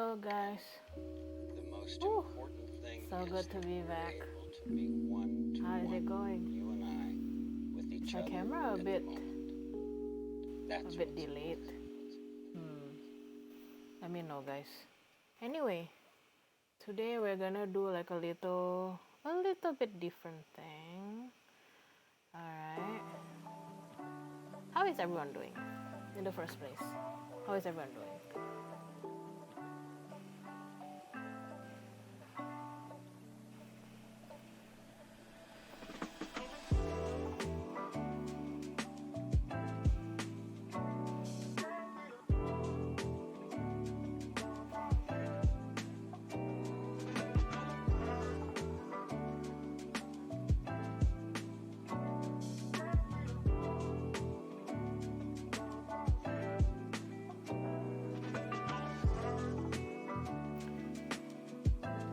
Hello guys. The most Ooh, important thing so is good to that be we're back. able to be one to How is it one, going? you and I, with each My other camera a at bit the moment. That's bit what's delayed. important. Let me know guys. Anyway, today we're gonna do like a little bit different thing. Alright. How is everyone doing in the first place? How is everyone doing?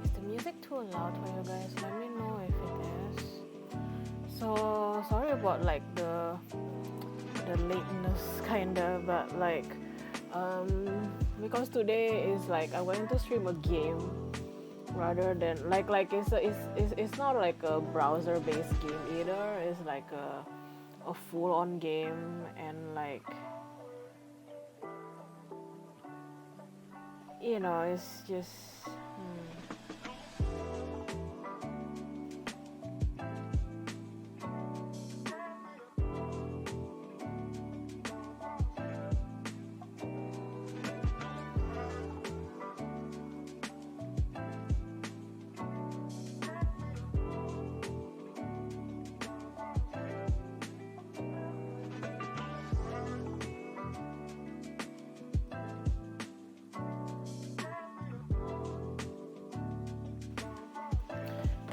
Is the music too loud for you guys? Let me know if it is. So sorry about like the lateness kinda, but like because today is like I'm going to stream a game rather than like it's not like a browser based game either. It's like a full on game, and like it's just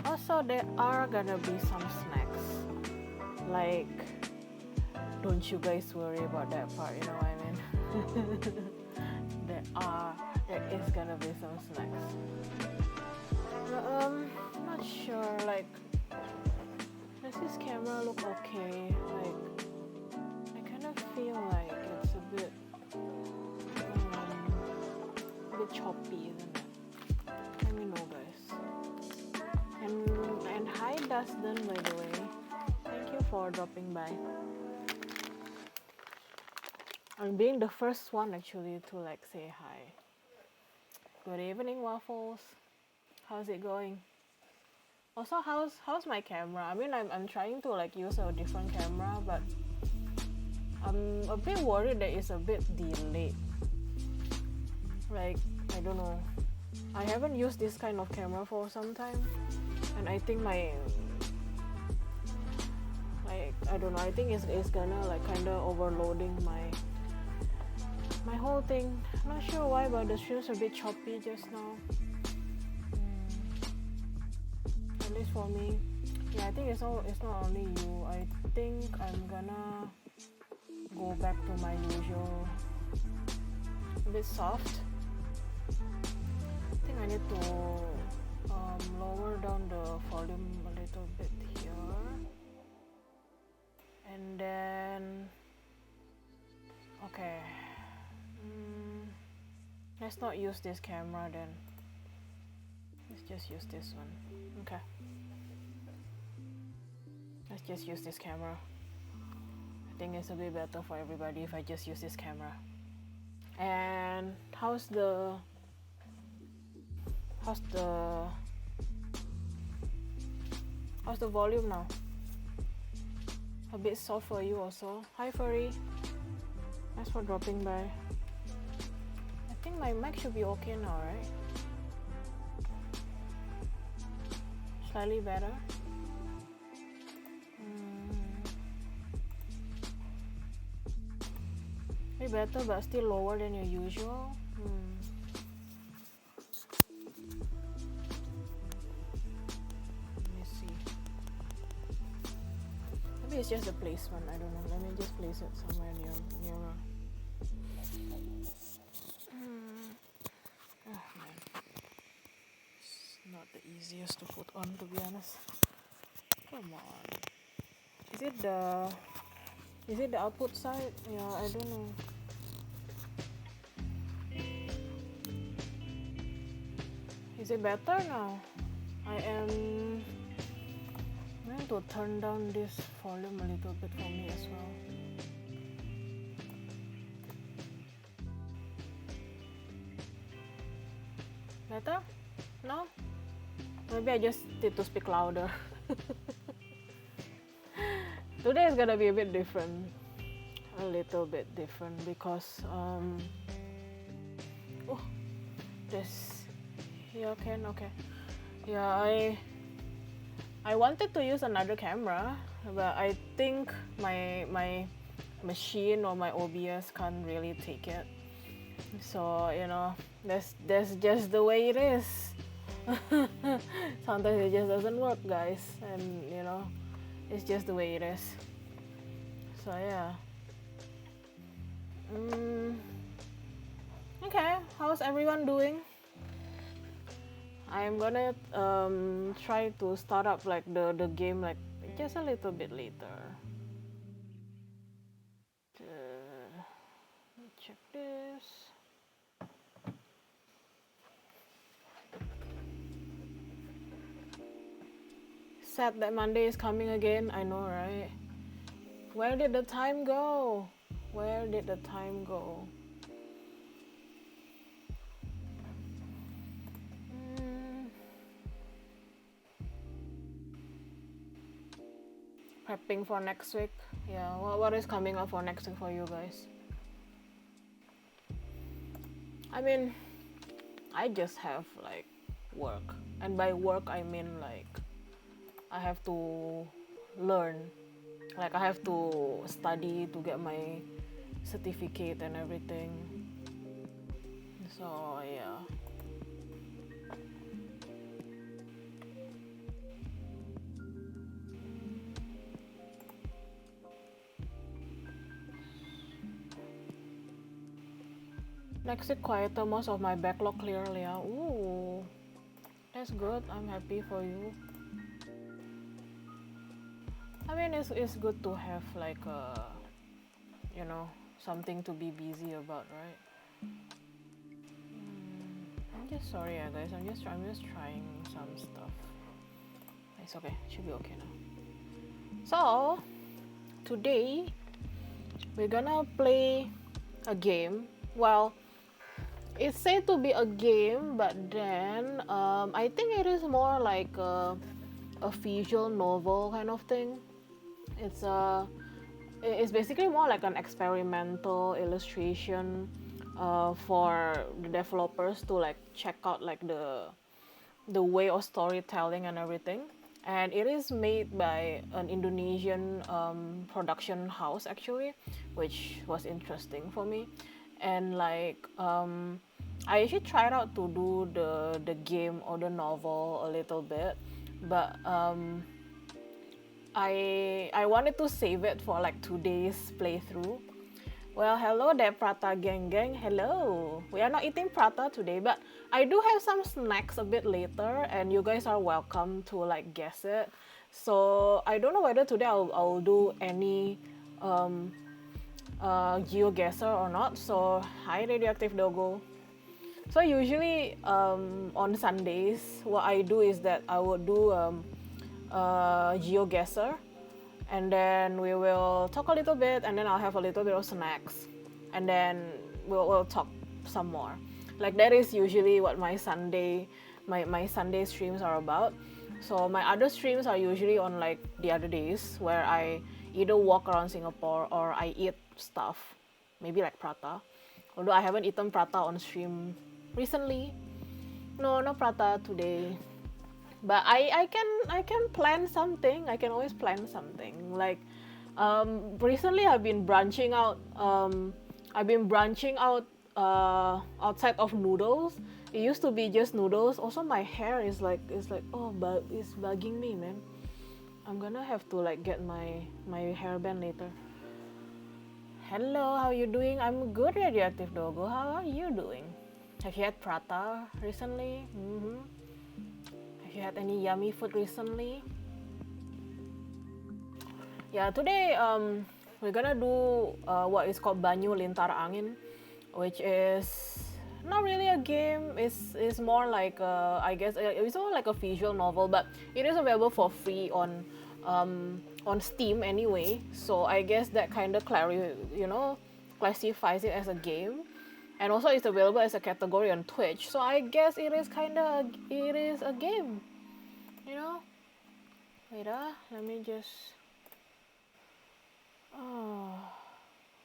also there are gonna be some snacks. Like, don't you guys worry about that part, you know what I mean? there is gonna be some snacks. But, not sure, like, does this camera look okay? Like, I kind of feel like it's a bit choppy, isn't it? Let me know guys. And hi Dustin, by the way. Thank you for dropping by. I'm being the first one actually to like say hi. Good evening, Waffles. How's it going? Also, how's my camera? I mean, I'm trying to like use a different camera, but I'm a bit worried that it's a bit delayed. Like, I don't know. I haven't used this kind of camera for some time, and I think I don't know. I think it's gonna like kind of overloading my whole thing. Not sure why, but the stream's a bit choppy just now. At least for me. Yeah, I think it's not only you. I think I'm gonna go back to my usual a bit soft. I think I need to lower down the volume a little bit here, and then okay. Let's not use this camera then. Let's just use this one. Okay. Let's just use this camera. I think it's a bit better for everybody if I just use this camera. And how's the volume now? A bit soft for you also. Hi Furry. Thanks for dropping by. I think my mic should be okay now, right? Slightly better. Maybe better, but still lower than your usual. Let me see. Maybe it's just a placement. I don't know. Let me just place it somewhere nearer. Oh man, it's not the easiest to put on, to be honest. Come on. Is it the output side? Yeah, I don't know. Is it better now? I am going to turn down this volume a little bit for me as well. Better? No? Maybe I just need to speak louder. Today is gonna be a bit different. A little bit different because oh, this, yeah, okay. Yeah, I wanted to use another camera, but I think my machine or my OBS can't really take it. So you know, that's just the way it is. Sometimes it just doesn't work, guys, and you know, it's just the way it is. So yeah. Okay, how's everyone doing? I'm gonna try to start up like the game like just a little bit later. Check this. Sad that Monday is coming again. I know, right? Where did the time go? Where did the time go? Prepping for next week. Yeah, what is coming up for next week for you guys? I mean, I just have like work, and by work I mean like I have to learn, like I have to study to get my certificate and everything. So yeah. Next week quieter, most of my backlog clearly. Yeah. Ooh, that's good. I'm happy for you. I mean, it's good to have like you know, something to be busy about, right? I'm just sorry, yeah, guys. I'm just trying some stuff. It's okay. It should be okay now. So today we're gonna play a game. Well, it's said to be a game, but then I think it is more like a visual novel kind of thing. It's basically more like an experimental illustration for the developers to like check out like the way of storytelling and everything. And it is made by an Indonesian production house actually, which was interesting for me. And like I actually tried out to do the game or the novel a little bit, but I wanted to save it for like today's playthrough. Well, hello there, Prata gang. Hello. We are not eating Prata today, but I do have some snacks a bit later, and you guys are welcome to like guess it. So I don't know whether today I'll do any GeoGuessr or not. So hi, Radioactive Doggo. So usually on Sundays, what I do is that I would do GeoGuessr, and then we will talk a little bit, and then I'll have a little bit of snacks, and then we'll talk some more. Like that is usually what my Sunday streams are about. So my other streams are usually on like the other days where I either walk around Singapore or I eat stuff, maybe like prata. Although I haven't eaten prata on stream recently. No prata today. But I can plan something. I can always plan something. Like recently I've been branching out. Outside of noodles. It used to be just noodles. Also, my hair is like oh, but it's bugging me, man. I'm gonna have to like get my hairband later. Hello, how you doing? I'm good, Radioactive Doggo. How are you doing? Have you had prata recently? Have you had any yummy food recently? Yeah, today we're gonna do what is called Banyu Lintar Angin, which is not really a game. It's more like I guess it's more like a visual novel, but it is available for free on Steam anyway. So I guess that kind of classifies it as a game, and also it's available as a category on Twitch. So I guess it is a game, you know. Wait, let me just. Oh.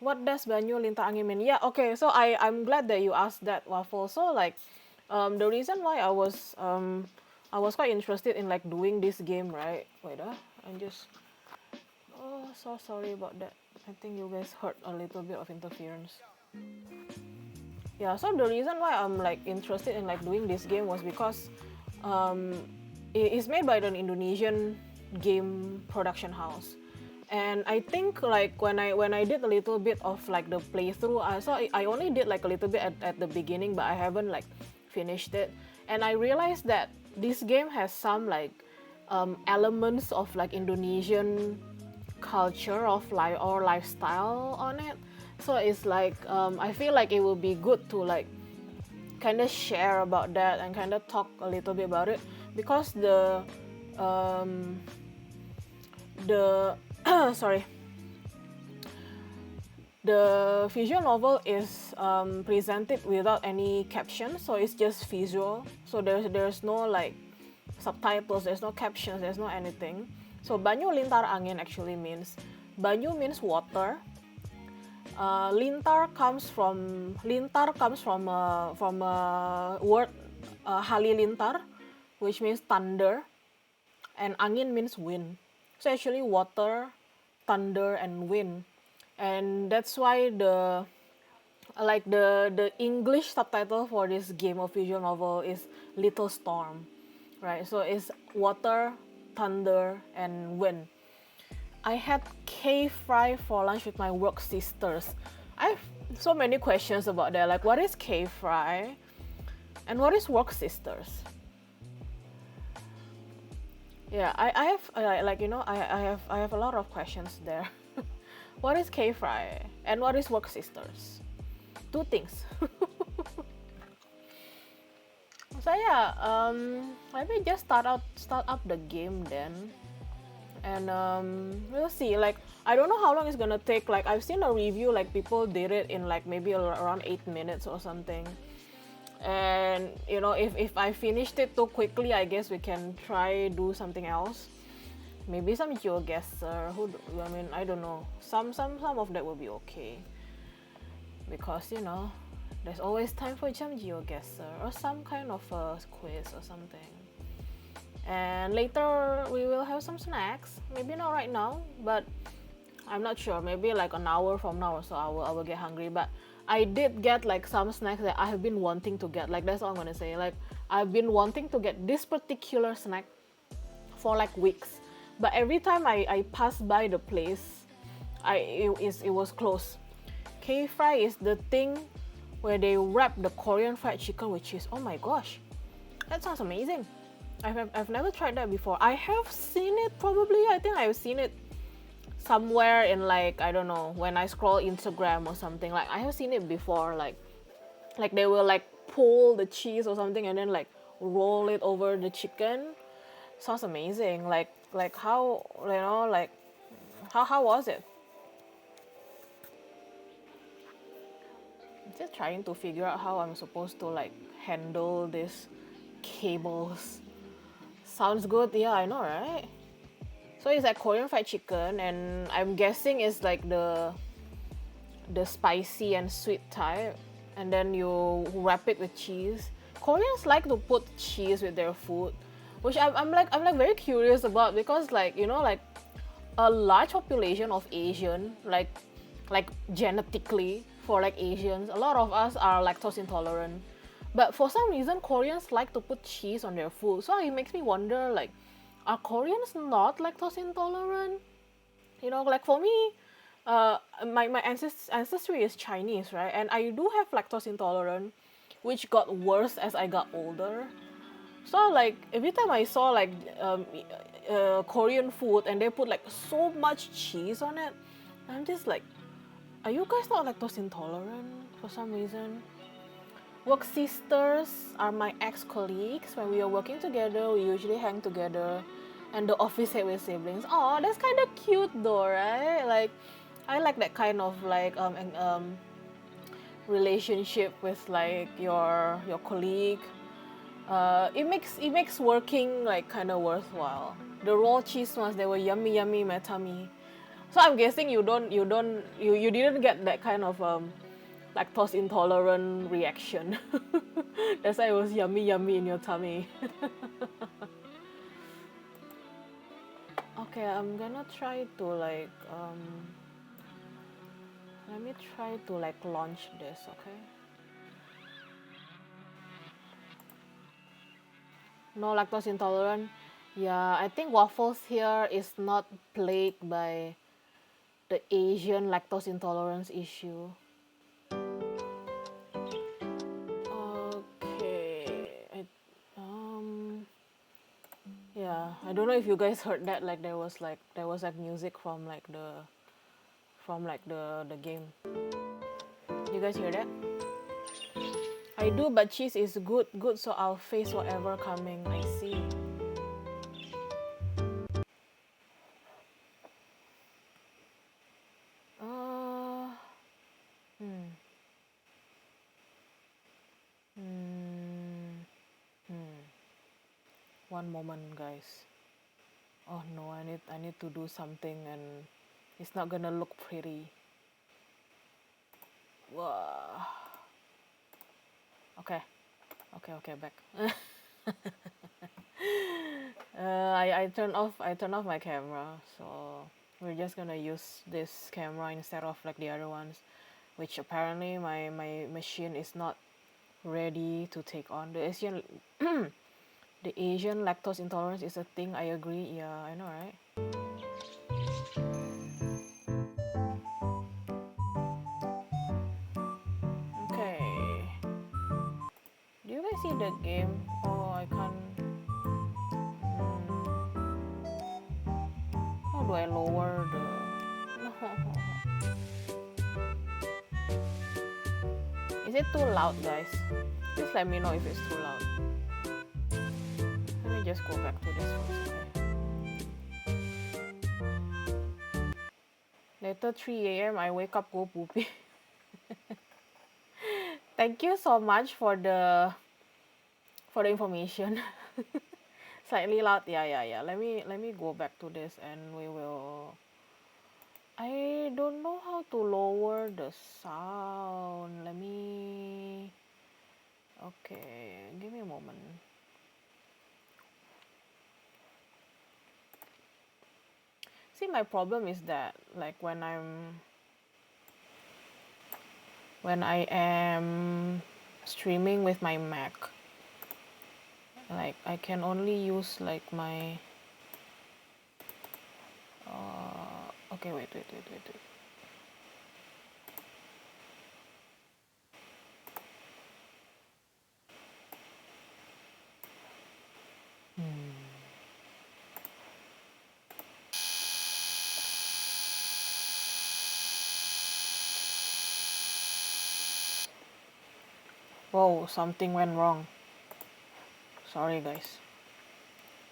What does Banyu Lintar Angin mean? Yeah, okay. So I'm glad that you asked that, Waffle. So like, the reason why I was quite interested in like doing this game, right? Wait, I'm just. Oh, so sorry about that. I think you guys heard a little bit of interference. Yeah. So the reason why I'm like interested in like doing this game was because, um, it's made by an Indonesian game production house. And I think like when I did a little bit of like the playthrough, I only did like a little bit at the beginning, but I haven't like finished it. And I realized that this game has some like elements of like Indonesian culture of life or lifestyle on it. So it's like I feel like it would be good to like kind of share about that and kind of talk a little bit about it, because um, the sorry, the visual novel is presented without any caption, so it's just visual. So there's no like subtitles, there's no captions, there's no anything. So Banyu Lintar Angin actually means, Banyu means water. Lintar comes from a word Halilintar, which means thunder, and angin means wind. So actually water, thunder, and wind, and that's why the English subtitle for this game of visual novel is Little Storm, right? So it's water, thunder, and wind. I had cave fry for lunch with my work sisters. I have so many questions about that. Like, what is cave fry, and what is work sisters? Yeah, I have like I have a lot of questions there. What is cave fry, and what is work sisters? Two things. So yeah, let me just start up the game then, and we'll see. Like, I don't know how long it's gonna take. Like, I've seen a review, like people did it in like maybe around 8 minutes or something. And if I finished it too quickly, I guess we can try do something else. Maybe some GeoGuessr. I mean, I don't know. Some of that will be okay, because there's always time for some GeoGuessr or some kind of a quiz or something. And later we will have some snacks. Maybe not right now, but I'm not sure. Maybe like an hour from now or so, I will get hungry. But I did get like some snacks that I have been wanting to get. Like, that's all I'm gonna say. Like, I've been wanting to get this particular snack for like weeks, but every time I pass by the place, it was closed. Cave fry is the thing where they wrap the Korean fried chicken with cheese. Oh my gosh, that sounds amazing. I've never tried that before. I have seen it probably. I think I've seen it somewhere in like, I don't know, when I scroll Instagram or something. Like, I have seen it before. Like they will like pull the cheese or something and then like roll it over the chicken. Sounds amazing. Like how like how was it? I'm just trying to figure out how I'm supposed to like handle these cables. Sounds good. Yeah, I know, right? So it's like Korean fried chicken, and I'm guessing it's like the spicy and sweet type, and then you wrap it with cheese. Koreans like to put cheese with their food, which I'm like very curious about, because like like a large population of Asian, like genetically, for like Asians, a lot of us are lactose intolerant, but for some reason Koreans like to put cheese on their food. So it makes me wonder, like, are Koreans not lactose intolerant? Like for me, my ancestry is Chinese, right? And I do have lactose intolerant, which got worse as I got older. So like every time I saw like Korean food and they put like so much cheese on it, I'm just like, are you guys not lactose intolerant for some reason? Work sisters are my ex-colleagues. When we are working together, we usually hang together. And the office head with siblings. Oh, that's kind of cute though, right? Like, I like that kind of like relationship with like your colleague. It makes working like kind of worthwhile. The raw cheese ones, they were yummy yummy in my tummy. So I'm guessing you didn't get that kind of lactose intolerant reaction. That's why it was yummy yummy in your tummy. Okay, I'm gonna try to like let me try to like launch this, okay? No lactose intolerant. Yeah, I think waffles here is not plagued by the Asian lactose intolerance issue. Okay. Yeah, I don't know if you guys heard that. Like there was like music from the game. You guys hear that? I do, but cheese is good. So I'll face whatever coming. I see. Uh, hmm. Hmm. Hmm. One moment, guys. Oh no, I need to do something and it's not gonna look pretty. Whoa. Okay. Okay, back. I turn off my camera, so we're just gonna use this camera instead of like the other ones, which apparently my machine is not ready to take on. The Asian lactose intolerance is a thing. I agree. Yeah, I know, right? Okay. Do you guys see the game? Oh, I can't. How do I lower the? Is it too loud, guys? Please let me know if it's too loud. Let me just go back to this first. Okay. Later 3 a.m. I wake up, go poopy. Thank you so much for the information. Slightly loud. Yeah. Let me go back to this and we will. I don't know how to lower the sound. Let me. Okay, give me a moment. See, my problem is that like when I am streaming with my Mac, like I can only use like my okay, wait. Whoa, something went wrong. Sorry, guys.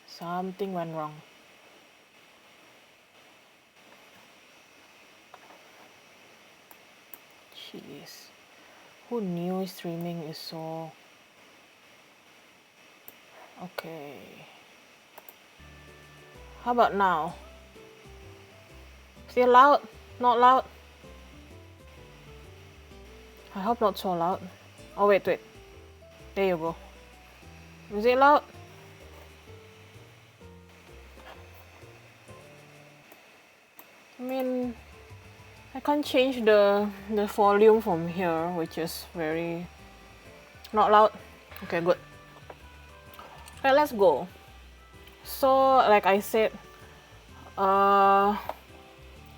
Something went wrong. Jeez. Who knew streaming is so... Okay. How about now? Still loud? Not loud? I hope not so loud. Oh, wait. There you go. Is it loud? I mean, I can't change the volume from here, which is very not loud. Okay, good. Okay, let's go. So, like I said,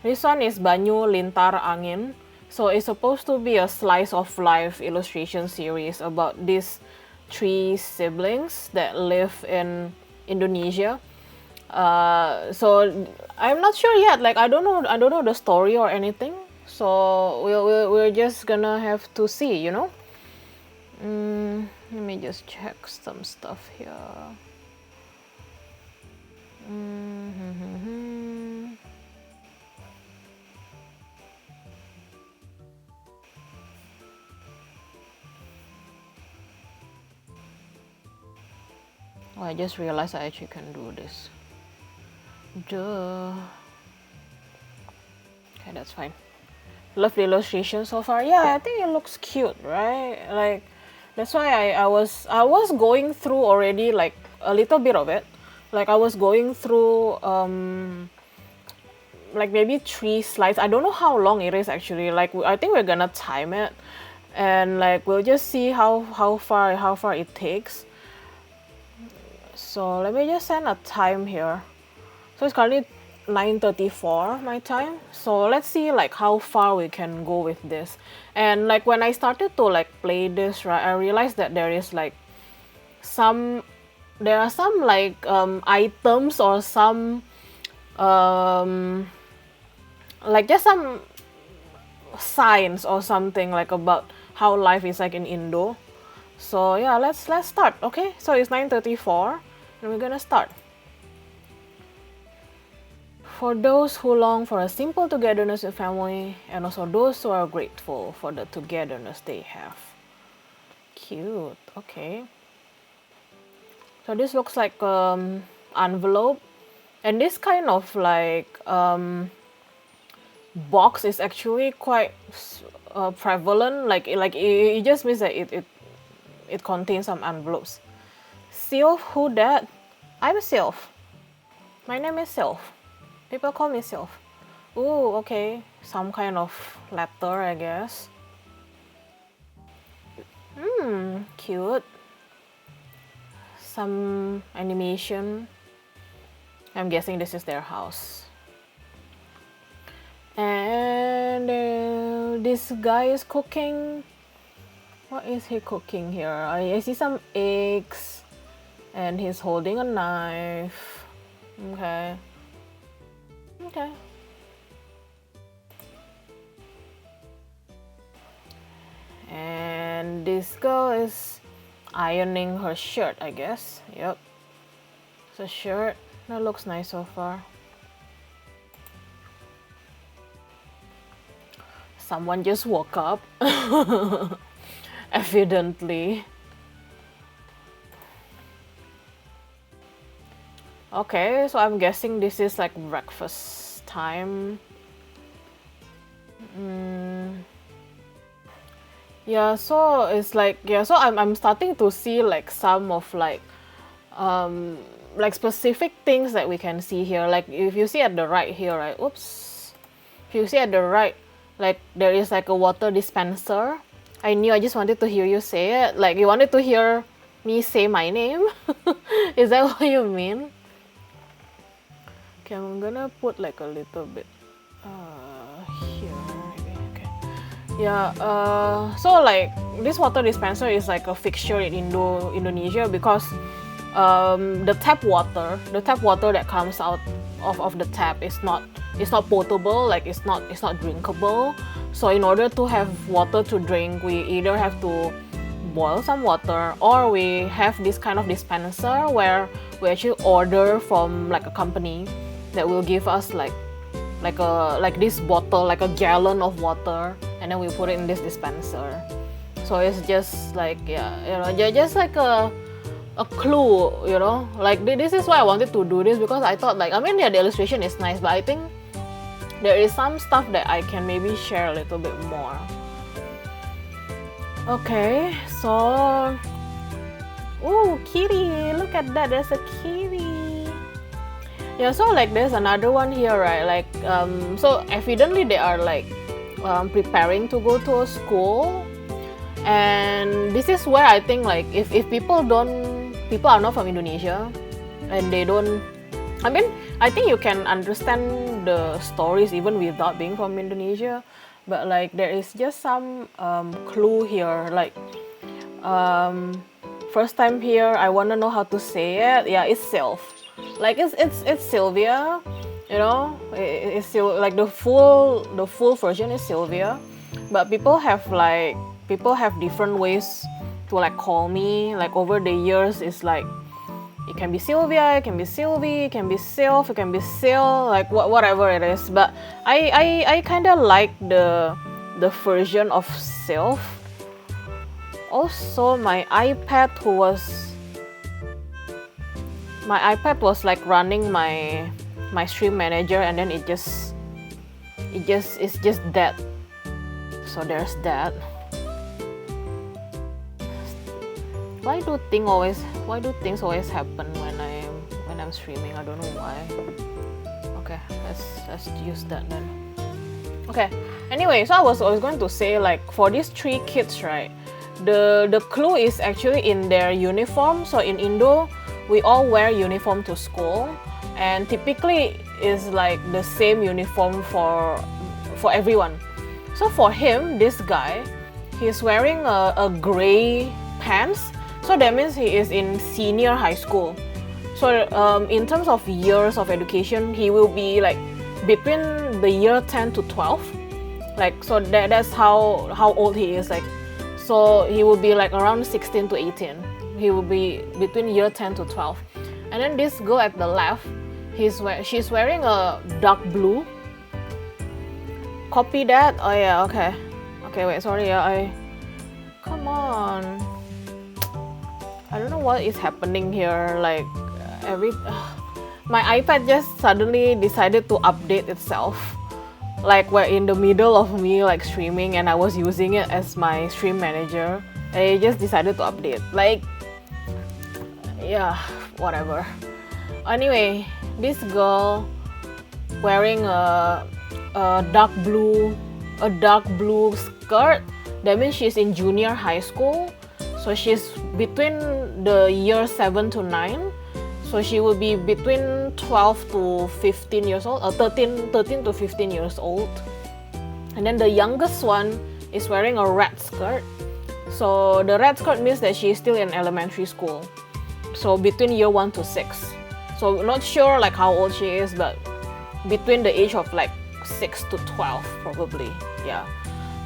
this one is Banyu Lintar Angin. So it's supposed to be a slice of life illustration series about these 3 siblings that live in Indonesia. So I'm not sure yet. Like I don't know the story or anything. So we're just gonna have to see, you know. Let me just check some stuff here. Oh, I just realized I actually can do this. Duh. Okay, that's fine. Love the illustration so far. Yeah, I think it looks cute, right? Like, that's why I was going through already, like a little bit of it. Like I was going through like maybe 3 slides. I don't know how long it is actually. Like I think we're gonna time it, and like we'll just see how far it takes. So let me just send a time here. So it's currently 9:34 my time. So let's see like how far we can go with this. And like when I started to like play this, right, I realized that there are some like items or some like just some signs or something like about how life is like in Indo. So yeah, let's start. Okay, so it's 9:34 and we're gonna start. For those who long for a simple togetherness with family, and also those who are grateful for the togetherness they have. Cute. Okay. So this looks like envelope, and this kind of like box is actually quite prevalent. Like it just means that it contains some envelopes. Sylph, who that? I'm Sylph. My name is Sylph. People call me Sylph. Ooh, okay. Some kind of letter, I guess. Cute. Some animation. I'm guessing this is their house. And this guy is cooking. What is he cooking here? I see some eggs. And he's holding a knife. Okay. Okay. And this girl is ironing her shirt, I guess. Yep. It's a shirt. That looks nice so far. Someone just woke up. Evidently. Okay, so I'm guessing this is like breakfast time. Yeah, so it's like, yeah, so I'm starting to see like some of like specific things that we can see here. Like if you see at the right here, right? Oops. If you see at the right, like there is like a water dispenser. I knew, I just wanted to hear you say it. Like you wanted to hear me say my name? Is that what you mean? Okay, I'm gonna put like a little bit here maybe. Okay. Yeah, so like this water dispenser is like a fixture in Indonesia because the tap water that comes out of the tap is not potable, like it's not drinkable. So in order to have water to drink, we either have to boil some water, or we have this kind of dispenser where we actually order from like a company that will give us like this bottle, like a gallon of water, and then we put it in this dispenser. So it's just like, yeah, you know, just like a clue, you know, like this is why I wanted to do this, because I thought like, I mean, yeah, the illustration is nice, but I think there is some stuff that I can maybe share a little bit more. Okay, so, ooh, kitty, look at that, there's a kitty. Yeah, so like there's another one here, right? Like, so evidently they are like preparing to go to a school, and this is where I think like if people are not from Indonesia and they don't, I mean, I think you can understand the stories even without being from Indonesia, but like there is just some clue here, like first time here, I want to know how to say it. Yeah, it's Sylph. Like it's Sylvia, you know. It's still like the full version is Sylvia, but people have different ways to like call me like over the years is like it can be Sylvia, it can be Sylvie, it can be Sylph, it can be Sil, like whatever it is. But I kind of like the version of Sylph. Also, my iPad was like running my stream manager, and then it's just dead. So there's that. Why do things always happen when I'm streaming? I don't know why. Okay, let's use that then. Okay. Anyway, so I was going to say, like, for these 3 kids, right? The clue is actually in their uniform. So in Indo, we all wear uniform to school, and typically is like the same uniform for everyone. So for him, this guy, he's wearing a gray pants. So that means he is in senior high school. So in terms of years of education, he will be like between the year 10 to 12. Like, so that's how old he is. Like, so he will be like around 16 to 18. He will be between year 10 to 12. And then this girl at the left, she's wearing a dark blue. Copy that. Oh yeah, okay. Okay, wait, sorry, come on. I don't know what is happening here. Like, my iPad just suddenly decided to update itself. Like, we're in the middle of me like streaming, and I was using it as my stream manager, and it just decided to update. Like, yeah, whatever. Anyway, this girl wearing a dark blue skirt. That means she's in junior high school. So she's between the year 7 to 9. So she will be between 12 to 15 years old, 13 to 15 years old. And then the youngest one is wearing a red skirt. So the red skirt means that she is still in elementary school. So between year 1 to 6. So not sure like how old she is, but between the age of like 6 to 12 probably. Yeah.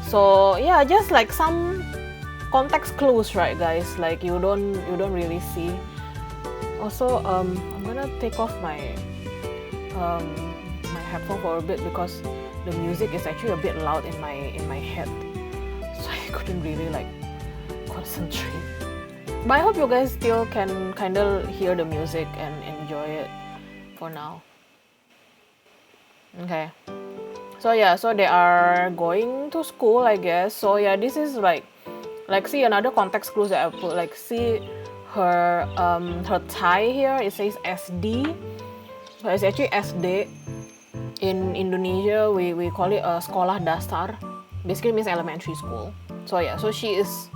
So yeah, just like some context clues, right, guys? Like you don't really see. Also, I'm gonna take off my my headphone for a bit because the music is actually a bit loud in my head, so I couldn't really like concentrate. But I hope you guys still can kind of hear the music and enjoy it for now. Okay. So yeah, so they are going to school, I guess. So yeah, this is like see another context clues that I put. Like, see her tie here. It says SD, but it's actually SD. In Indonesia, we call it a sekolah dasar. Basically means elementary school. So yeah, so she is.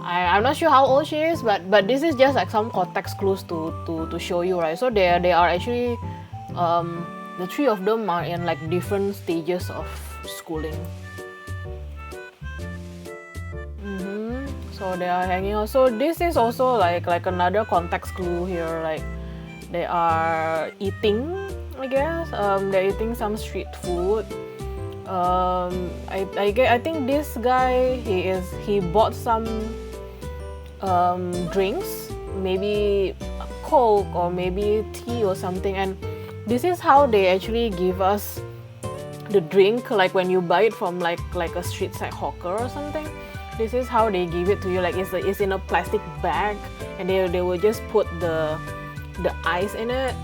I'm not sure how old she is, but this is just like some context clues to show you, right? So they are actually the 3 of them are in like different stages of schooling. So they are hanging out. So this is also like another context clue here. Like they are eating, I guess. They're eating some street food. I think this guy he bought some drinks, maybe a Coke or maybe tea or something, and this is how they actually give us the drink. Like when you buy it from like a street side hawker or something, this is how they give it to you. Like it's in a plastic bag, and they will just put the ice in it,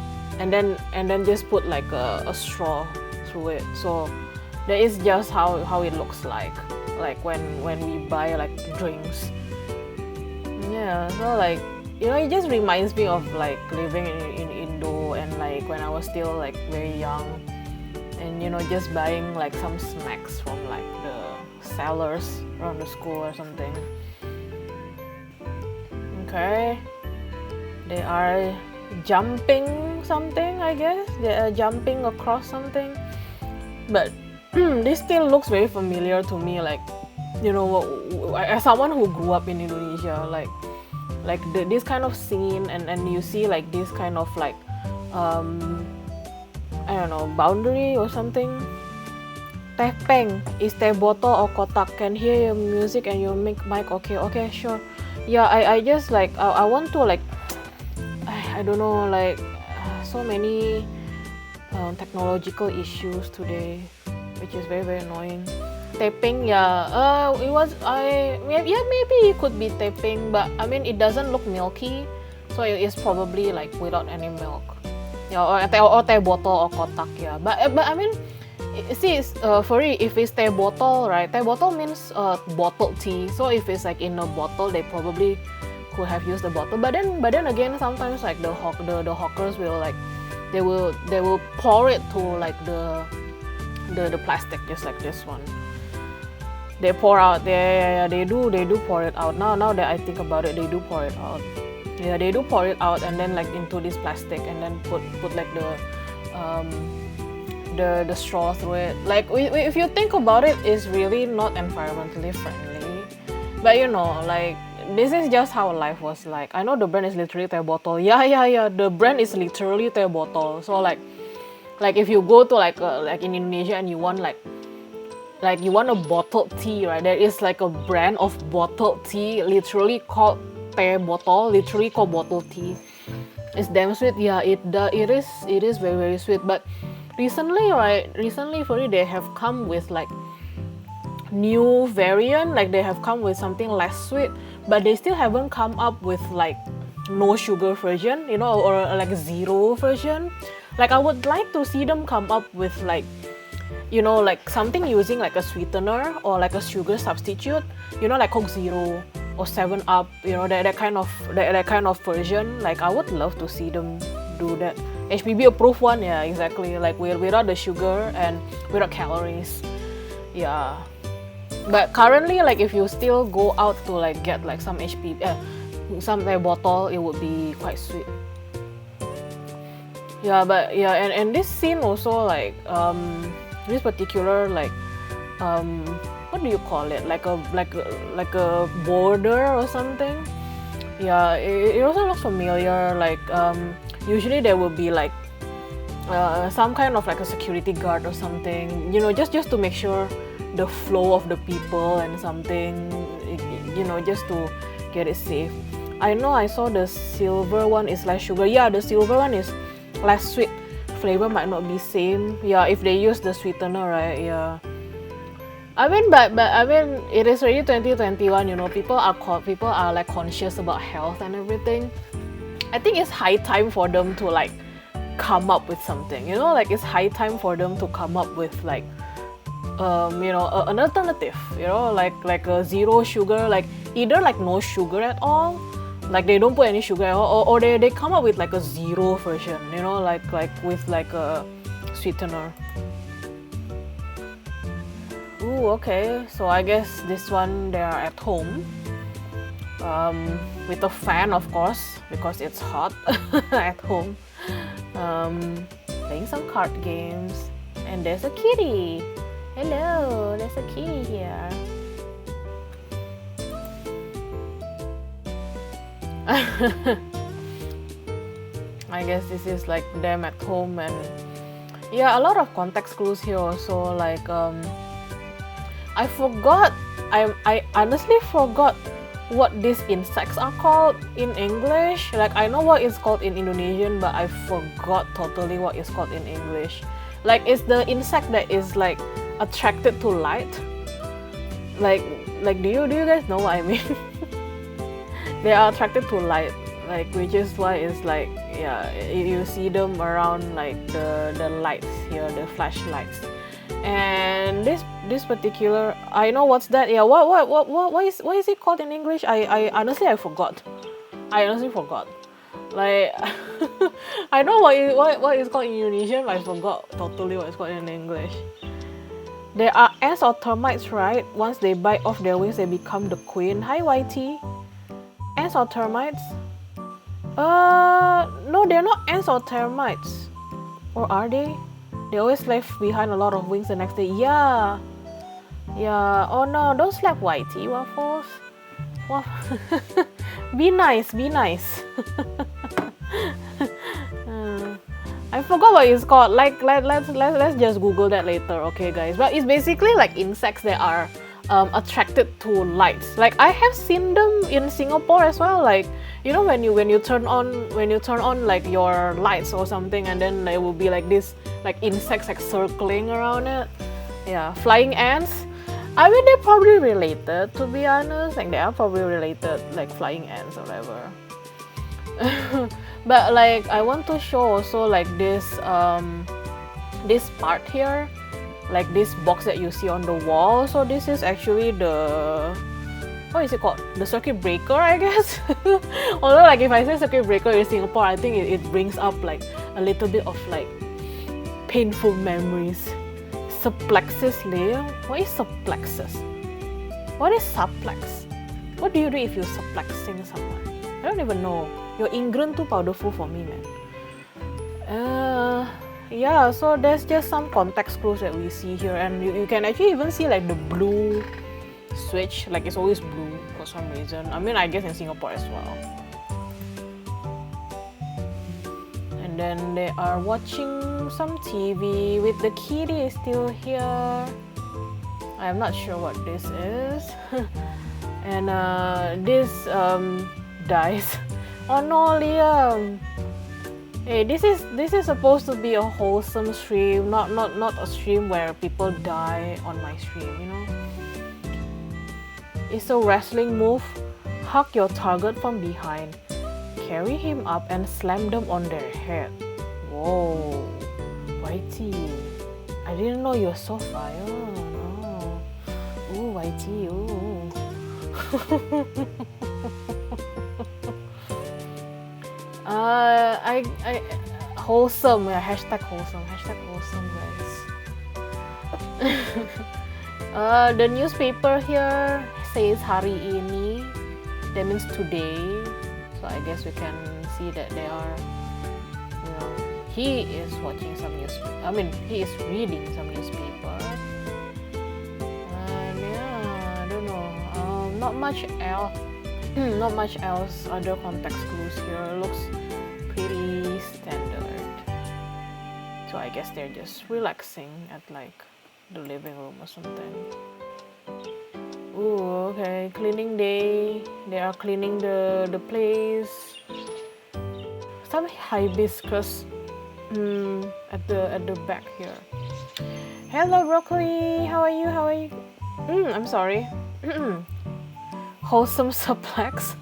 and then just put like a straw through it. So that is just how it looks like when we buy like drinks. Yeah, so like, you know, it just reminds me of like living in Indo, and like when I was still like very young, and you know, just buying like some snacks from like the sellers around the school or something. Okay, they are jumping something, I guess. They are jumping across something, but this still looks very familiar to me. Like, you know, as someone who grew up in Indonesia, like this kind of scene, and you see like this kind of like I don't know, boundary or something. Teh peng, is teh botol or kotak? Can hear your music and your mic. Okay, sure. yeah, I just like I want to like I don't know, like so many technological issues today, which is very very annoying. Taping, yeah, it was yeah, maybe it could be taping, but I mean it doesn't look milky, so it is probably like without any milk. Yeah, or teh botol or kotak, yeah. But I mean, see, for it, if it's teh botol, right? Teh botol means bottled tea. So if it's like in a bottle, they probably could have used the bottle. But then again, sometimes like the hawkers will like they will pour it to like the plastic, just like this one. They pour out, they do pour it out. Now that I think about it, they do pour it out. Yeah, they do pour it out and then like into this plastic and then put like the straw through it. Like if you think about it, it's really not environmentally friendly. But you know, like this is just how life was like. I know the brand is literally teh bottle. Yeah. The brand is literally teh bottle. So like if you go to like in Indonesia and you want like you want a bottled tea, right? There is like a brand of bottled tea, literally called teh botol, literally called bottle tea. It's damn sweet. Yeah, it is very very sweet. But recently for it, they have come with like new variant, like they have come with something less sweet, but they still haven't come up with like no sugar version, you know, or like zero version. Like I would like to see them come up with like, you know, like something using like a sweetener or like a sugar substitute, you know, like Coke Zero or 7-Up, you know, that kind of version. Like I would love to see them do that. HPB approved one, yeah, exactly. Like without the sugar and without calories, yeah. But currently, like if you still go out to like get like some some bottle, it would be quite sweet. Yeah, but yeah, and this scene also like this particular like what do you call it, like a border or something. Yeah, it also looks familiar. Like usually there will be like some kind of like a security guard or something, you know, just to make sure the flow of the people and something, you know, just to get it safe. I know I saw the silver one is less sugar. Yeah, the silver one is less sweet. Flavor might not be same. Yeah, if they use the sweetener, right? Yeah. I mean, but I mean, it is already 2021. You know, people are like conscious about health and everything. I think it's high time for them to like come up with something. You know, like it's high time for them to come up with like you know, an alternative. You know, like a zero sugar, like either like no sugar at all, like they don't put any sugar at all, or they come up with like a zero version. You know, like with like a sweetener. Ooh, okay. So I guess this one they are at home, with a fan, of course, because it's hot at home, playing some card games, and there's a kitty. Hello, there's a kitty here. I guess this is like them at home, and yeah, a lot of context clues here also. Like I forgot. I honestly forgot what these insects are called in English. Like I know what it's called in Indonesian, but I forgot totally what it's called in English. Like it's the insect that is like attracted to light. Like do you guys know what I mean? They are attracted to light, like which is why it's like, yeah, you see them around like the lights here, the flashlights. And this particular, I know what's that. Yeah, what is it called in English? I honestly forgot. I honestly forgot. Like I know what is called in Indonesian, but I forgot totally what it's called in English. There are ants or termites, right? Once they bite off their wings, they become the queen. Hi, YT. Ants or termites? No, they're not ants or termites. Or are they? They always left behind a lot of wings the next day. Yeah. Yeah. Oh no, don't slap YT, Waffles. Be nice, be nice. I forgot what it's called. Like let's just Google that later, okay guys? But it's basically like insects that are attracted to lights. Like I have seen them in Singapore as well. Like you know when you turn on like your lights or something, and then there will be like this like insects like circling around it. Yeah, flying ants. I mean they're probably related, to be honest. Like they are probably related, like flying ants or whatever. But like I want to show also like this part here, like this box that you see on the wall. So this is actually the, what is it called? The circuit breaker, I guess. Although like if I say circuit breaker in Singapore, I think it brings up like a little bit of like painful memories. Subplexus layer? What is subplexus? What is subplex? What do you do if you're subplexing someone? I don't even know. Your ingredient too powerful for me, man. Yeah, so there's just some context clues that we see here, and you can actually even see like the blue switch, like it's always blue for some reason. I mean, I guess in Singapore as well. And then they are watching some TV with the kitty still here. I'm not sure what this is. And this dies. Oh no, Liam. Hey, this is supposed to be a wholesome stream, not a stream where people die on my stream, you know? It's a wrestling move. Hug your target from behind. Carry him up and slam them on their head. Whoa, Whitey. I didn't know you're so violent. Oh. Ooh, Whitey, ooh. I wholesome, yeah, hashtag wholesome, guys. The newspaper here says hari ini, that means today. So I guess we can see that they are, you know, he is watching some newspaper. I mean, he is reading some newspaper. And yeah, I don't know. Not much else. Not much else. Other context clues here. Looks pretty standard. So I guess they're just relaxing at like the living room or something. Ooh, okay. Cleaning day. They are cleaning the place. Some hibiscus at the back here. Hello, broccoli. How are you? I'm sorry. Wholesome suplex.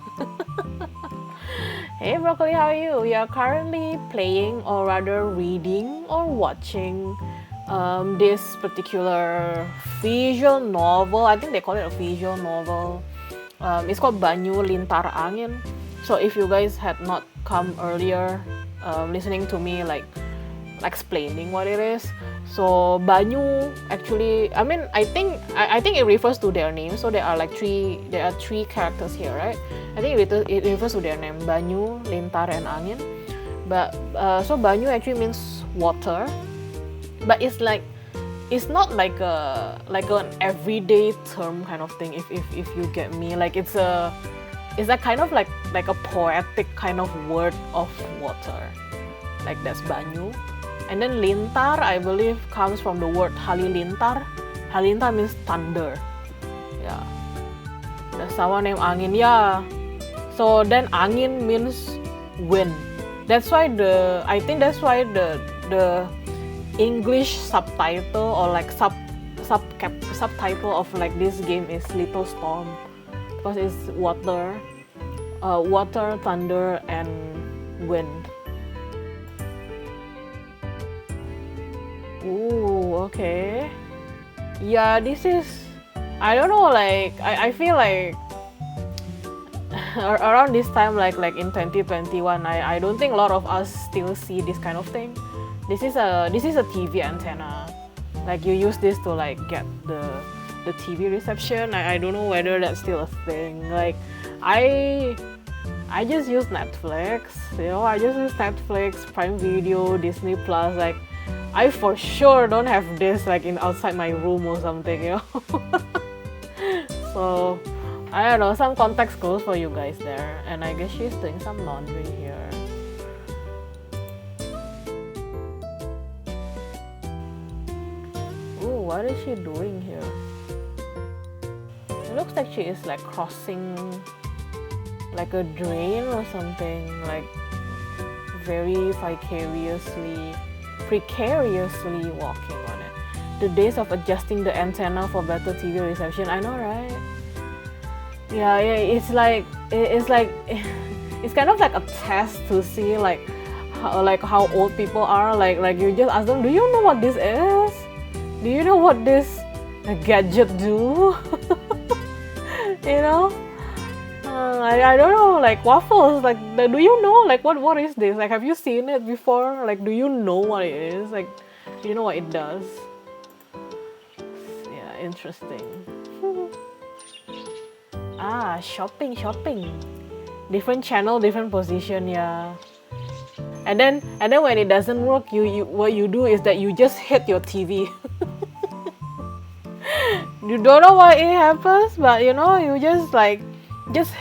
Hey broccoli, how are you? We are currently playing, or rather reading or watching this particular visual novel. I think they call it a visual novel. It's called Banyu Lintar Angin. So if you guys had not come earlier listening to me like explaining what it is, so Banyu actually, I mean, I think it refers to their name. So there are three characters here, right? I think it refers to their name, Banyu, Lintar, and Angin. But so Banyu actually means water, but it's not like an everyday term kind of thing. If you get me, like it's a kind of like a poetic kind of word of water, like that's Banyu. And then lintar, I believe, comes from the word halilintar. Halilintar means thunder. Yeah. There's someone named Angin. Yeah. So then Angin means wind. That's why I think that's why the English subtitle or like subtitle of like this game is Little Storm, because it's water, thunder, and wind. Ooh, okay. Yeah, this is, I don't know, like I feel like around this time, like in 2021, I don't think a lot of us still see this kind of thing. This is a TV antenna. Like you use this to like get the TV reception. I don't know whether that's still a thing. Like I just use Netflix, you know, I just use Netflix, Prime Video, Disney Plus. Like I for sure don't have this like outside my room or something, you know. So I don't know, some context clues for you guys there. And I guess she's doing some laundry here. Ooh, what is she doing here? looks like she is like crossing like a drain or something, like very precariously walking on it. The days of adjusting the antenna for better TV reception. I know, right? Yeah, it's like it's kind of like a test to see like how old people are. Like you just ask them, do you know what this is? Do you know what this gadget do? You know? I don't know, like waffles, like do you know like what is this? Like have you seen it before? Like do you know what it is? Like do you know what it does? Yeah, interesting. Shopping. Different channel, different position, yeah. And then when it doesn't work, you what you do is that you just hit your TV. You don't know why it happens, but you know, you just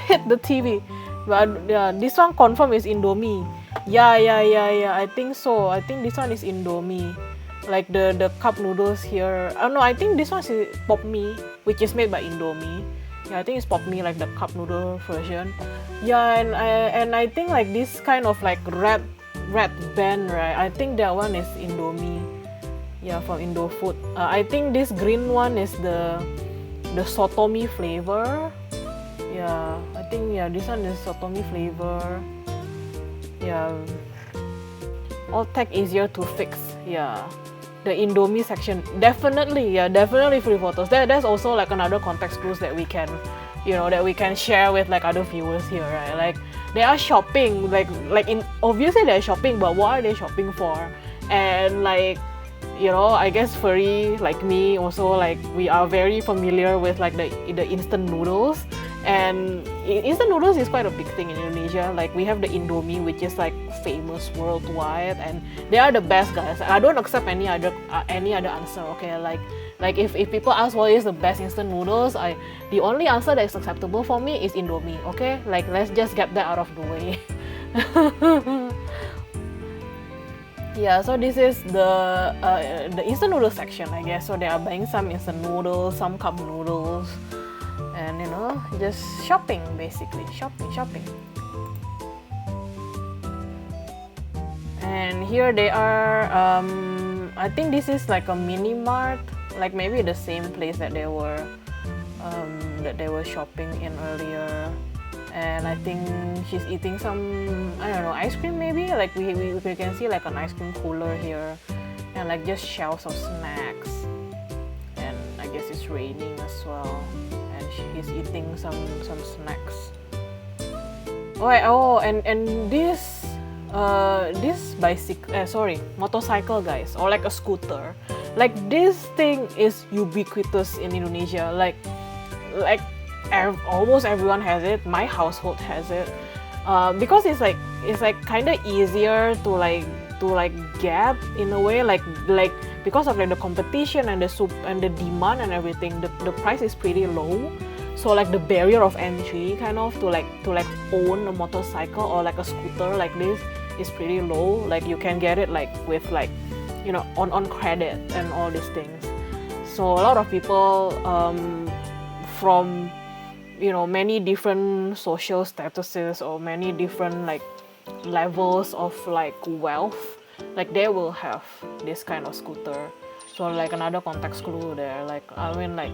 hit the TV. But this one confirm is Indomie. Yeah. I think so. I think this one is Indomie. Like the cup noodles here. Oh no, I think this one is Pop Me, which is made by Indomie. Yeah, I think it's Pop Me, like the cup noodle version. Yeah, and I think like this kind of like red band, right? I think that one is Indomie. Yeah, from Indo Food. I think this green one is the sotomi flavor. Yeah, I think this one is sotomi flavor. Yeah, all tech easier to fix. Yeah, the Indomie section definitely free photos. There's also like another context clues that we can, that we can share with like other viewers here, right? Like they are shopping, obviously they're shopping, but what are they shopping for? And like, I guess furry like me also, like we are very familiar with like the instant noodles. And instant noodles is quite a big thing in Indonesia. Like we have the Indomie, which is like famous worldwide, and they are the best, guys. I don't accept any other answer. Okay, like if people ask what is the best instant noodles, the only answer that is acceptable for me is Indomie. Okay, like let's just get that out of the way. Yeah, so this is the instant noodle section, I guess. So they are buying some instant noodles, some cup noodles, and just shopping, basically shopping. And here they are. I think this is like a mini mart, like maybe the same place that they were shopping in earlier. And I think she's eating some, I don't know, ice cream maybe. Like we can see like an ice cream cooler here, and like just shelves of snacks. And I guess it's raining as well, and she's eating some snacks. And this motorcycle, guys, or like a scooter. Like this thing is ubiquitous in Indonesia. Like almost everyone has it. My household has it, because it's like kind of easier to get in a way, like because of like the competition and the demand and everything. The price is pretty low, so like the barrier of entry kind of to own a motorcycle or like a scooter like this is pretty low. Like you can get it like with on credit and all these things. So a lot of people from many different social statuses or many different like levels of like wealth, like they will have this kind of scooter. So like another context clue there. Like I mean, like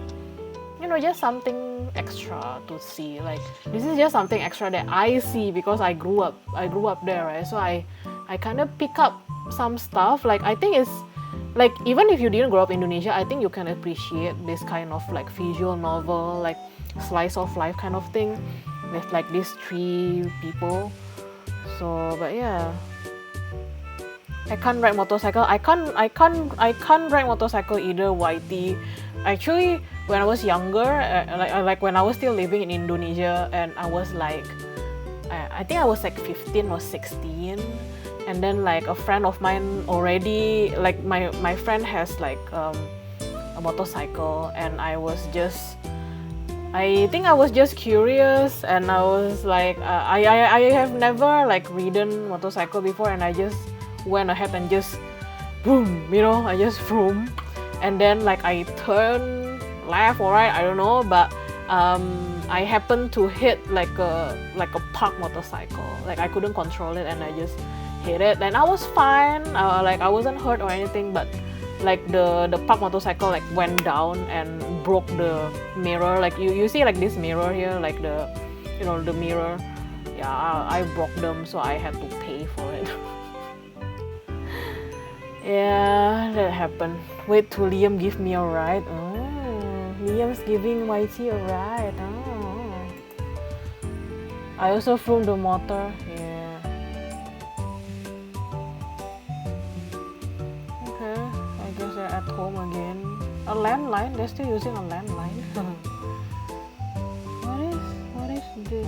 just something extra to see. Like this is just something extra that I see because I grew up there, right? So I kind of pick up some stuff. Like I think it's like, even if you didn't grow up in Indonesia, I think you can appreciate this kind of like visual novel, like slice of life kind of thing with like these three people. So but yeah, I can't ride motorcycle. I can't ride motorcycle either, YT. Actually, when I was younger, like when I was still living in Indonesia, and I was like, I think I was like 15 or 16, and then like a friend of mine already, like my friend has like a motorcycle, and I think I was just curious, and I was like, I have never like ridden motorcycle before, and I just went ahead and just boom, I just vroom, and then like I turn left or right, I don't know, but I happened to hit like a park motorcycle. Like I couldn't control it and I just hit it, and I was fine. Like I wasn't hurt or anything, but like the park motorcycle like went down and broke the mirror. Like you see like this mirror here, like the the mirror. Yeah, I broke them, so I had to pay for it. Yeah, that happened. Wait till Liam give me a ride. Oh, Liam's giving Whitey a ride. Oh. I also flew the motor. Yeah. Okay, I guess they're at home again. A landline? They're still using a landline. What is this?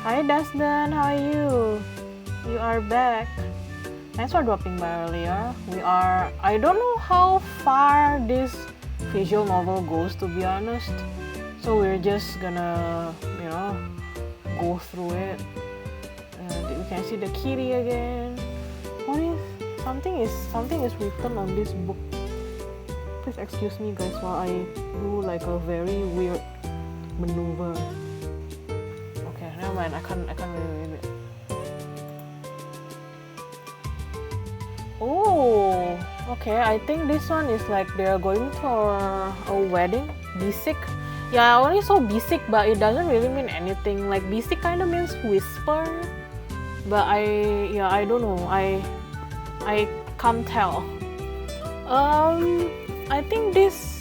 Hi Dustin, how are you? You are back. Thanks for dropping by earlier. I don't know how far this visual novel goes, to be honest. So we're just gonna, go through it. We can see the kitty again. What is, something is written on this book. Please excuse me guys while I do like a very weird maneuver. Okay, never mind, I can't really read it. Oh, okay. I think this one is like they're going for a wedding. Bisik. Yeah, I only saw bisik, but it doesn't really mean anything. Like bisik kind of means whisper, but I don't know. I can't tell. I think this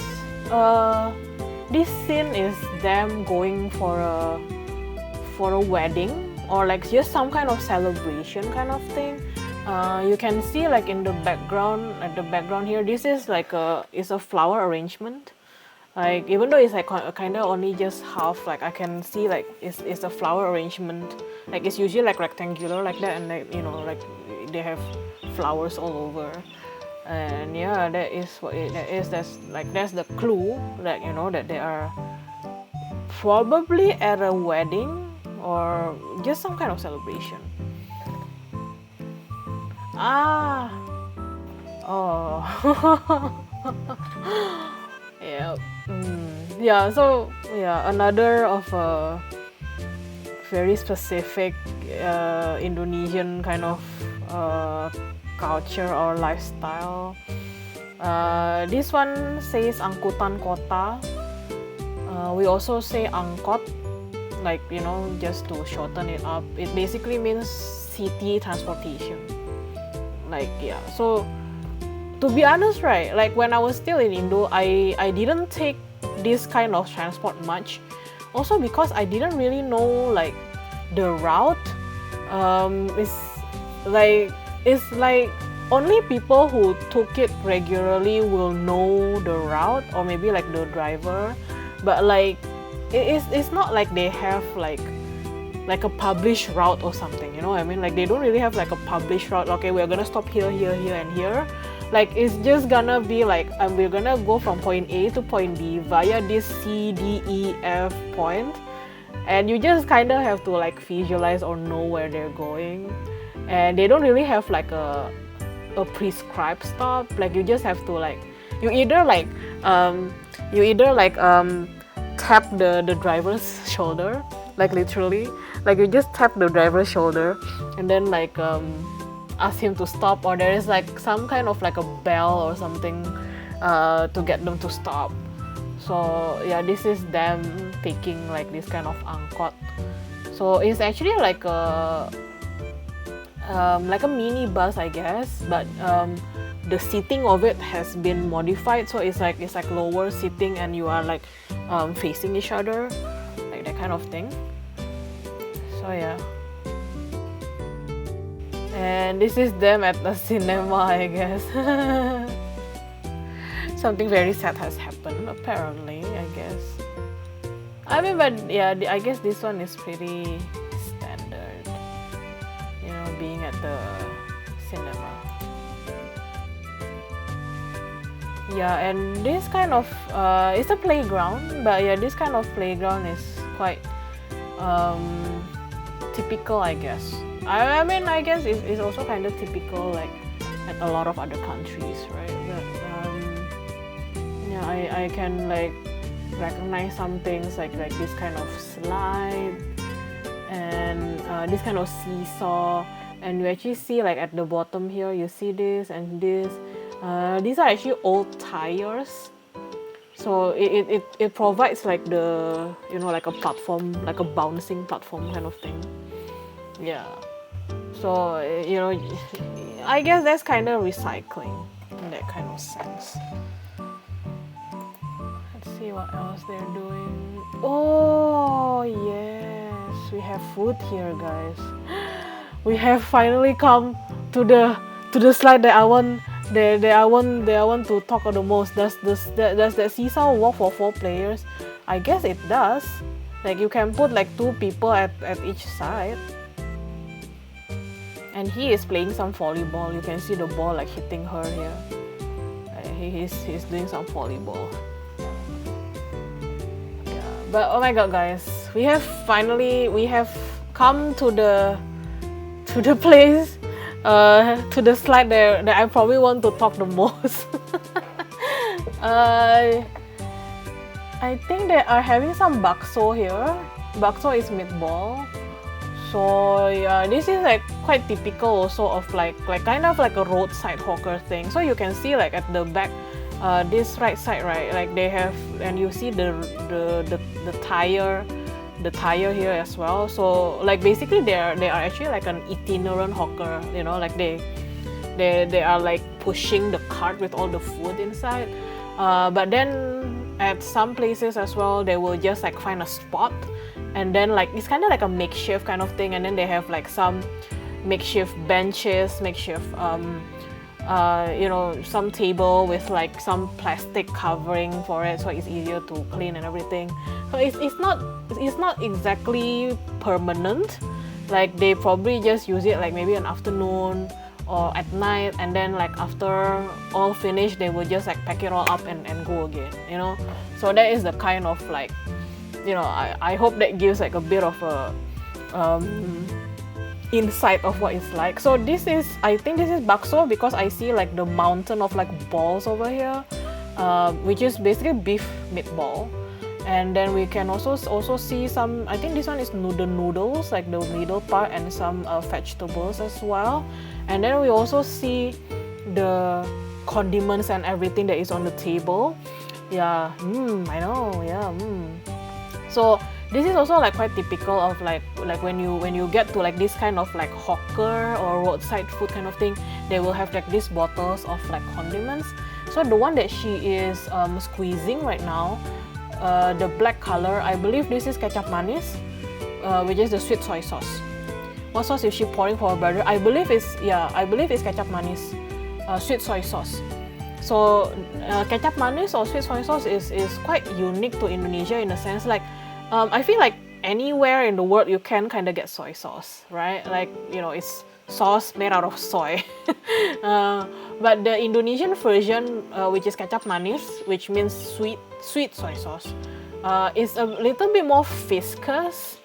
scene is them going for a wedding or like just some kind of celebration kind of thing. You can see like in the background, at the background here, this is like it's a flower arrangement. Like even though it's like kind of only just half, like I can see like it's a flower arrangement. Like it's usually like rectangular like that, and like like they have flowers all over. And yeah, that is what that is. That's the clue that that they are probably at a wedding or just some kind of celebration. Ah, oh, yeah, yeah. So yeah, another of a very specific Indonesian kind of culture or lifestyle. This one says angkutan kota. We also say angkot, like just to shorten it up. It basically means city transportation. Like yeah, so to be honest, right, like when I was still in Indo, I didn't take this kind of transport much. Also because I didn't really know like the route. It's like only people who took it regularly will know the route, or maybe like the driver. But like it's not like they have like a published route or something, you know what I mean? Like they don't really have like a published route. Okay, we're gonna stop here, here, here, and here. Like it's just gonna be like we're gonna go from point A to point B via this C, D, E, F point, and you just kind of have to like visualize or know where they're going. And they don't really have like a prescribed stop. Like you just have to like you either tap the driver's shoulder, like literally, like you just tap the driver's shoulder and then like ask him to stop, or there is like some kind of like a bell or something to get them to stop. So yeah, this is them taking like this kind of angkot. So it's actually like a mini bus, I guess, but the seating of it has been modified, so it's like lower seating and you are like facing each other, like that kind of thing. So yeah, and this is them at the cinema, I guess. Something very sad has happened apparently, I guess. I mean, but yeah, I guess this one is pretty standard, being at the cinema. Yeah, and this kind of it's a playground, but yeah, this kind of playground is quite typical, I guess. I mean, I guess it's also kind of typical like at a lot of other countries, right? But yeah, I can like recognize some things like this kind of slide and this kind of seesaw. And you actually see like at the bottom here, you see this and this. These are actually old tires. So it provides like the, you know, like a platform, like a bouncing platform kind of thing. Yeah. So, you know, I guess that's kind of recycling in that kind of sense. Let's see what else they're doing. Oh, yes. We have food here, guys. We have finally come to the slide that I want to talk about the most. Does that seesaw work for 4 players? I guess it does. Like you can put like 2 people at each side. And he is playing some volleyball. You can see the ball like hitting her here. He's doing some volleyball. Yeah, but oh my god, guys, we have come to the place, to the slide that I probably want to talk the most. I think they are having some bakso here. Bakso is meatball. So yeah, this is like quite typical also of like kind of like a roadside hawker thing. So you can see like at the back, this right side, right, like they have, and you see the tire here as well. So like basically they are actually like an itinerant hawker, you know, like they are like pushing the cart with all the food inside. But then at some places as well, they will just like find a spot, and then like it's kind of like a makeshift kind of thing, and then they have like some makeshift benches, makeshift you know, some table with like some plastic covering for it, so it's easier to clean and everything. So it's not exactly permanent. Like they probably just use it like maybe an afternoon or at night, and then like after all finished, they will just like pack it all up and go again, you know. So that is the kind of like, you know, I hope that gives like a bit of a insight of what it's like. So this is, I think this is bakso because I see like the mountain of like balls over here, which is basically beef meatball. And then we can also see some, I think this one is the noodles, like the middle part, and some vegetables as well. And then we also see the condiments and everything that is on the table. Yeah, I know, yeah. So this is also like quite typical of like when you get to like this kind of like hawker or roadside food kind of thing, they will have like these bottles of like condiments. So the one that she is squeezing right now, the black color, I believe this is kecap manis, which is the sweet soy sauce. What sauce is she pouring for her brother? I believe it's kecap manis, sweet soy sauce. So kecap manis or sweet soy sauce is quite unique to Indonesia in a sense. Like I feel like anywhere in the world you can kind of get soy sauce, right? Like, you know, it's sauce made out of soy. But the Indonesian version, which is kecap manis, which means sweet soy sauce, is a little bit more viscous,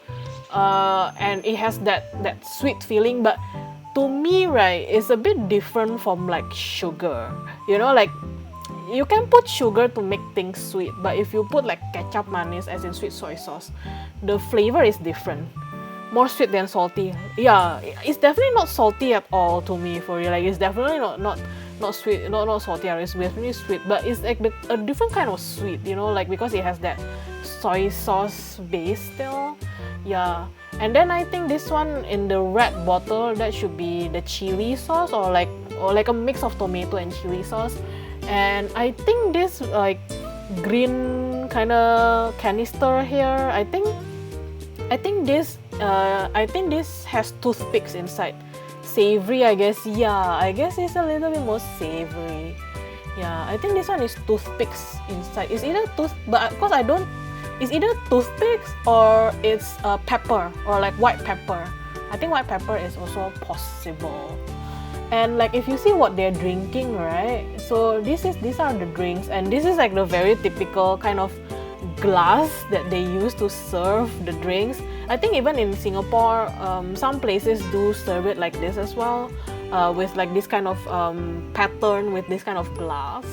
and it has that sweet feeling. But to me, right, it's a bit different from like sugar. You know, like you can put sugar to make things sweet, but if you put like kecap manis, as in sweet soy sauce, the flavor is different. More sweet than salty. Yeah, it's definitely not salty at all to me, for real. Like it's definitely not sweet, not salty. It's definitely sweet, but it's like a different kind of sweet, you know, like because it has that soy sauce base still. Yeah, and then I think this one in the red bottle, that should be the chili sauce or like a mix of tomato and chili sauce. And I think this like green kind of canister here, I think this has toothpicks inside. Savory, I guess. Yeah, I guess it's a little bit more savory. Yeah, I think this one is toothpicks inside. It's either it's either toothpicks or it's pepper or like white pepper. I think white pepper is also possible. And like if you see what they're drinking, right? So these are the drinks, and this is like the very typical kind of glass that they use to serve the drinks. I think even in Singapore, some places do serve it like this as well, with like this kind of pattern with this kind of glass.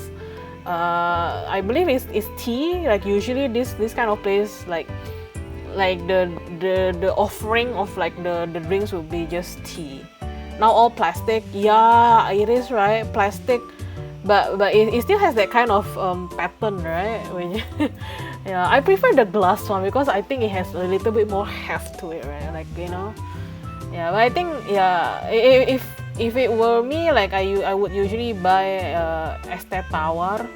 I believe it's tea. Like usually this kind of place, like the offering of like the drinks will be just tea. Now all plastic. Yeah, it is, right, plastic, but it still has that kind of pattern, right? Yeah, I prefer the glass one because I think it has a little bit more heft to it, right? Like, you know. Yeah, but I think, yeah, if it were me, like I would usually buy este tawar,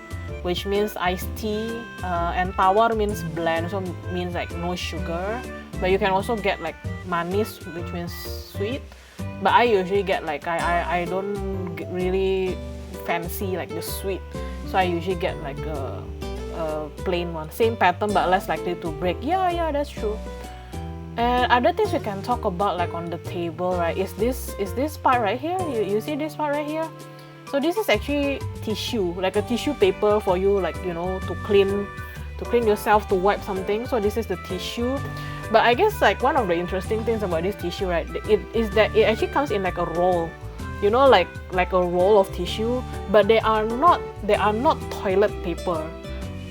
which means iced tea, and tawar means bland, so means like no sugar. But you can also get like manis, which means sweet. But I usually get like I don't really fancy like the sweet, so I usually get like a plain one, same pattern but less likely to break. Yeah, that's true. And other things we can talk about like on the table, right, is this part right here. You see this part right here? So this is actually tissue, like a tissue paper for you, like, you know, to clean yourself, to wipe something. So this is the tissue. But I guess like one of the interesting things about this tissue, right, it is that it actually comes in like a roll, you know, like a roll of tissue. But they are not toilet paper.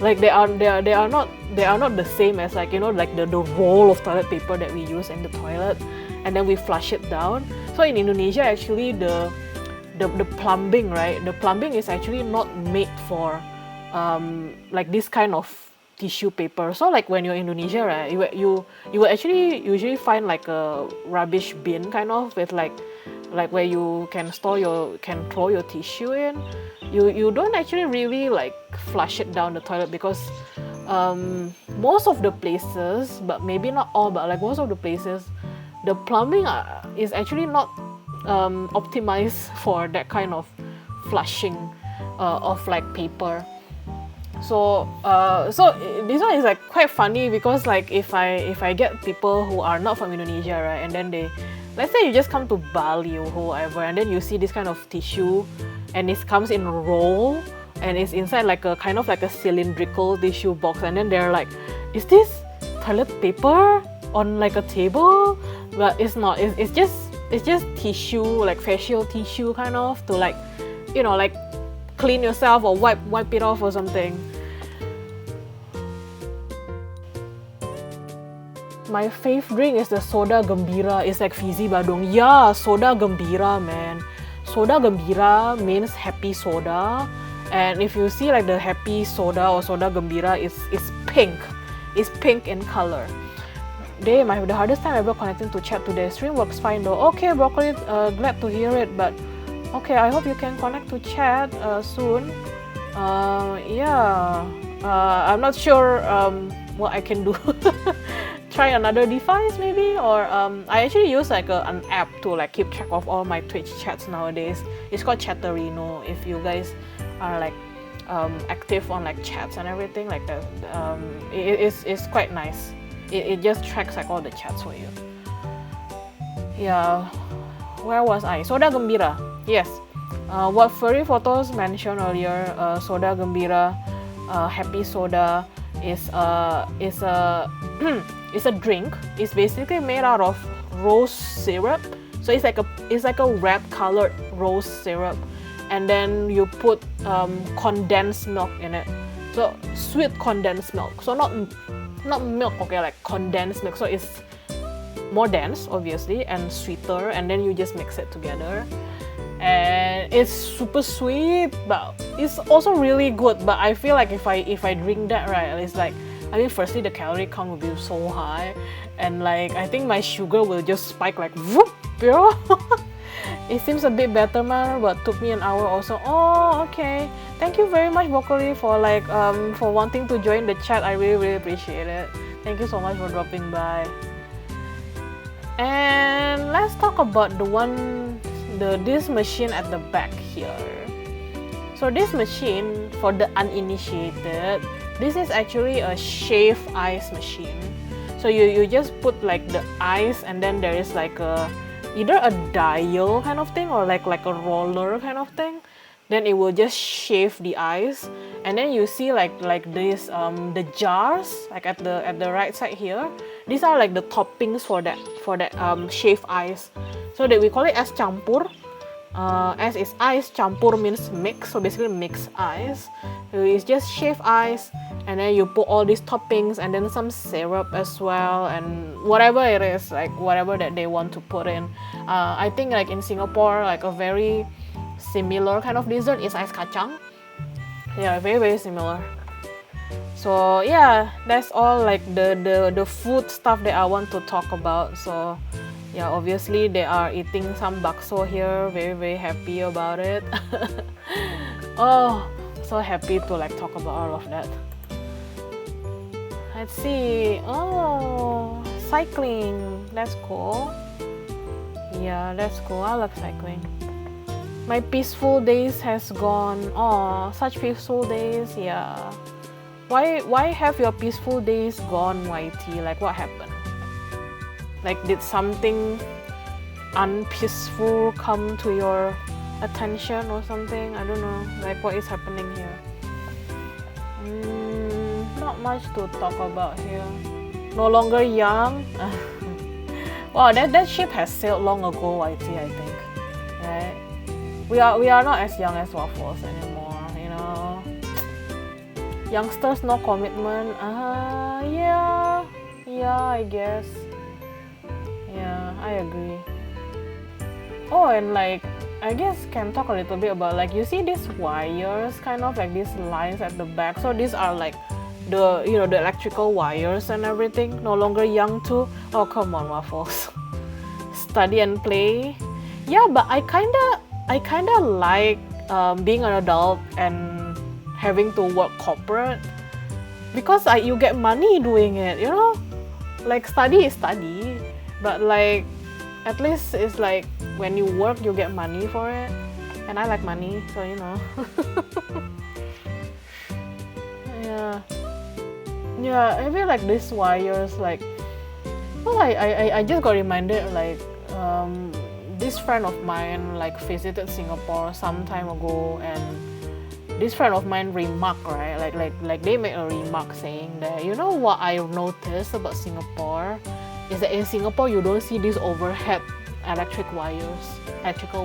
Like they are not the same as, like, you know, like the roll of toilet paper that we use in the toilet and then we flush it down. So in Indonesia, actually the plumbing, right, the plumbing is actually not made for like this kind of tissue paper. So like when you're in Indonesia, right, you will actually usually find like a rubbish bin kind of with like where you can throw your tissue in. You don't actually really like flush it down the toilet because most of the places, but maybe not all, but like most of the places, the plumbing is actually not optimized for that kind of flushing of like paper. So this one is like quite funny because like if I get people who are not from Indonesia, right, and then let's say you just come to Bali or whoever, and then you see this kind of tissue and it comes in a roll and it's inside like a kind of like a cylindrical tissue box, and then they're like, is this toilet paper on like a table? But it's not. It's just tissue, like facial tissue kind of, to like, you know, like clean yourself or wipe it off or something. My fave drink is the soda gembira. It's like fizzy badung. Yeah, soda gembira, man. Soda gembira means happy soda. And if you see like the happy soda or soda gembira is pink. It's pink in color. The hardest time ever connecting to chat today. Stream works fine though. Okay, Broccoli, glad to hear it. But okay, I hope you can connect to chat soon. Yeah. I'm not sure what I can do. Try another device maybe, or I actually use like an app to like keep track of all my Twitch chats nowadays. It's called Chatterino. If you guys are like active on like chats and everything like that, it's quite nice. It just tracks like all the chats for you. Yeah, where was I? Soda Gembira. Yes. What furry photos mentioned earlier, Soda Gembira, happy soda is a it's a drink. It's basically made out of rose syrup. So it's like a red colored rose syrup, and then you put condensed milk in it. So sweet condensed milk. So not milk, okay, like condensed milk. So it's more dense, obviously, and sweeter. And then you just mix it together, and it's super sweet, but it's also really good. But I feel like if I drink that, right, it's like, I mean, firstly the calorie count will be so high, and like I think my sugar will just spike like whoop, you know. It seems a bit better, man, but took me an hour also. Oh, okay. Thank you very much, Broccoli, for like for wanting to join the chat. I really appreciate it. Thank you so much for dropping by. And let's talk about this machine at the back here. So this machine, for the uninitiated, this is actually a shave ice machine. So you just put like the ice, and then there is like either a dial kind of thing or like a roller kind of thing. Then it will just shave the ice, and then you see like this the jars like at the right side here. These are like the toppings for that shave ice. So that we call it es campur. as is ice, campur means mix, so basically mix ice. So it's just shaved ice, and then you put all these toppings and then some syrup as well, and whatever it is, like whatever that they want to put in. I think like in Singapore, like a very similar kind of dessert is ice kacang. Yeah, very very similar. So yeah, that's all like the food stuff that I want to talk about. So yeah, obviously they are eating some bakso here, very very happy about it. Oh, so happy to like talk about all of that. Let's see. Oh, cycling, that's cool. Yeah, that's cool. I love cycling. My peaceful days has gone. Oh, such peaceful days. Yeah. Why have your peaceful days gone, YT? Like what happened? Like did something unpeaceful come to your attention or something? I don't know. Like what is happening here? Not much to talk about here. No longer young. Wow, that ship has sailed long ago, YT, I think. Right? We are not as young as Waffles anymore, you know. Youngsters, no commitment. Yeah, I guess. Yeah, I agree. Oh, and like, I guess can talk a little bit about like, you see these wires, kind of like these lines at the back. So these are like the, you know, the electrical wires and everything. No longer young too. Oh, come on, Waffles. Study and play. Yeah, but I kinda like being an adult and having to work corporate, because you get money doing it, you know. Like study is study, but like at least it's like when you work you get money for it, and I like money, so you know. Yeah, I feel like these wires, like, well, I just got reminded, like, this friend of mine like visited Singapore some time ago, and this friend of mine remarked, right, like they made a remark saying that, you know what I noticed about Singapore is that in Singapore you don't see these overhead electrical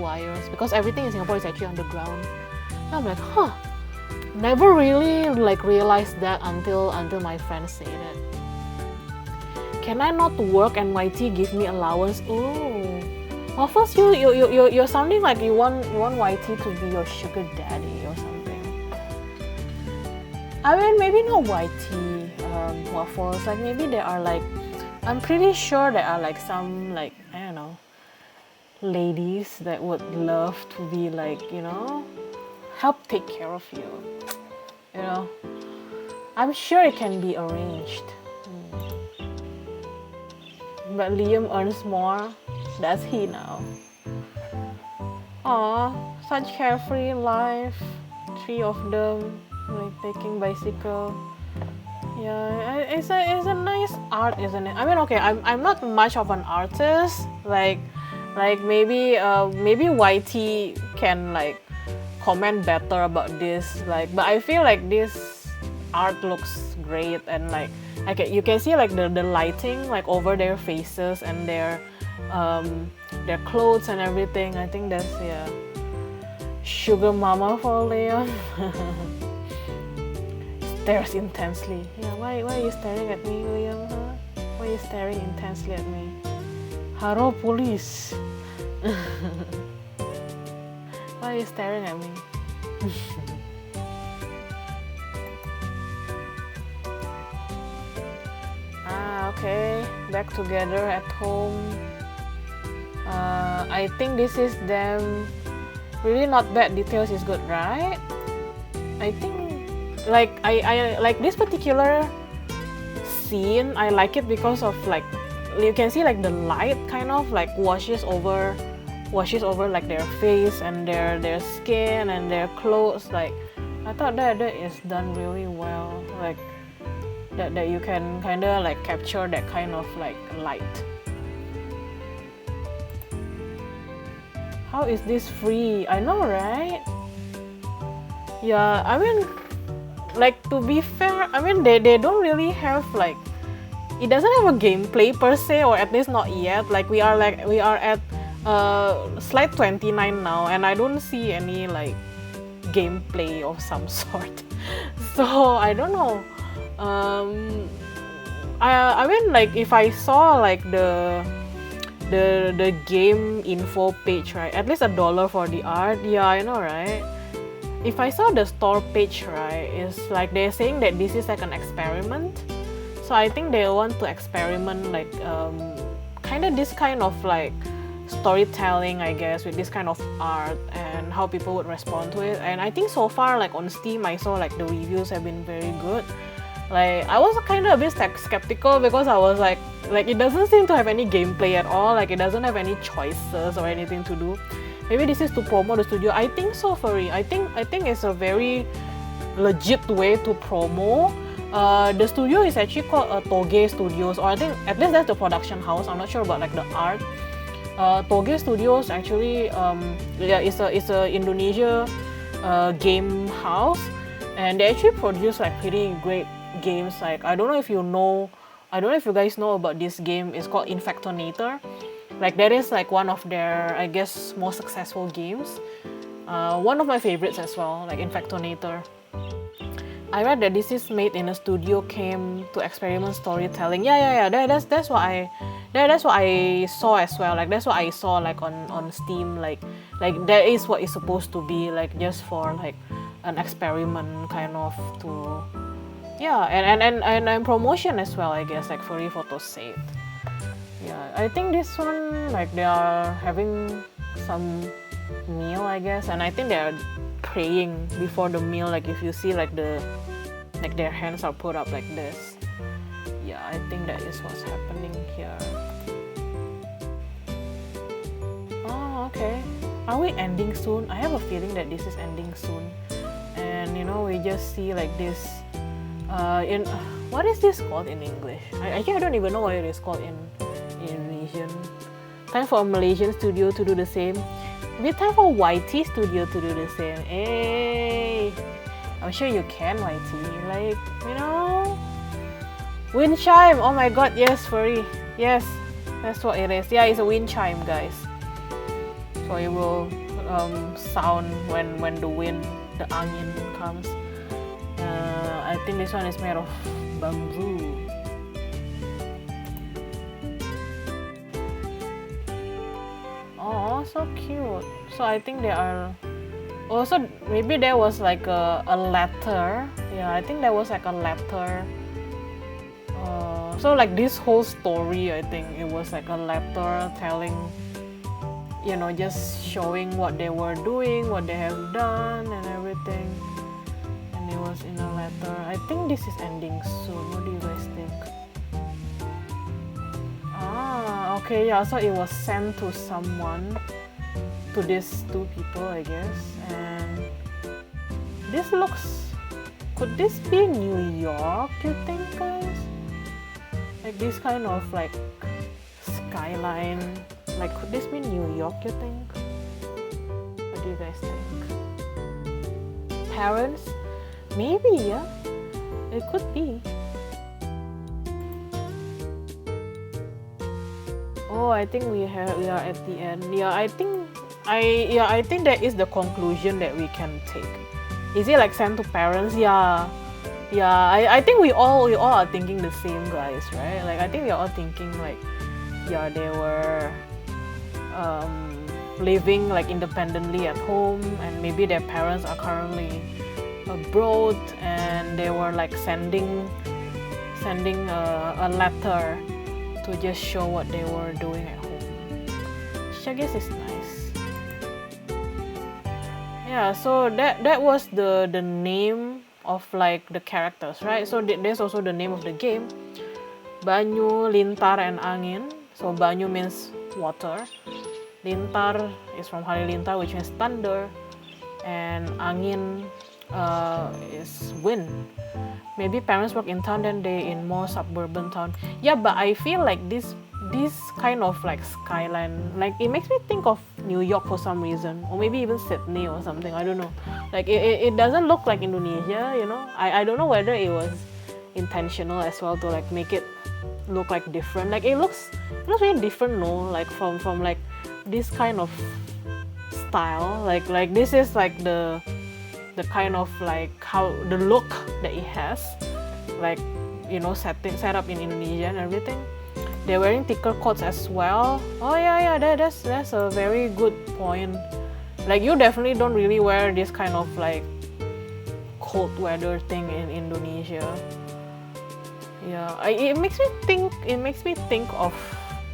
wires, because everything in Singapore is actually underground. And I'm like, huh, never really like realized that until my friend said it. Can I not work and YT give me allowance? Oh, well, first you're sounding like you want YT to be your sugar daddy or something. I mean, maybe not YT, Waffles. Like maybe there are like, I'm pretty sure there are like some, like, I don't know, ladies that would love to be like, you know, help take care of you. You know, I'm sure it can be arranged. But Liam earns more. Does he now? Aw, such carefree life. 3 of them, like taking bicycle. Yeah, it's a nice art, isn't it? I mean, okay, I'm not much of an artist. Like maybe YT can like comment better about this. Like, but I feel like this art looks great, and like you can see like the lighting like over their faces and their clothes and everything. I think that's, yeah, sugar mama for Leon. Stares intensely. Yeah, why are you staring at me, Liam? Huh? Why are you staring intensely at me? Haro police. Why are you staring at me? Okay, back together at home. I think this is them. Really not bad. Details is good, right? I think like I like this particular scene. I like it because of like, you can see like the light kind of like washes over like their face and their skin and their clothes. Like, I thought that is done really well. Like that you can kind of like capture that kind of like light. How is this free? I know, right? Yeah, I mean, like, to be fair, I mean they don't really have like, it doesn't have a gameplay per se, or at least not yet. Like we are at slide 29 now, and I don't see any like gameplay of some sort. So I don't know. I mean, like, if I saw like the game info page, right, at least $1 for the art, yeah, I know, right? If I saw the store page, right, it's like they're saying that this is like an experiment. So I think they want to experiment like kind of this kind of like storytelling, I guess, with this kind of art and how people would respond to it. And I think so far, like on Steam, I saw like the reviews have been very good. Like, I was kind of a bit skeptical because I was like it doesn't seem to have any gameplay at all. Like, it doesn't have any choices or anything to do. Maybe this is to promote the studio. I think so, Furry. I think it's a very legit way to promo. The studio is actually called Toge Studios, or I think at least that's the production house. I'm not sure about like the art. Toge Studios actually, yeah, it's a Indonesia game house, and they actually produce like pretty great games. Like, I don't know if you guys know about this game. It's called Infectonator. Like, that is like one of their, I guess, most successful games. One of my favorites as well, like Infectonator. I read that this is made in a studio came to experiment storytelling. Yeah. That's what I saw as well. Like, that's what I saw like on Steam. Like that is what it's supposed to be, like, just for like an experiment kind of to, yeah, and promotion as well, I guess, like Furry Photos said. Yeah, I think this one, like, they are having some meal, I guess, and I think they are praying before the meal. Like, if you see like their hands are put up like this. Yeah, I think that is what's happening here. Oh, okay. Are we ending soon? I have a feeling that this is ending soon. And you know, we just see like this in what is this called in English? I don't even know what it is called in Indonesian. Time for a Malaysian studio to do the same. Maybe time for YT studio to do the same. Hey, I'm sure you can, YT. Like, you know, wind chime. Oh my god, yes, Furry. Yes, that's what it is. Yeah, it's a wind chime, guys. So it will sound when the wind, the angin comes. I think this one is made of bamboo. Oh, so cute. So I think they are also, maybe there was like a letter. Yeah, I think there was like a letter. So like this whole story, I think it was like a letter telling, you know, just showing what they were doing, what they have done and everything. And it was in a letter. I think this is ending soon. What do you guys think? Ah, okay, yeah, so it was sent to someone, to these two people, I guess. And this looks, could this be New York, you think, guys? Like this kind of like skyline. Like, could this be New York, you think? What do you guys think? Parents? Maybe, yeah. It could be. Oh, I think we are at the end. Yeah, I think that is the conclusion that we can take. Is it like sent to parents? Yeah. I think we all are thinking the same, guys, right? Like, I think we are all thinking like, yeah, they were living like independently at home, and maybe their parents are currently abroad, and they were like sending a letter to just show what they were doing at home, which I guess is nice. Yeah, so that was the name of like the characters, right? So there's also the name of the game, Banyu Lintar Angin. So Banyu means water, Lintar is from Halilintar, which means thunder, and Angin is wind. Maybe parents work in town, then they in more suburban town. Yeah, but I feel like this kind of like skyline, like it makes me think of New York for some reason, or maybe even Sydney or something. I don't know. Like it doesn't look like Indonesia, you know. I don't know whether it was intentional as well to like make it look like different. Like it looks really different, no? Like from like this kind of style. Like this is like the kind of like how the look that it has, like, you know, set up in Indonesia and everything. They're wearing thicker coats as well. Oh yeah, that's a very good point. Like, you definitely don't really wear this kind of like cold weather thing in Indonesia. Yeah, it makes me think of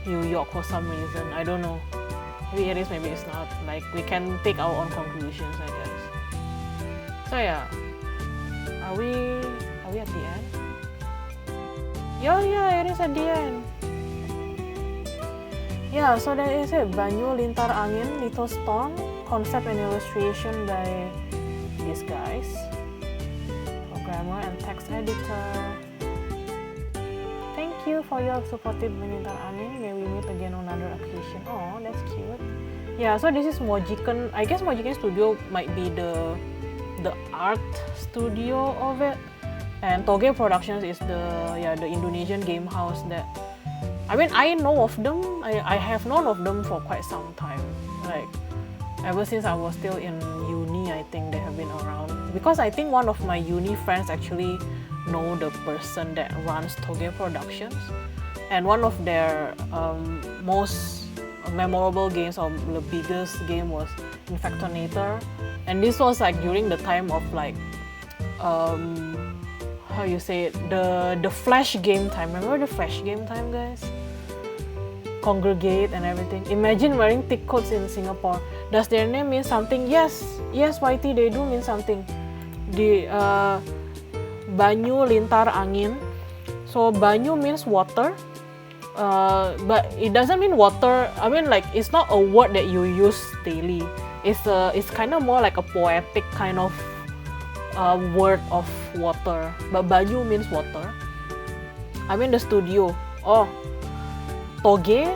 New York for some reason. I don't know. Maybe it is, maybe it's not. Like, we can take our own conclusions, I guess. So yeah, are we at the end? Yeah, it is at the end. Yeah, so that is it. Banyu Lintar Angin, Little Storm, concept and illustration by these guys, programmer and text editor. Thank you for your supportive Lintar Angin. May we meet again on another occasion. Oh, that's cute. Yeah, so this is Mojikan. I guess Mojikan Studio might be the art studio of it, and Toge Productions is the Indonesian game house that, I mean, I know of them. I have known of them for quite some time. Like, ever since I was still in uni, I think they have been around. Because I think one of my uni friends actually know the person that runs Toge Productions. And one of their most memorable games, or the biggest game, was Infectonator. And this was like during the time of like, how you say it, the Flash game time. Remember the Flash game time, guys? Congregate and everything. Imagine wearing thick coats in Singapore. Does their name mean something? Yes, YT, they do mean something. The Banyu Lintar Angin. So Banyu means water, but it doesn't mean water. I mean, like, it's not a word that you use daily. It's kind of more like a poetic kind of word of water. But Banyu means water. I mean, the studio. Oh, Toge,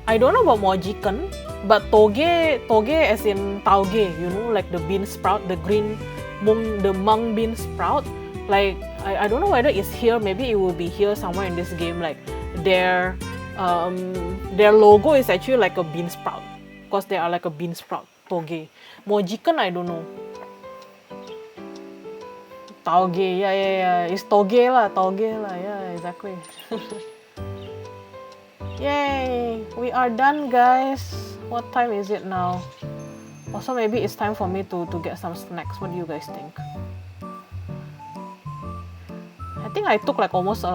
I don't know about Mojikan, but Toge as in tauge, you know, like the bean sprout, the green mung bean sprout. Like, I don't know whether it's here, maybe it will be here somewhere in this game. Like, their logo is actually like a bean sprout, because they are like a bean sprout, Toge. Mojikan, I don't know. Tauge, yeah, it's Toge lah, yeah, exactly. Yay, we are done, guys. What time is it now? Also, maybe it's time for me to get some snacks. What do you guys think? I think I took like almost an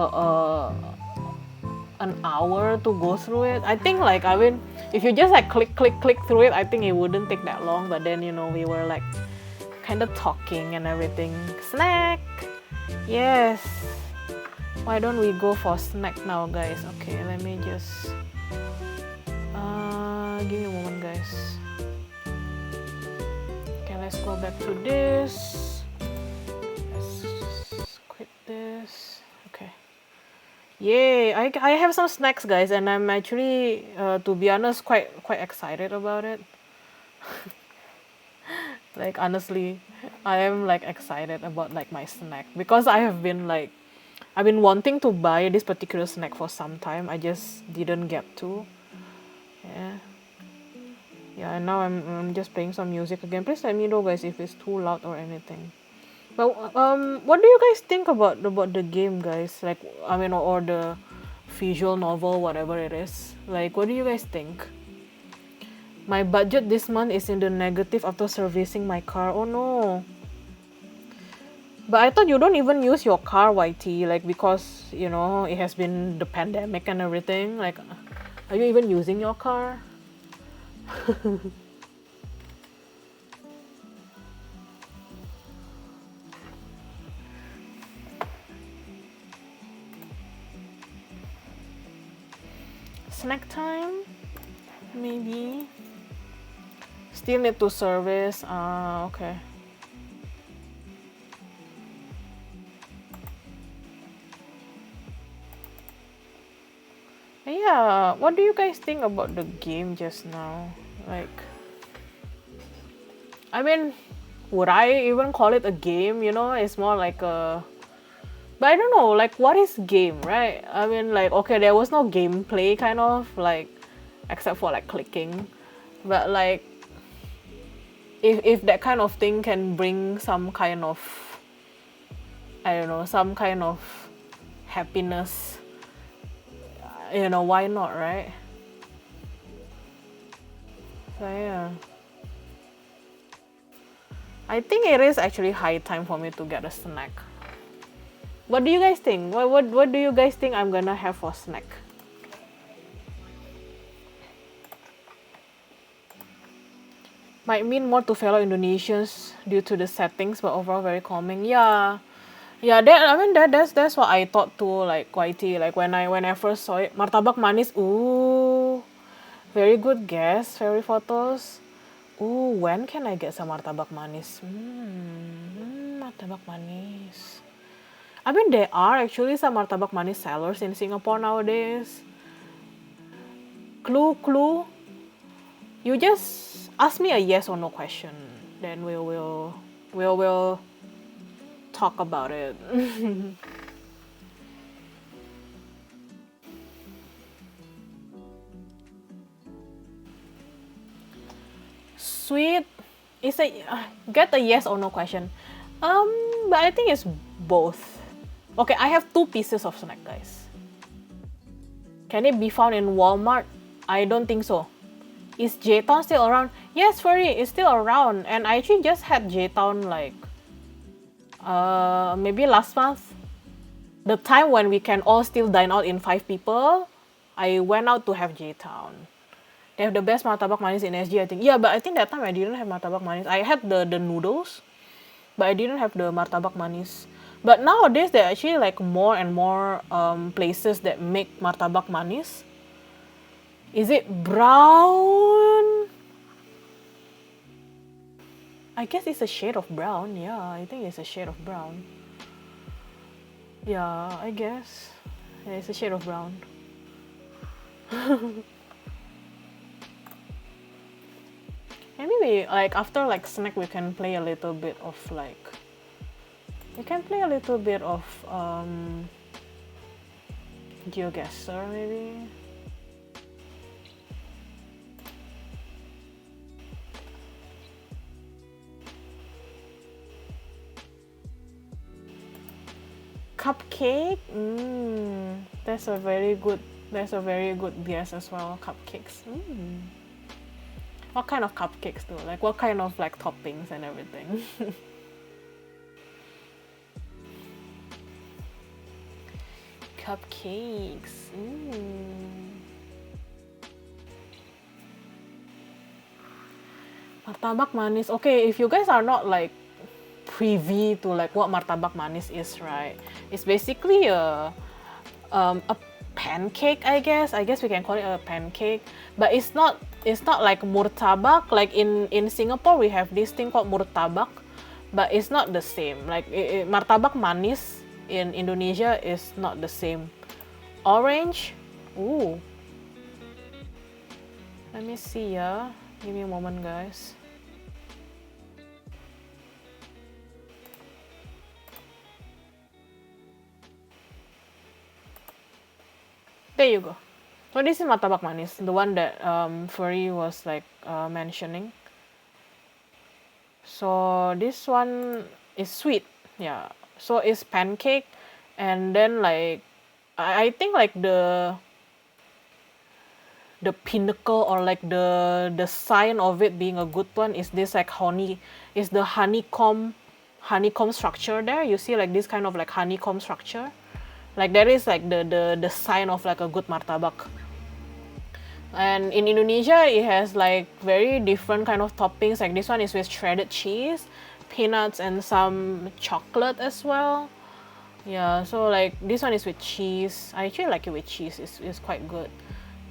hour to go through it. I think, like, I mean, if you just like click through it, I think it wouldn't take that long. But then, you know, we were like kind of talking and everything. Snack! Yes! Why don't we go for snack now, guys? Okay, let me just give me a moment, guys. Okay, let's go back to this. Let's quit this. Okay. Yay! I have some snacks, guys, and I'm actually, to be honest, quite excited about it. Like, honestly, I am like excited about like my snack, because I've been wanting to buy this particular snack for some time. I just didn't get to. Yeah, and now I'm just playing some music again. Please let me know, guys, if it's too loud or anything. But what do you guys think about the game, guys? Like, I mean, or the visual novel, whatever it is. Like, what do you guys think? My budget this month is in the negative after servicing my car. Oh no. But I thought you don't even use your car, YT, like, because, you know, it has been the pandemic and everything. Like, are you even using your car? Snack time? Maybe. Still need to service. Okay. Yeah, what do you guys think about the game just now? Like, I mean, would I even call it a game? You know, it's more like a, but I don't know, like, what is game, right? I mean, like, okay, there was no gameplay, kind of, like, except for like clicking. But like, if that kind of thing can bring some kind of, I don't know, some kind of happiness, you know, why not, right? So yeah, I think it is actually high time for me to get a snack. What do you guys think? What do you guys think I'm gonna have for snack? Might mean more to fellow Indonesians due to the settings, but overall very calming. Yeah, yeah. That, I mean, that's what I thought too. Like YT, like when I first saw it, martabak manis. Ooh, very good guess. Very photos. Ooh, when can I get some martabak manis? Martabak manis. I mean, there are actually some martabak manis sellers in Singapore nowadays. Clue. You just ask me a yes or no question, then we'll talk about it. Sweet is a get a yes or no question. But I think it's both. Okay, I have two pieces of snack, guys. Can it be found in Walmart? I don't think so. Is J-Town still around? Yes, Furry is still around, and I actually just had J-Town like maybe last month. The time when we can all still dine out in 5 people, I went out to have J-Town. They have the best martabak manis in SG, I think. Yeah, but I think that time I didn't have martabak manis. I had the noodles, but I didn't have the martabak manis. But nowadays, there are actually like more and more places that make martabak manis. Is it brown? I guess it's a shade of brown. Yeah, I think it's a shade of brown. Yeah, I guess. Yeah, it's a shade of brown. Maybe we, like, after like snack we can play a little bit of like, we can play a little bit of GeoGuessr maybe. Cupcake? That's a very good guess as well. Cupcakes. What kind of cupcakes though? Like what kind of like toppings and everything? Cupcakes. Martabak manis. Okay, if you guys are not like privy to like what martabak manis is, right? It's basically a pancake, I guess. I guess we can call it a pancake, but it's not like murtabak. Like in Singapore we have this thing called murtabak, but it's not the same. Like martabak manis in Indonesia is not the same. Orange. Ooh. Let me see, yeah. Give me a moment, guys. There you go. So this is martabak manis, the one that Furry was like mentioning. So this one is sweet, yeah. So it's pancake, and then like I think like the pinnacle or like the sign of it being a good one is this like is the honeycomb structure there. You see like this kind of like honeycomb structure. Like that is like the sign of like a good martabak. And in Indonesia, it has like very different kind of toppings. Like this one is with shredded cheese, peanuts, and some chocolate as well. Yeah, so like this one is with cheese. I actually like it with cheese. It's quite good.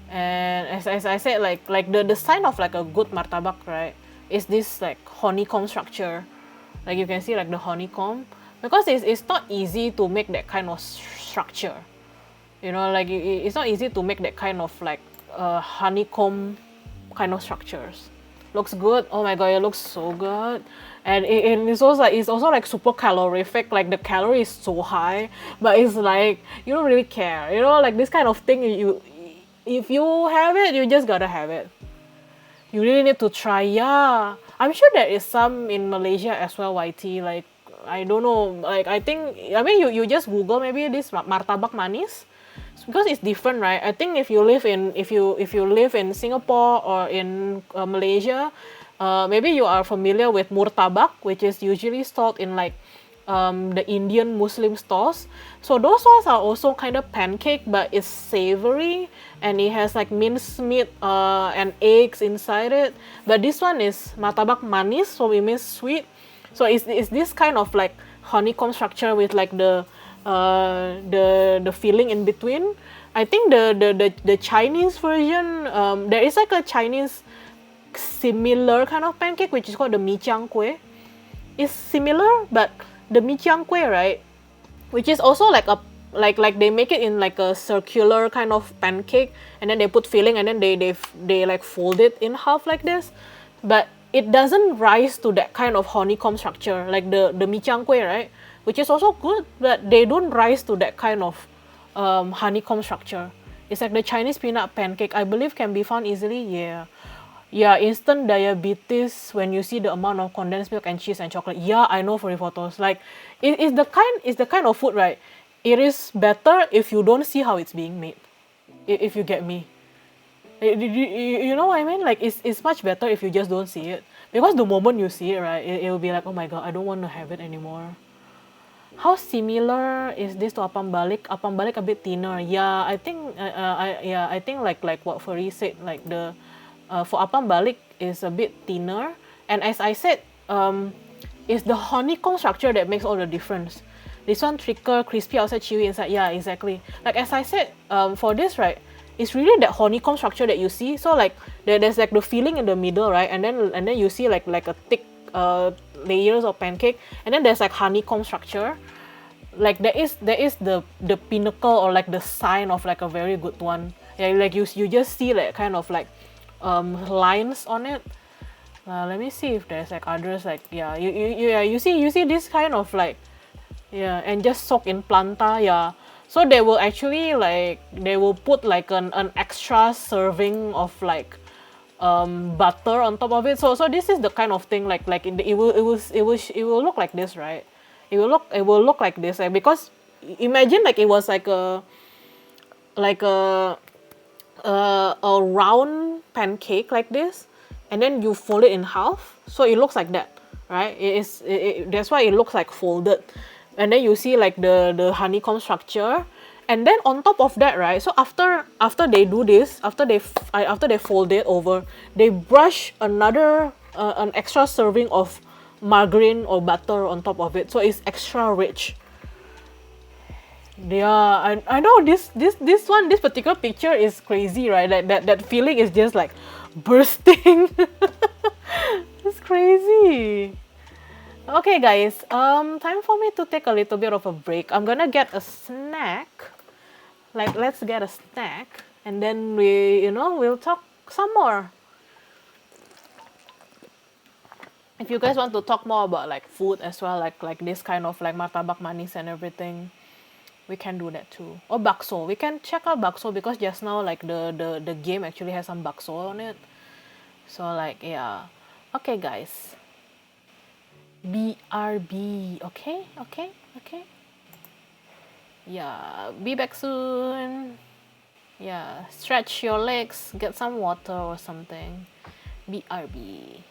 And as I said, like the sign of like a good martabak, right, is this like honeycomb structure. Like you can see like the honeycomb, because it's not easy to make that kind of structure. You know, like it's not easy to make that kind of like honeycomb kind of structures. Looks good. Oh my god, it looks so good. And it's also like super calorific. Like the calorie is so high, but it's like you don't really care. You know, like this kind of thing, if you have it, you just gotta have it. You really need to try. Yeah, I'm sure there is some in Malaysia as well. YT, like I don't know. Like I think I mean you just Google maybe this martabak manis, because it's different, right? I think if you live in if you live in Singapore or in Malaysia, maybe you are familiar with murtabak, which is usually sold in like the Indian Muslim stores. So those ones are also kind of pancake, but it's savory and it has like minced meat and eggs inside it. But this one is martabak manis, so it means sweet. So it's this kind of like honeycomb structure with like the filling in between. I think the Chinese version, there is like a Chinese similar kind of pancake which is called the mi chiang kueh. It's similar, but the mi chiang kueh, right, which is also like a like they make it in like a circular kind of pancake, and then they put filling, and then they like fold it in half like this, but it doesn't rise to that kind of honeycomb structure like the mi chiang kueh, right, which is also good, but they don't rise to that kind of honeycomb structure. It's like the Chinese peanut pancake, I believe, can be found easily. Yeah. Yeah, instant diabetes when you see the amount of condensed milk and cheese and chocolate. Yeah, I know, for the photos. Like, it's the kind of food, right? It is better if you don't see how it's being made. If you get me. You know what I mean? Like, it's much better if you just don't see it. Because the moment you see it, right, it will be like, oh my god, I don't want to have it anymore. How similar is this to apam balik? Apam balik a bit thinner. Yeah, I think like what Furi said, like the for apam balik is a bit thinner, and as I said, it's the honeycomb structure that makes all the difference. This one thicker, crispy outside, chewy inside. Yeah, exactly. Like as I said, for this, right, it's really that honeycomb structure that you see. So like there's like the filling in the middle, right, and then you see like a thick layers of pancake, and then there's like honeycomb structure. Like there is the pinnacle, or like the sign of like a very good one. Yeah, like you just see like kind of like lines on it. Let me see if there's like others, like yeah, you see this kind of like, yeah, and just soak in planta. Yeah, so they will actually like they will put like an extra serving of like butter on top of it. So this is the kind of thing like in the, it will look like this, right? It will look like this, like, because imagine like it was like a round pancake like this, and then you fold it in half, so it looks like that, right? That's why it looks like folded, and then you see like the honeycomb structure, and then on top of that, right? So after they do this, after they fold it over, they brush another an extra serving of margarine or butter on top of it, so it's extra rich. Yeah, I know this particular picture is crazy, right? Like that feeling is just like bursting. It's crazy. Okay, guys. Time for me to take a little bit of a break. I'm gonna get a snack. Like, let's get a snack, and then we'll talk some more. If you guys want to talk more about like food as well, like this kind of like martabak manis and everything, we can do that too. Or bakso. We can check out bakso, because just now like the game actually has some bakso on it. So like, yeah. Okay, guys. BRB. Okay, okay, okay. Yeah, be back soon. Yeah, stretch your legs, get some water or something. BRB.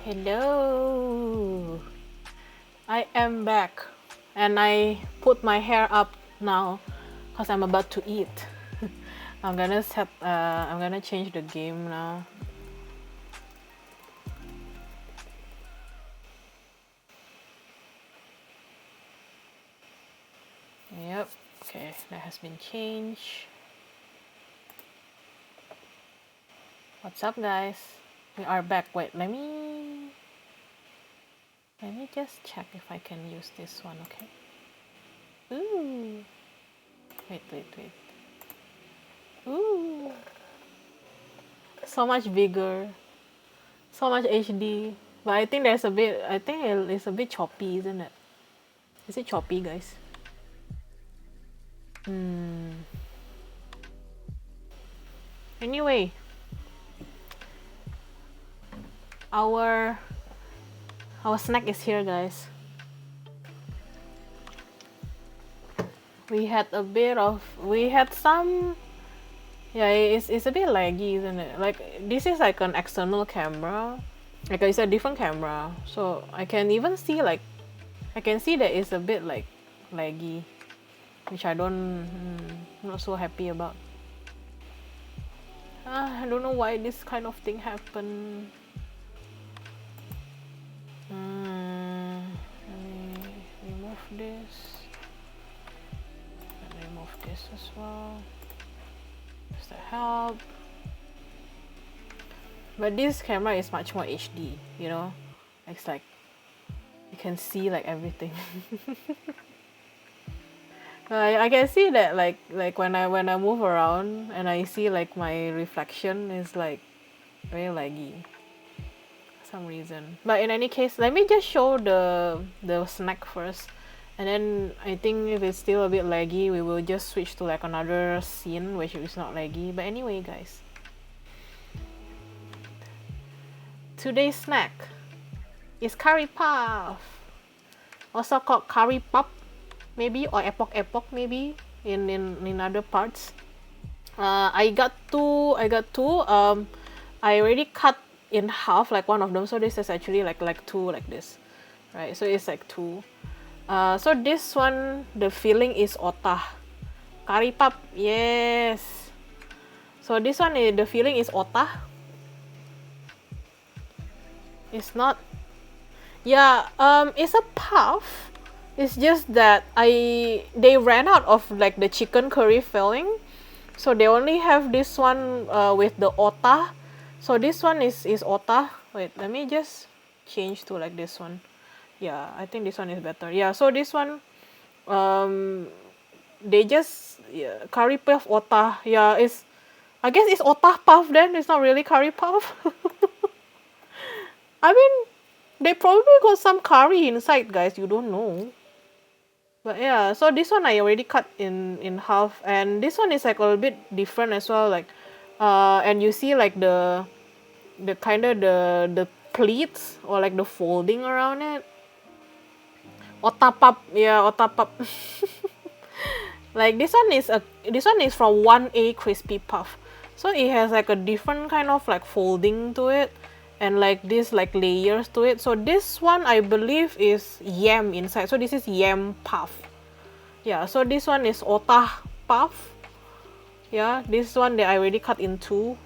Hello, I am back and I put my hair up now because I'm about to eat. I'm gonna change the game now. Yep, okay, that has been changed. What's up, guys? We are back. Wait, let me just check if I can use this one, okay? Ooh. Wait. Ooh. So much bigger. So much HD. But I think it's a bit choppy, isn't it? Is it choppy, guys? Anyway, our snack is here, guys. We had some. Yeah, it's a bit laggy, isn't it? Like, this is like an external camera. Like, it's a different camera, so I can even see I can see that it's a bit like laggy, which I'm not so happy about. I don't know why this kind of thing happened. Let me remove this. And remove this as well. Does that help? But this camera is much more HD, you know? It's like you can see like everything. I can see that like when I move around and I see like my reflection is like very laggy for some reason. But in any case, let me just show the snack first, and then I think if it's still a bit laggy, we will just switch to like another scene which is not laggy. But anyway, guys, today's snack is curry puff, also called curry pop, maybe, or epok maybe in other parts. I got two. I already cut in half like one of them, so this is actually like two like this, right? So it's like two. So this one, the filling is otah, curry pap, yes. So this one, the filling is otah. It's not. Yeah, it's a puff. It's just that they ran out of like the chicken curry filling, so they only have this one with the otah. So this one is otah. Wait, let me just change to like this one. Yeah, I think this one is better. Yeah, so this one, they just curry puff otah. Yeah, I guess it's otah puff then. It's not really curry puff. I mean, they probably got some curry inside, guys. You don't know. But yeah, so this one I already cut in half, and this one is like a little bit different as well. Like, and you see like the kind of the pleats or like the folding around it. Otapap, yeah, otapap. Like this one is from 1A crispy puff, so it has like a different kind of like folding to it, and like this like layers to it. So this one I believe is yam inside, so this is yam puff. Yeah, so this one is otah puff. Yeah, this one that I already cut in two,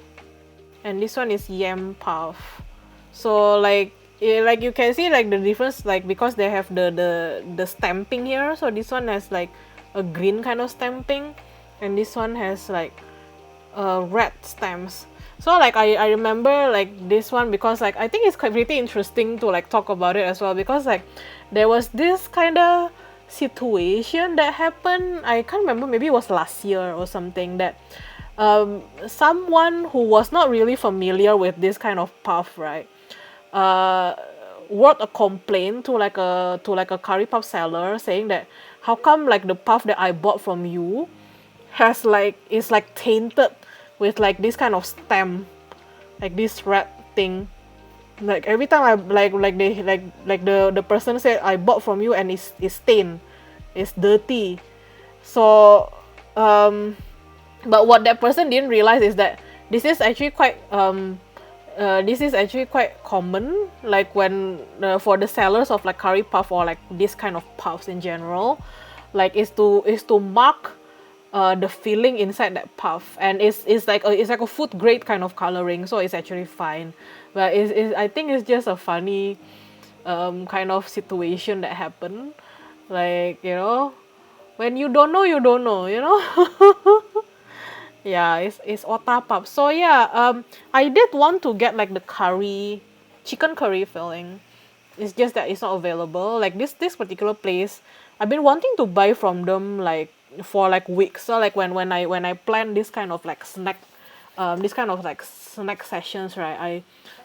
and this one is yam puff. So like you can see like the difference, like because they have the stamping here. So this one has like a green kind of stamping, and this one has like red stamps. So like I remember like this one because like I think it's quite pretty interesting to like talk about it as well, because like there was this kind of situation that happened. I can't remember, maybe it was last year or something, that someone who was not really familiar with this kind of puff, right, uh, wrote a complaint to like a curry puff seller, saying that how come like the puff that I bought from you has like is like tainted with like this kind of stamp, like this red thing. Like every time I like they like the person said I bought from you and it's stained, it's dirty. So but what that person didn't realize is that this is actually quite common, like when for the sellers of like curry puff or like this kind of puffs in general, like is to mark the filling inside that puff, and it's like a food grade kind of coloring, so it's actually fine. But it's I think it's just a funny kind of situation that happened, like, you know, when you don't know, you don't know, you know. Yeah, it's otapap. So yeah, I did want to get like the curry, chicken curry filling. It's just that it's not available. Like this particular place, I've been wanting to buy from them like for like weeks. So like when I plan this kind of like this kind of like snack sessions, right?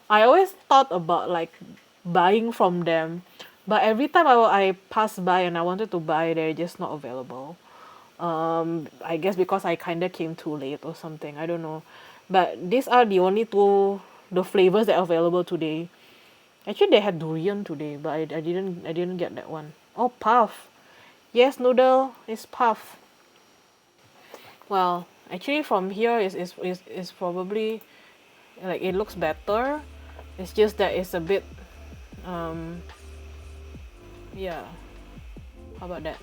I always thought about like buying from them, but every time I pass by and I wanted to buy, they're just not available. I guess because I kind of came too late or something, I don't know, but these are the only two the flavors that are available today. Actually they had durian today, but I didn't get that one. Oh, puff. Yes, noodle is puff. Well, actually from here is probably like it looks better. It's just that it's a bit um yeah, how about that?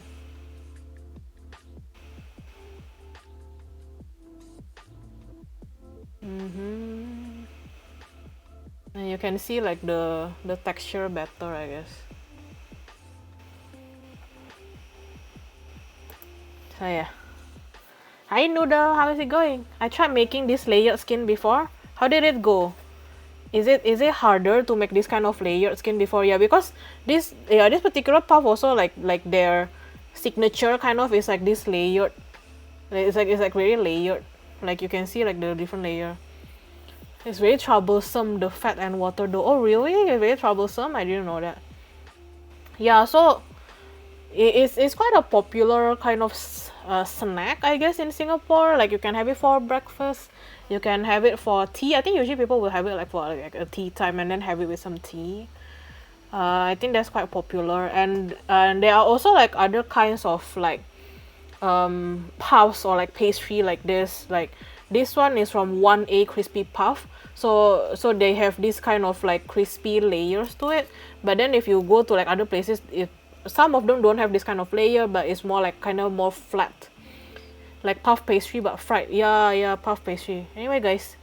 Mm-hmm. And you can see like the texture better, I guess. So yeah. Hi Noodle, how is it going? I tried making this layered skin before. How did it go? Is it harder to make this kind of layered skin before? Yeah, because this particular puff also like their signature kind of is like this layered. It's like very layered. Like you can see like the different layer. It's very troublesome, the fat and water though. Oh really? It's very troublesome? I didn't know that. Yeah, so it's quite a popular kind of snack, I guess, in Singapore. Like you can have it for breakfast, you can have it for tea. I think usually people will have it like for like a tea time and then have it with some tea. I think that's quite popular, and there are also like other kinds of like puffs or like pastry like this. Like this one is from 1A crispy puff. So they have this kind of like crispy layers to it. But then if you go to like other places, some of them don't have this kind of layer, but it's more like kind of more flat, like puff pastry but fried. Yeah, yeah, puff pastry. Anyway, guys,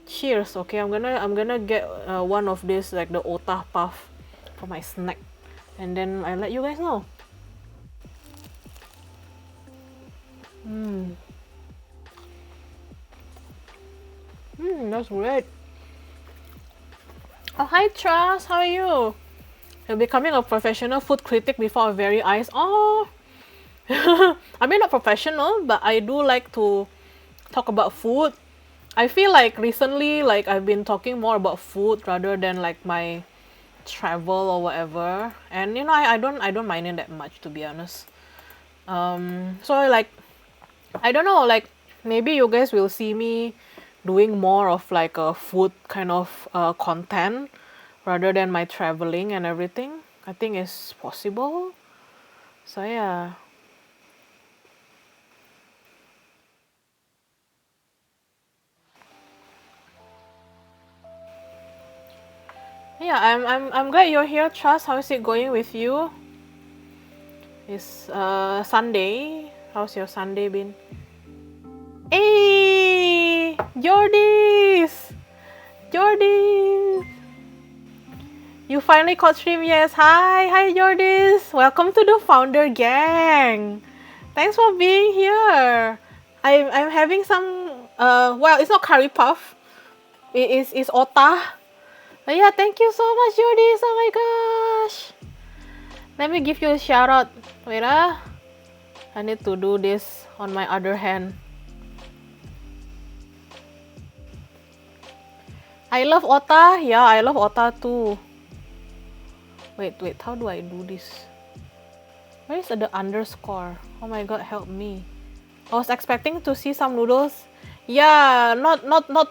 cheers. Okay, I'm gonna get one of this like the otah puff for my snack, and then I let you guys know. Mm. That's great. Oh, hi, Trust. How are you? You're becoming a professional food critic before our very eyes. Oh, I mean, not professional, but I do like to talk about food. I feel like recently, like I've been talking more about food rather than like my travel or whatever. And you know, I don't mind it that much, to be honest. So like I don't know, like maybe you guys will see me doing more of like a food kind of content rather than my traveling and everything. I think it's possible. So yeah. Yeah, I'm glad you're here, Trust. How is it going with you? It's Sunday. How's your Sunday been? Hey, Jordis! Jordis! You finally caught stream, yes. Hi Jordis. Welcome to the founder gang. Thanks for being here. I'm having some well, it's not curry puff. It's otah. But yeah, thank you so much, Jordis. Oh my gosh. Let me give you a shout out. Wait I need to do this on my other hand. I love otah. Yeah, I love otah too. Wait, how do I do this? Where is the underscore? Oh my god, help me. I was expecting to see some noodles. Yeah, not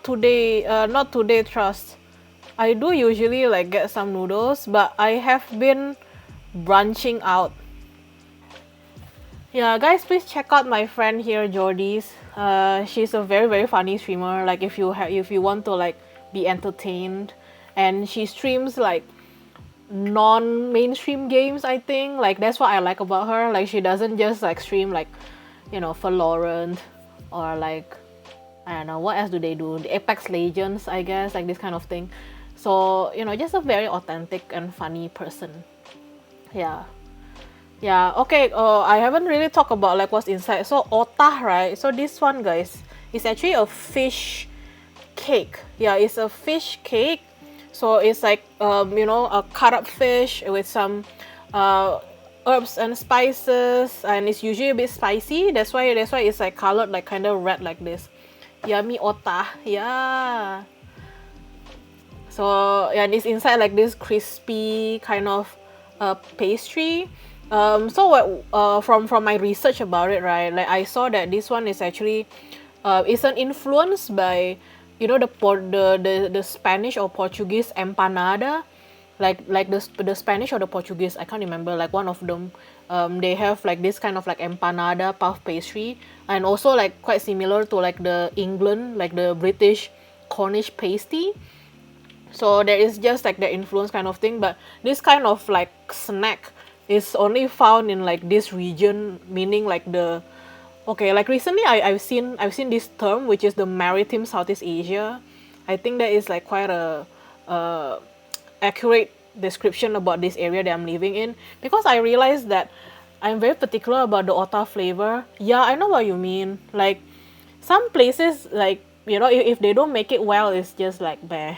today. Not today, trust. I do usually like get some noodles, but I have been branching out. Yeah, guys, please check out my friend here, Jordis. She's a very funny streamer. Like if you want to like be entertained, and she streams like non-mainstream games. I think like that's what I like about her. Like she doesn't just like stream like, you know, Valorant or like I don't know what else do they do. The Apex Legends, I guess, like this kind of thing. So you know, just a very authentic and funny person. Yeah. Yeah, okay, I haven't really talked about like what's inside. So otah, right? So this one, guys, is actually a fish cake. Yeah, it's a fish cake. So it's like you know, a cut up fish with some herbs and spices, and it's usually a bit spicy. That's why it's like colored like kind of red like this. Yummy otah, yeah. So yeah, and it's inside like this crispy kind of pastry. So what from my research about it, right? Like I saw that this one is actually it's an influence by, you know, the Spanish or Portuguese empanada, like the Spanish or the Portuguese, I can't remember. Like one of them, they have like this kind of like empanada puff pastry, and also like quite similar to like the England, like the British Cornish pasty. So there is just like the influence kind of thing, but this kind of like snack is only found in like this region, meaning like the okay, like recently I've seen this term, which is the maritime Southeast Asia. I think that is like quite a accurate description about this area that I'm living in, because I realized that I'm very particular about the otah flavor. Yeah, I know what you mean. Like some places, like, you know, if they don't make it well, it's just like bleh.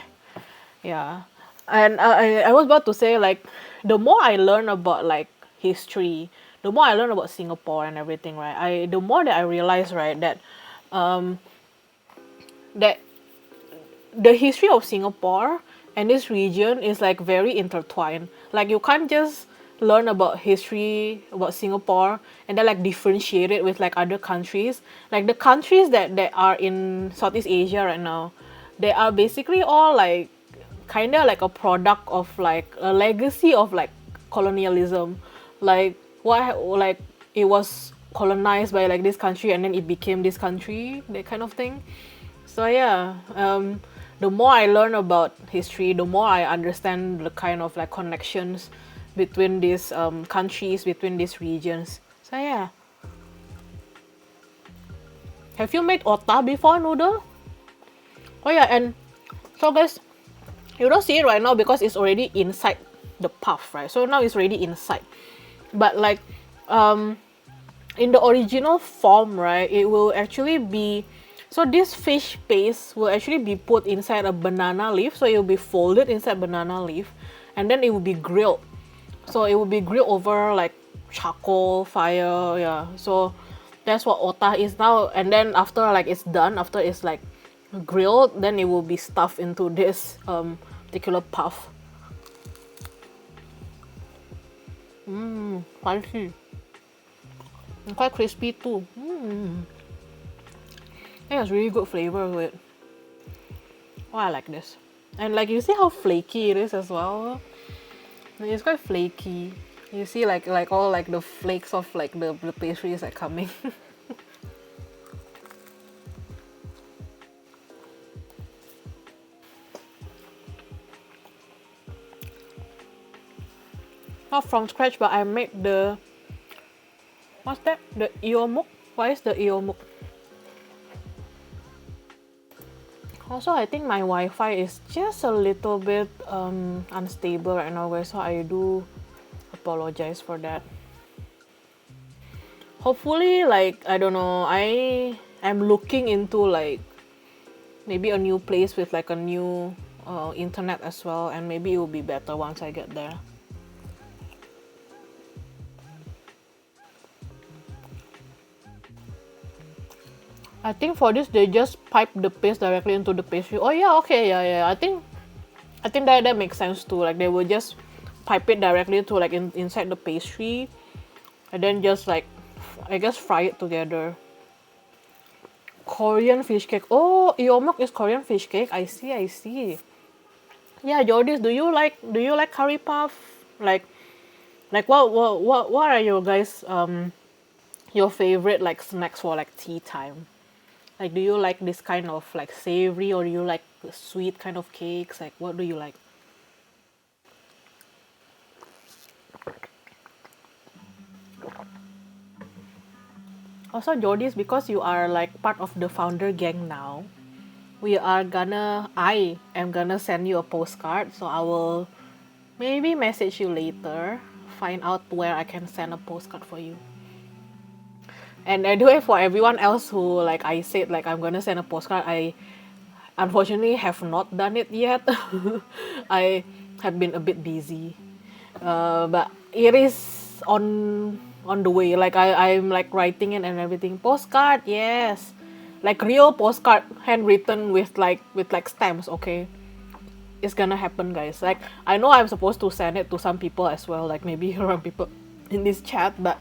Yeah, and I was about to say, like, the more I learn about like history, the more I learn about Singapore and everything, right? The more that I realize, right, that that the history of Singapore and this region is like very intertwined. Like you can't just learn about history about Singapore and then like differentiate it with like other countries. Like the countries that are in Southeast Asia right now, they are basically all like kind of like a product of like a legacy of like colonialism. Like what, like it was colonized by like this country and then it became this country, that kind of thing. So yeah, the more I learn about history, the more I understand the kind of like connections between these countries, between these regions. So yeah. Have you made otah before, noodle? Oh yeah, and so guys, you don't see it right now because it's already inside the puff, right? So now it's already inside. But like in the original form, right, it will actually be, so this fish paste will actually be put inside a banana leaf. So it will be folded inside banana leaf, and then it will be grilled. So it will be grilled over like charcoal fire, yeah. So that's what otah is now. And then after like it's done, after it's like grilled, then it will be stuffed into this particular puff. Spicy. And quite crispy too. It has really good flavor with it. Oh, I like this. And like you see how flaky it is as well. It's quite flaky. You see like all like the flakes of like the pastries are coming. Not from scratch, but I made the, what's that? The iomuk? What is the iomuk? Also, I think my Wi-Fi is just a little bit unstable right now, guys. So I do apologize for that. Hopefully, like, I don't know, I am looking into like maybe a new place with like a new internet as well, and maybe it will be better once I get there. I think for this they just pipe the paste directly into the pastry. Oh yeah, okay, yeah. I think that makes sense too. Like they will just pipe it directly to like inside the pastry, and then just like I guess fry it together. Korean fish cake. Oh, Iomok is Korean fish cake. I see. Yeah, Jordis, do you like curry puff? Like what are your guys your favorite like snacks for like tea time? Like do you like this kind of like savory, or do you like sweet kind of cakes? Like what do you like? Also, Jordis, because you are like part of the founder gang now, I am gonna send you a postcard, so I will maybe message you later, find out where I can send a postcard for you. And anyway, for everyone else who like I said like I'm gonna send a postcard, I unfortunately have not done it yet. I have been a bit busy, but it is on the way. Like I'm like writing it and everything. Postcard, yes, like real postcard, handwritten with like stamps. Okay, it's gonna happen, guys. Like I know I'm supposed to send it to some people as well, like maybe around people in this chat, but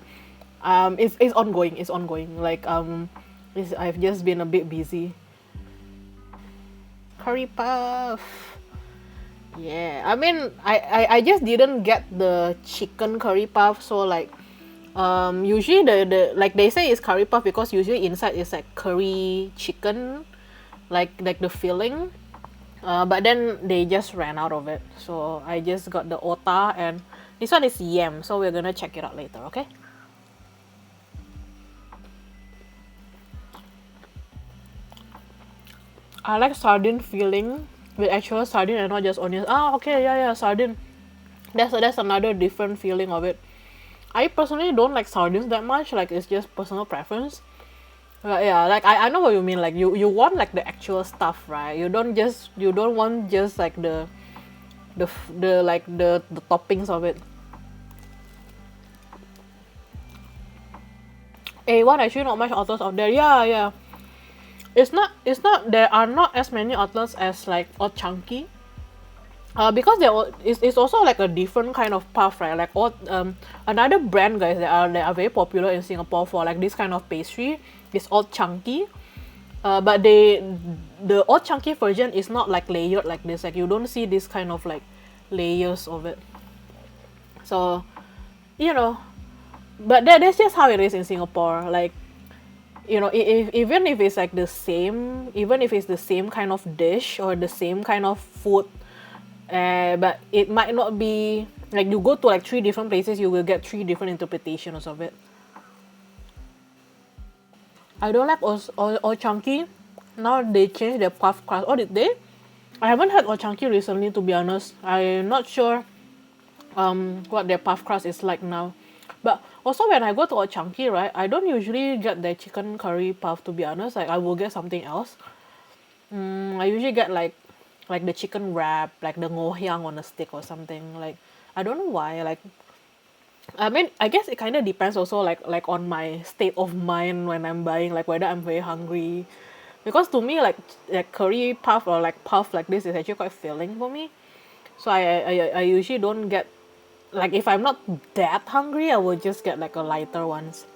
it's ongoing. It's ongoing. Like I've just been a bit busy. Curry puff. Yeah, I mean, I just didn't get the chicken curry puff, so like, usually the like they say it's curry puff because usually inside is like curry chicken, like the filling, but then they just ran out of it, so I just got the ota, and this one is yam, so we're gonna check it out later, okay? I like sardine filling with actual sardine and not just onions. Ah, okay, yeah, sardine. That's another different feeling of it. I personally don't like sardines that much. Like it's just personal preference. But yeah, like I know what you mean. Like you want like the actual stuff, right? You don't want just like the toppings of it. A1 actually not much outlets out there. Yeah. It's not there are not as many outlets as like Old Chunky. Because it's also like a different kind of puff, right? Like another brand, guys, that are very popular in Singapore for like this kind of pastry is Old Chunky. But the Old Chunky version is not like layered like this. Like you don't see this kind of like layers of it. So, you know, but that's just how it is in Singapore. Like, you know, even if it's like the same, even if it's the same kind of dish or the same kind of food, but it might not be like you go to like 3 different places, you will get 3 different interpretations of it. I don't like Old Chunky. Now they changed their puff crust. Oh, did they? I haven't had Old Chunky recently, to be honest. I'm not sure what their puff crust is like now. But also when I go to Old Chunky, right, I don't usually get their chicken curry puff, to be honest. Like I will get something else. I usually get like the chicken wrap, like the ngoh hiang on a stick or something. Like I don't know why. Like I mean, I guess it kind of depends also like on my state of mind when I'm buying, like whether I'm very hungry. Because to me, like curry puff or like puff like this is actually quite filling for me. So I usually don't get like if I'm not that hungry, I will just get like a lighter ones.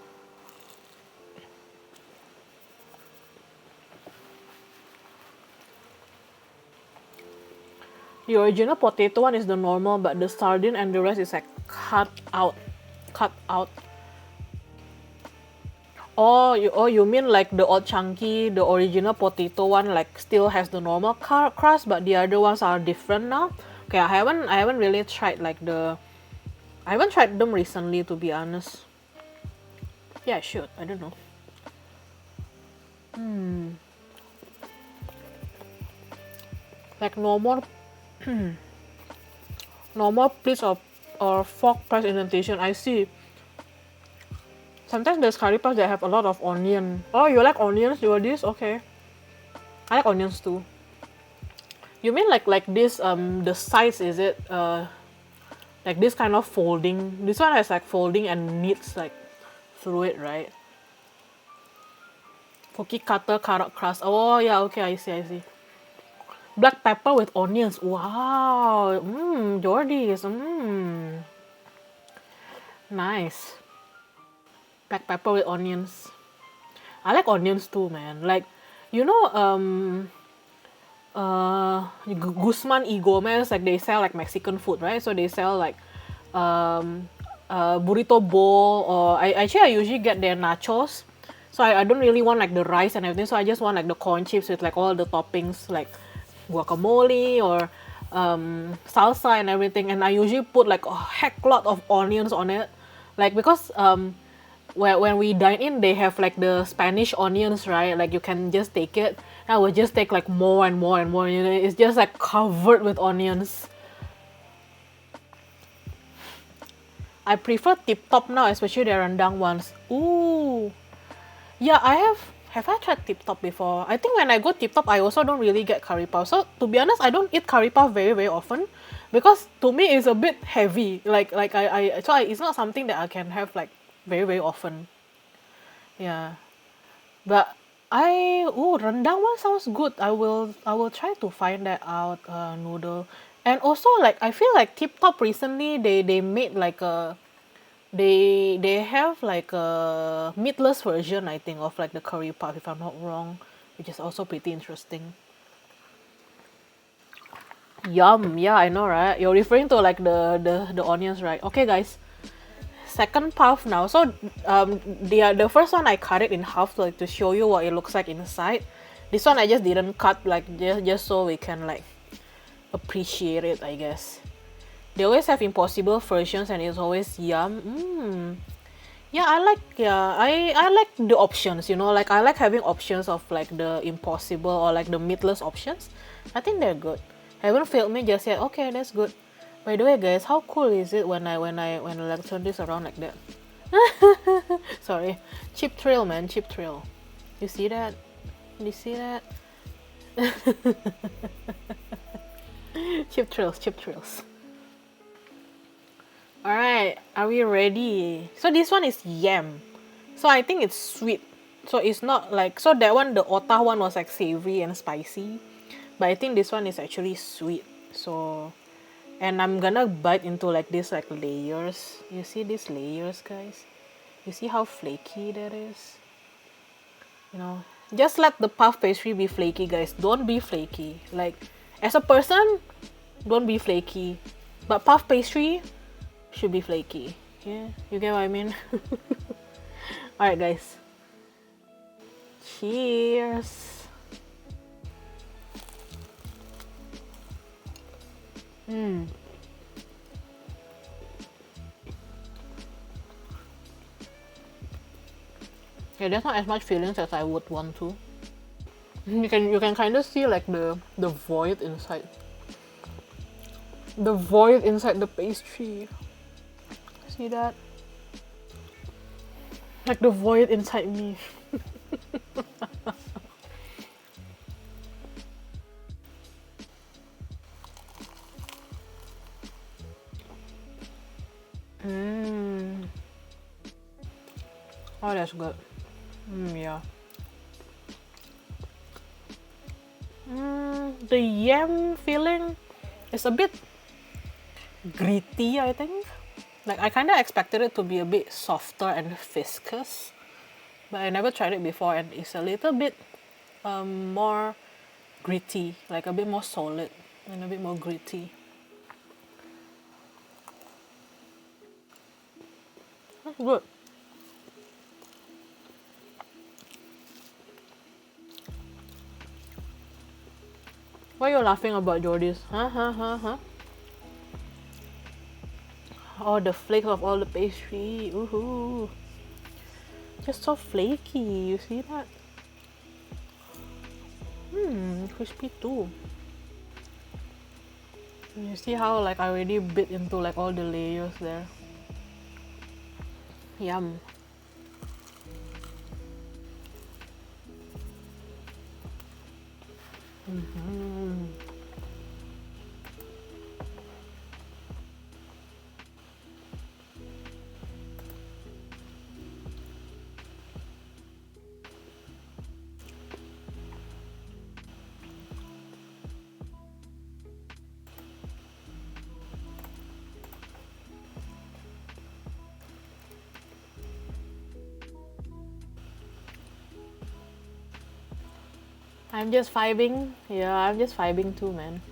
The original potato one is the normal, but the sardine and the rest is like cut out. Oh, you mean like the Old Chunky, the original potato one, like still has the normal crust, but the other ones are different now. Okay, I haven't really tried I haven't tried them recently, to be honest. Yeah, I should. I don't know. like normal normal pleats or fork press indentation. I see. Sometimes there's curry puffs that have a lot of onion. Oh, you like onions? You are this? Okay. I like onions too. You mean like this the sides, is it like this kind of folding? This one has like folding and knits like through it, right? Cookie cutter carrot crust. Oh yeah, okay, I see. Black pepper with onions. Wow. Jordy's. Nice. Black pepper with onions. I like onions too, man. Like, you know, Guzman y Gomez, like they sell like Mexican food, right? So they sell like burrito bowl, or I usually get their nachos. So I don't really want like the rice and everything. So I just want like the corn chips with like all the toppings, like guacamole or salsa and everything. And I usually put like a heck lot of onions on it, like because when we dine in, they have like the Spanish onions, right? Like you can just take it. I will just take like more and more and more. You know, it's just like covered with onions. I prefer Tip Top now, especially the rendang ones. Ooh, yeah, I have. Have I tried Tip Top before? I think when I go Tip Top, I also don't really get curry puff. So to be honest, I don't eat curry puff very often, because to me it's a bit heavy. It's not something that I can have like very often. Yeah, but rendang one sounds good. I will try to find that out. Noodle, and also like I feel like Tip Top recently they made like a they have like a meatless version, I think, of like the curry puff, if I'm not wrong, which is also pretty interesting. Yum, yeah, I know, right? You're referring to like the onions, right? Okay, guys. Second puff now. So the first one I cut it in half like to show you what it looks like inside. This one I just didn't cut, like just so we can like appreciate it, I guess. They always have impossible versions and it's always yum. Yeah, I like the options, you know, like I like having options of like the impossible or like the meatless options. I think they're good. Haven't failed me just yet. Okay, that's good. By the way, guys, how cool is it when I like turn this around like that? Sorry, cheap thrill, man, cheap thrill. You see that? You see that? Cheap thrills, cheap thrills. Alright, are we ready? So this one is yam. So I think it's sweet. So it's not like, so that one, the Ota one was like savory and spicy. But I think this one is actually sweet. So, and I'm gonna bite into like this like layers. You see these layers, guys? You see how flaky that is? You know, just let the puff pastry be flaky, guys. Don't be flaky. Like, as a person, don't be flaky. But puff pastry should be flaky. Yeah, you get what I mean? Alright, guys. Cheers. Yeah, there's not as much feelings as I would want to. You can kind of see like the void inside. The void inside the pastry. See that? Like the void inside me. Oh, that's good. Yeah. The yam filling is a bit gritty, I think. Like I kind of expected it to be a bit softer and viscous, but I never tried it before, and it's a little bit more gritty, like a bit more solid and a bit more gritty. That's good. Why are you laughing about, Jordy's? Huh? Oh, the flakes of all the pastry. Woohoo. Just so flaky. You see that? Crispy too. You see how like I already bit into like all the layers there. Yum. I'm just vibing. Yeah, I'm just vibing too, man.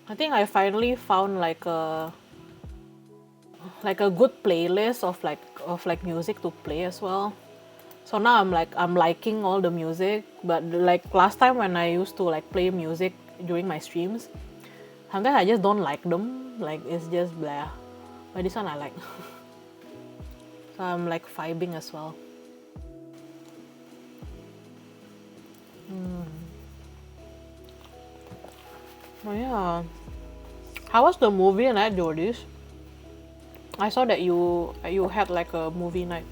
I think I finally found like a good playlist of like music to play as well. So now I'm liking all the music, but like last time when I used to like play music during my streams, sometimes I just don't like them. Like it's just blah. But this one I like. So I'm like vibing as well. Oh yeah. How was the movie night, Jordis? I saw that you had like a movie night,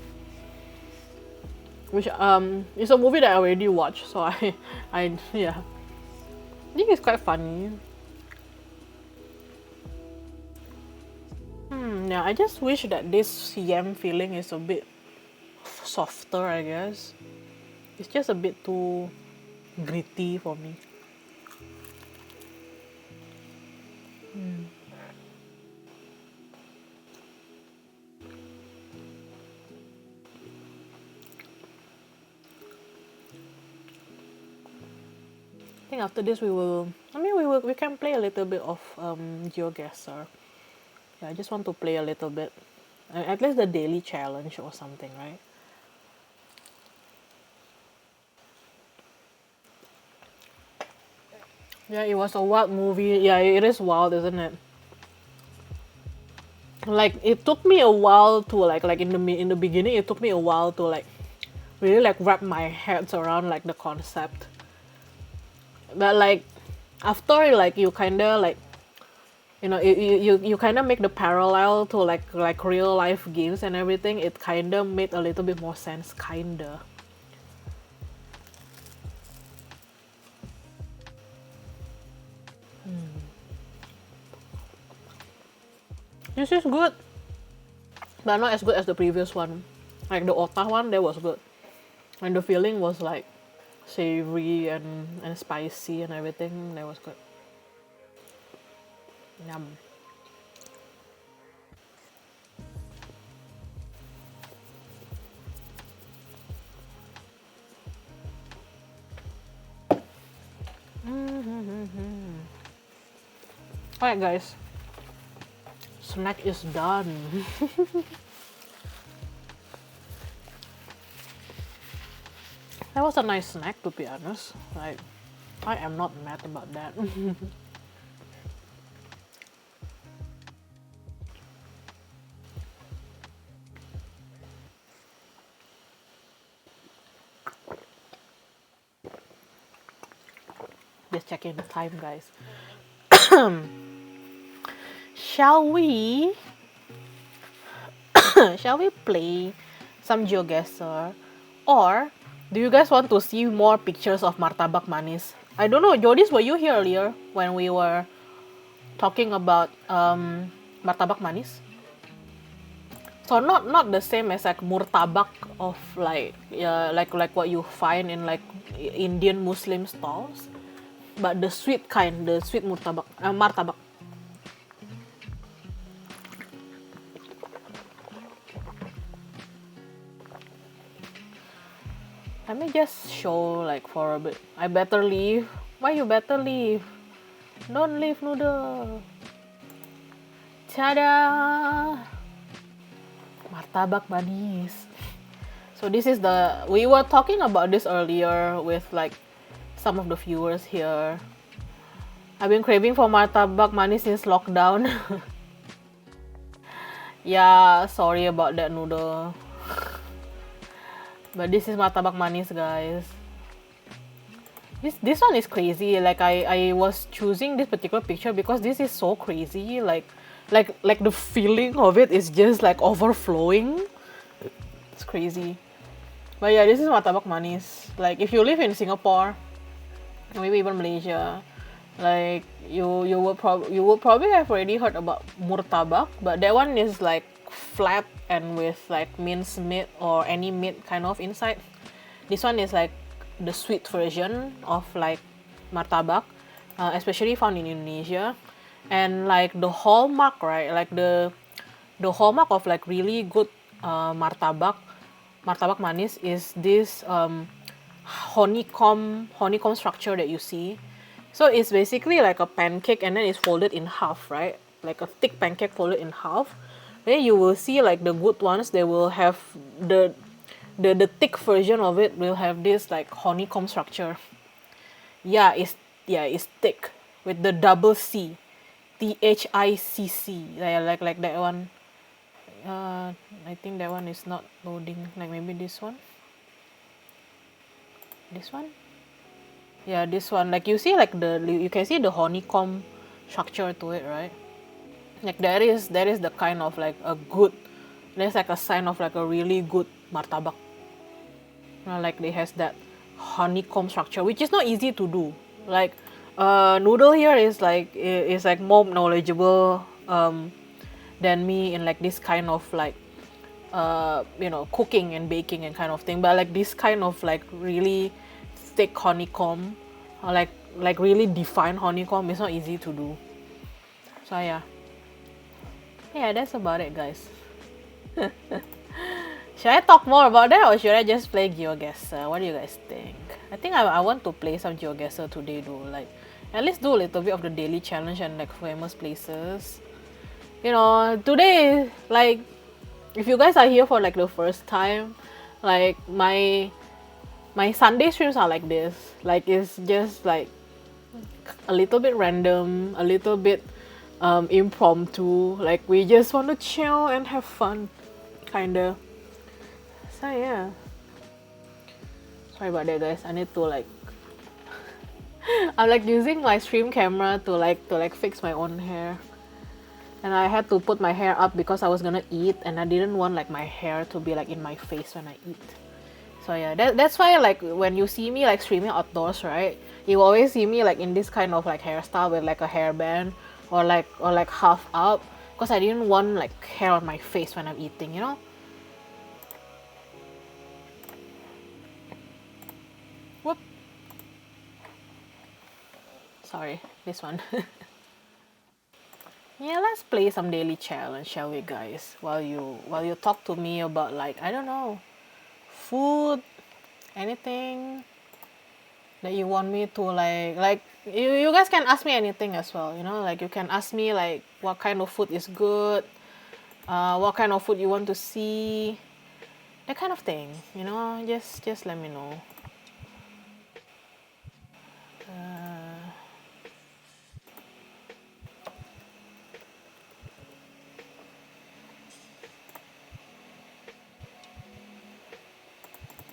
which it's a movie that I already watched. So I yeah, I think it's quite funny. Yeah, I just wish that this yam feeling is a bit softer. I guess it's just a bit too gritty for me. I think after this we will. I mean, we can play a little bit of GeoGuessr. Yeah, I just want to play a little bit. At least the daily challenge or something, right? Yeah, it was a wild movie. Yeah, it is wild, isn't it? Like it took me a while to like in the beginning, it took me a while to like really like wrap my head around like the concept. But like after like you kind of like you kind of make the parallel to like real life games and everything, it kind of made a little bit more sense, kinda. This is good, but not as good as the previous one. Like the Ota one, that was good, and the feeling was like savory and spicy and everything. That was good. Yum. Alright, guys. Snack is done. That was a nice snack, to be honest. Like, I am not mad about that. Just checking the time, guys. Shall we? Shall we play some GeoGuessr? Or do you guys want to see more pictures of martabak manis? I don't know, Jodis, were you here earlier when we were talking about martabak manis? So not the same as like murtabak of like like what you find in like Indian Muslim stalls, but the sweet kind, the sweet murtabak, martabak. Let me just show like for a bit. I better leave. Why you better leave? Don't leave, noodle. Tada! Martabak manis. So this is we were talking about this earlier with like some of the viewers here. I've been craving for martabak manis since lockdown. Yeah, sorry about that, noodle. But this is martabak manis, guys. This one is crazy. Like I was choosing this particular picture because this is so crazy. Like the feeling of it is just like overflowing. It's crazy. But yeah, this is martabak manis. Like if you live in Singapore, or maybe even Malaysia, like you will probably have already heard about murtabak, but that one is like flat and with like minced meat or any meat kind of inside. This one is like the sweet version of like martabak, especially found in Indonesia. And like the hallmark, right? Like the hallmark of like really good martabak manis is this honeycomb structure that you see. So it's basically like a pancake and then it's folded in half, right? Like a thick pancake folded in half. Then you will see like the good ones, they will have the the thick version of it will have this like honeycomb structure. Yeah, it's thick with the double C, THICC. Like that one. I think that one is not loading. Like maybe this one. This one. Yeah, this one. Like you see, like you can see the honeycomb structure to it, right? Like there is the kind of like a good. There's like a sign of like a really good martabak. Like it has that honeycomb structure, which is not easy to do. Like noodle here is like more knowledgeable than me in like this kind of like cooking and baking and kind of thing. But like this kind of like really thick honeycomb, or like really defined honeycomb is not easy to do. So yeah, that's about it, guys. Should I talk more about that or should I just play GeoGuessr? What do you guys think? I think I want to play some GeoGuessr today though. Like, at least do a little bit of the daily challenge and like famous places. You know, today, like, if you guys are here for like the first time, like my Sunday streams are like this. Like, it's just like a little bit random, a little bit impromptu. Like, we just want to chill and have fun, kinda. So yeah, sorry about that, guys. I need to like I'm like using my stream camera to like fix my own hair, and I had to put my hair up because I was gonna eat and I didn't want like my hair to be like in my face when I eat. So yeah, that's why like when you see me like streaming outdoors, right, you always see me like in this kind of like hairstyle with like a hairband or like half up, because I didn't want like hair on my face when I'm eating, you know. Whoop. Sorry, this one. Yeah, let's play some daily challenge, shall we, guys? While you talk to me about like, I don't know, food, anything that you want me to like you guys can ask me anything as well, you know, like you can ask me like what kind of food is good, what kind of food you want to see, that kind of thing, you know. Just let me know.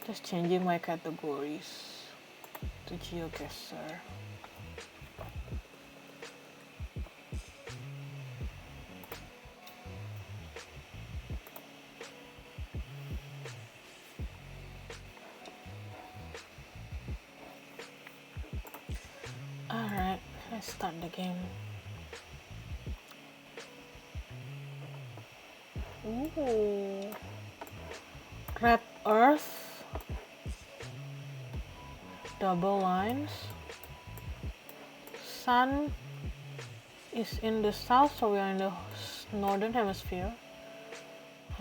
Just changing my categories to GeoGuessr. Alright, let's start the game. Ooh. Red Earth. Double lines. Sun is in the south, so we are in the northern hemisphere.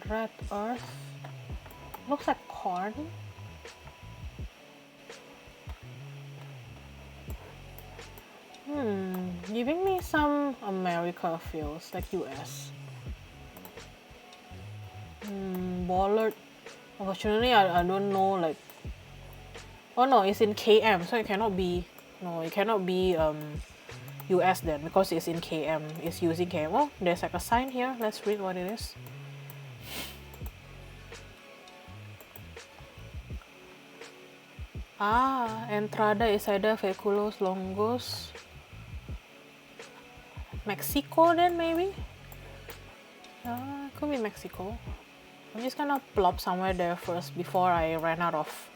Red Earth. Looks like corn. Giving me some America feels, like US. Bollard. Unfortunately, I don't know, like... Oh no, it's in KM, so it cannot be... No, it cannot be US then, because it's in KM. It's using KM. Oh, there's like a sign here. Let's read what it is. Ah, entrada is either Vehiculos Longos. Mexico then maybe? Could be Mexico. I'm just gonna plop somewhere there first before I run out of...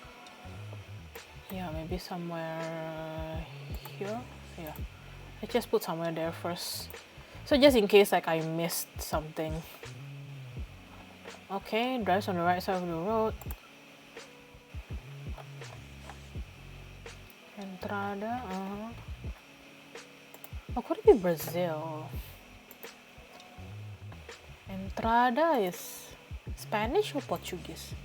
Yeah, maybe somewhere here? Yeah. Let's just put somewhere there first. So just in case like I missed something. Okay, drives on the right side of the road. Entrada, Oh, could it be Brazil? Entrada is Spanish or Portuguese?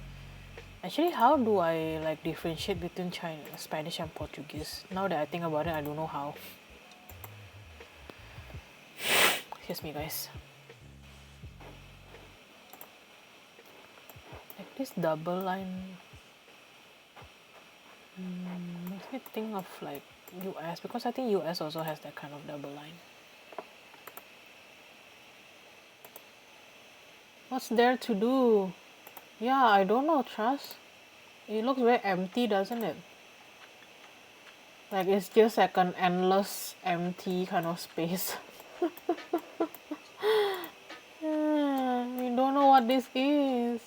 Actually, how do I like differentiate between Spanish and Portuguese? Now that I think about it, I don't know how. Excuse me, guys. Like this double line makes me think of like US, because I think US also has that kind of double line. What's there to do? Yeah, I don't know, Trust. It looks very empty, doesn't it? Like it's just like an endless empty kind of space. We don't know what this is.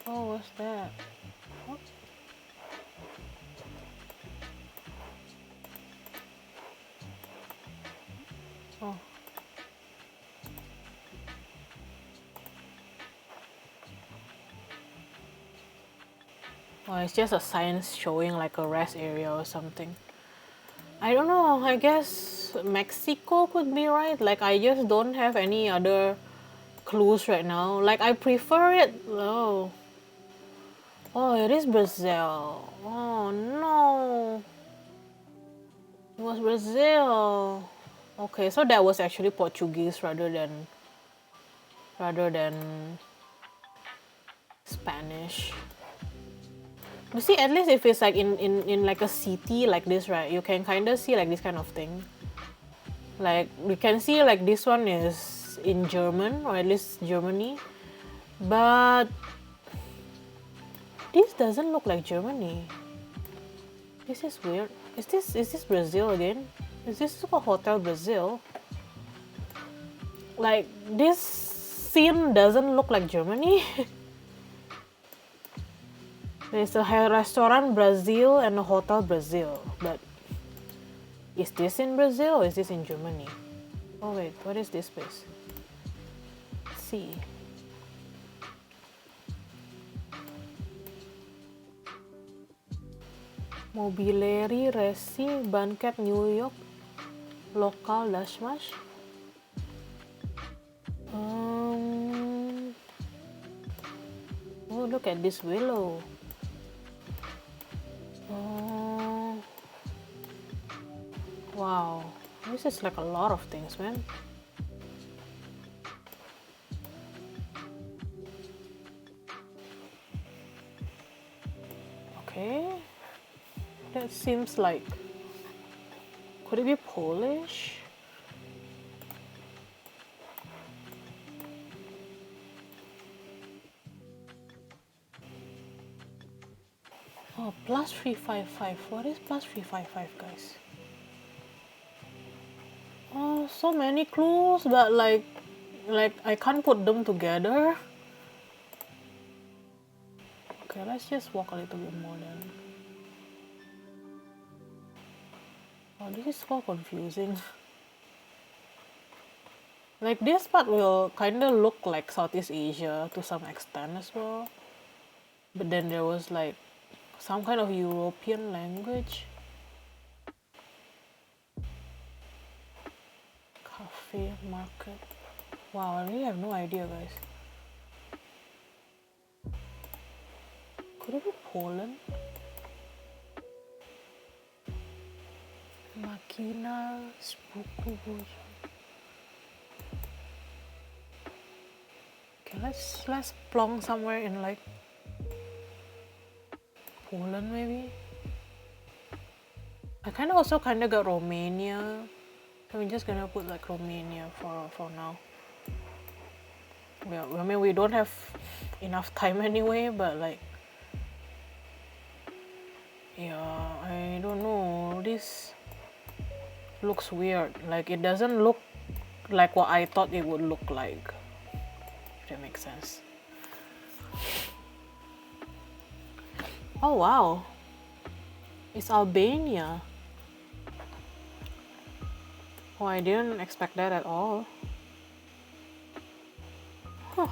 Oh, what's that? What? Oh. Oh, it's just a sign showing like a rest area or something. I don't know, I guess Mexico could be right. Like I just don't have any other clues right now. Like I prefer it. Oh. Oh, it is Brazil. Oh no. It was Brazil. Okay, so that was actually Portuguese rather than Spanish. You see, at least if it's like in like a city like this, right, you can kind of see like this kind of thing. Like you can see like this one is in German, or at least Germany, but this doesn't look like Germany. This is weird. Is this Brazil again? Is this a Hotel Brazil? Like this scene doesn't look like Germany. There's a restaurant Brazil and a Hotel Brazil, but is this in Brazil or is this in Germany? Oh wait, what is this place? Let's see. Mobilieri Resi Banket New York Lokal Dashmash. Oh, look at this willow. Oh, wow. This is like a lot of things, man. Okay. That seems like... Could it be Polish? Oh, plus 355. What is plus 355, guys? Oh, so many clues, but like I can't put them together. Okay, let's just walk a little bit more then. Oh, this is so confusing. Like this part will kind of look like Southeast Asia to some extent as well. But then there was like some kind of European language. Cafe, market. Wow, I really have no idea, guys. Could it be Poland? Makina, Spuku. Okay, let's plonk somewhere in like Poland maybe. I also kind of got Romania We're just gonna put like Romania for now. Well, I mean, we don't have enough time anyway, but like, yeah, I don't know. This looks weird. Like, it doesn't look like what I thought it would look like. If that makes sense. Oh wow, it's Albania. Oh, I didn't expect that at all. Huh.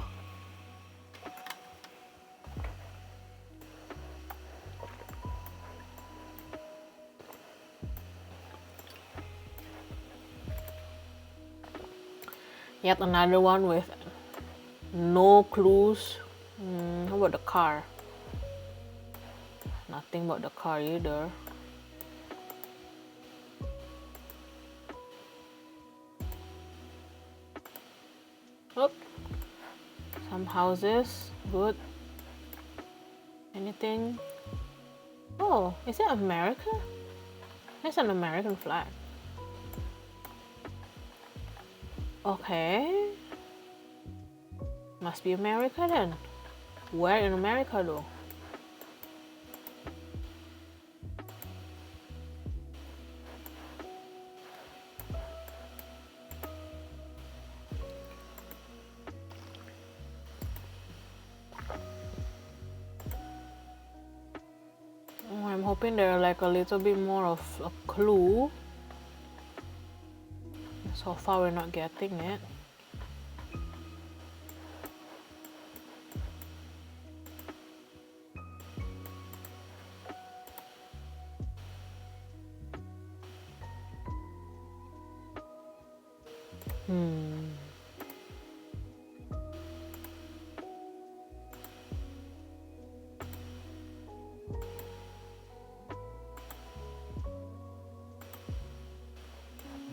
Yet another one with no clues. How about the car? Nothing about the car either. Oh, some houses. Good. Anything? Oh, is it America? It's an American flag. Okay. Must be America then. Where in America though? Oh, I'm hoping there are like a little bit more of a clue. So far we're not getting it.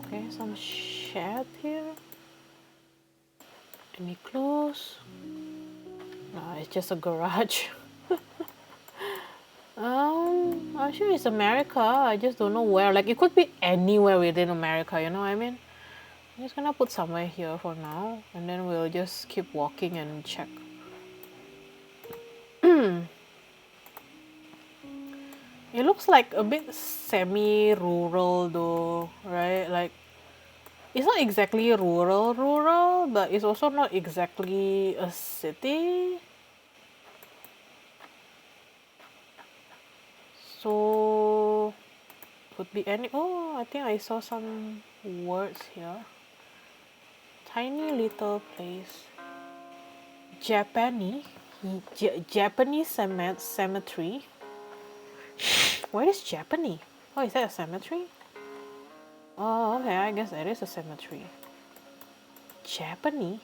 Okay, some shed here. Any clues? No, it's just a garage. I'm sure it's America. I just don't know where. Like, it could be anywhere within America, you know what I mean? I'm just gonna put somewhere here for now, and then we'll just keep walking and check. It looks like a bit semi-rural though, right? Like, it's not exactly rural, but it's also not exactly a city. So, could be any. Oh, I think I saw some words here. Tiny little place. Japanese cemetery. Where is Japanese? Oh, is that a cemetery? Oh, okay, I guess that is a cemetery. Japanese?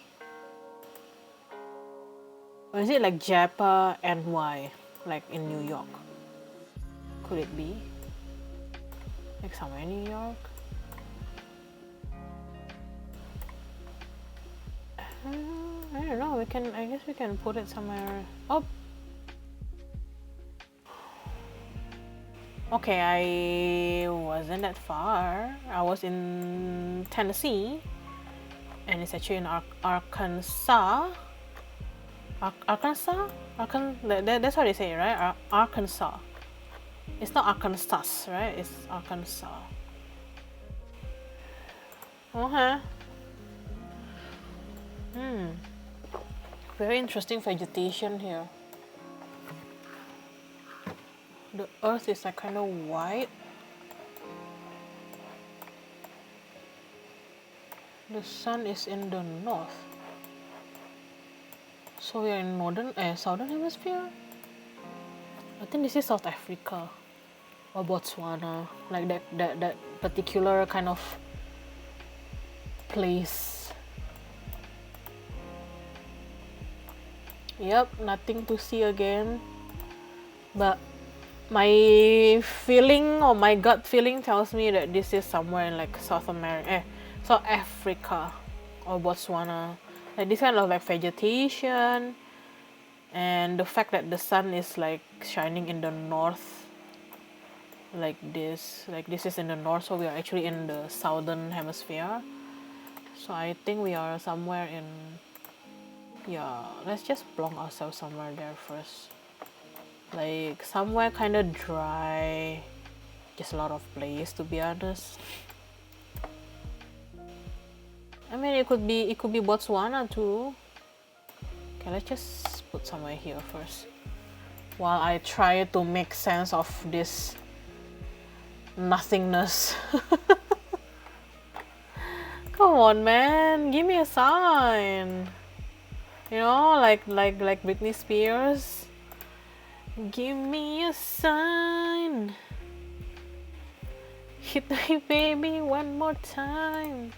Or is it like Japa NY, like in New York? Could it be? Like somewhere in New York? I don't know, I guess we can put it somewhere. Oh! Okay, I wasn't that far. I was in Tennessee, and it's actually in Arkansas. Arkansas? That's how they say it, right? Arkansas. It's not Arkansas, right? It's Arkansas. Okay. Very interesting vegetation here. The earth is like kind of white. The sun is in the north. So we are in southern hemisphere? I think this is South Africa or Botswana, like that particular kind of place. Yep, nothing to see again. But my feeling or my gut feeling tells me that this is somewhere in like South Africa or Botswana. Like this kind of like vegetation, and the fact that the sun is like shining in the north like this is in the north, so we are actually in the southern hemisphere. So I think we are somewhere in, yeah, let's just plonk ourselves somewhere there first, like somewhere kind of dry, just a lot of place, to be honest. I mean, it could be Botswana too. Okay, let's just put somewhere here first while I try to make sense of this nothingness. Come on, man, give me a sign. You know, like Britney Spears. Give me a sign. Hit me, baby, one more time.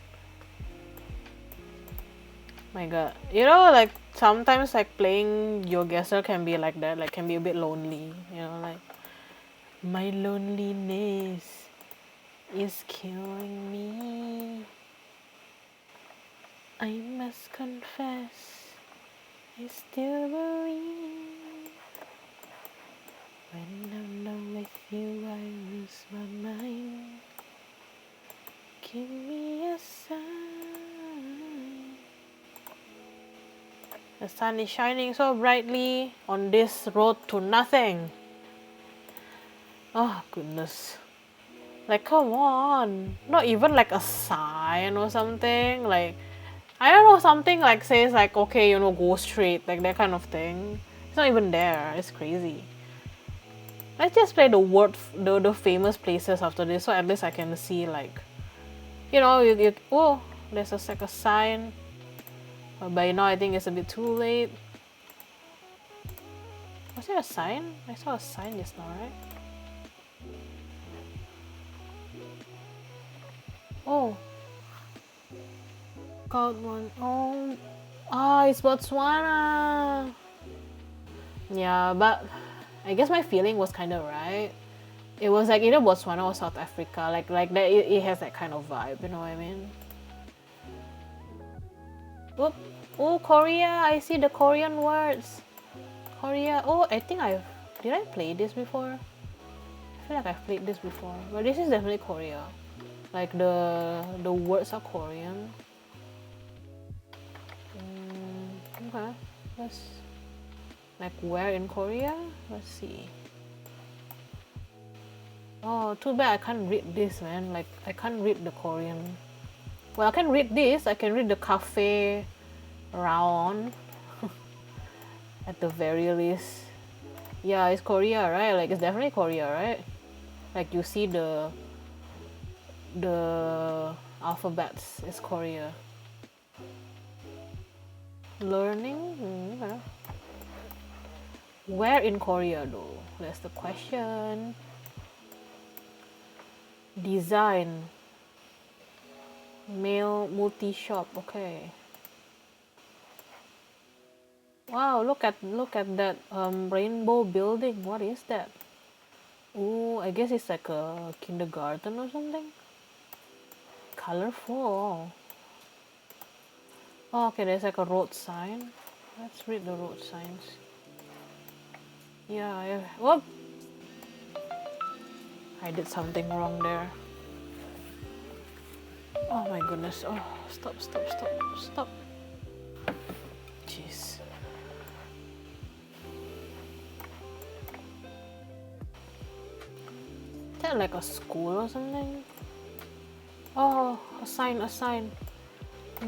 My God, you know, like sometimes like playing GeoGuessr can be like that, like can be a bit lonely. You know, like my loneliness is killing me. I must confess, I still believe. When I'm not with you, I lose my mind. Give me a sign. The sun is shining so brightly on this road to nothing. Oh, goodness. Like, come on. Not even like a sign or something. Like, I don't know, something like says like, okay, you know, go straight. Like that kind of thing. It's not even there. It's crazy. Let's just play the famous places after this, so at least I can see like, you know, oh, there's like a sign. But by now I think it's a bit too late. Was there a sign? I saw a sign just now, right? Oh. Got one. Oh. Ah, it's Botswana. Yeah, but I guess my feeling was kind of right. It was like either Botswana or South Africa. Like that. It has that kind of vibe. You know what I mean? Whoop. Oh, Korea. I see the Korean words. Korea. Oh, I think did I play this before? I feel like I've played this before, but this is definitely Korea. Like the words are Korean. Okay, let's like where in Korea? Let's see. Oh, too bad I can't read this, man. Like I can't read the Korean. Well, I can read this. I can read the cafe round at the very least. Yeah, it's Korea, right? Like it's definitely Korea, right? Like you see the alphabets is Korea. Learning? Okay. Where in Korea though? That's the question. Design. Male multi-shop, okay. Wow, look at that rainbow building. What is that? Oh, I guess it's like a kindergarten or something. Colorful. Oh, okay, there's like a road sign. Let's read the road signs. Yeah. Whoop! I did something wrong there. Oh my goodness. Oh, stop. Jeez. Is that like a school or something? Oh, a sign.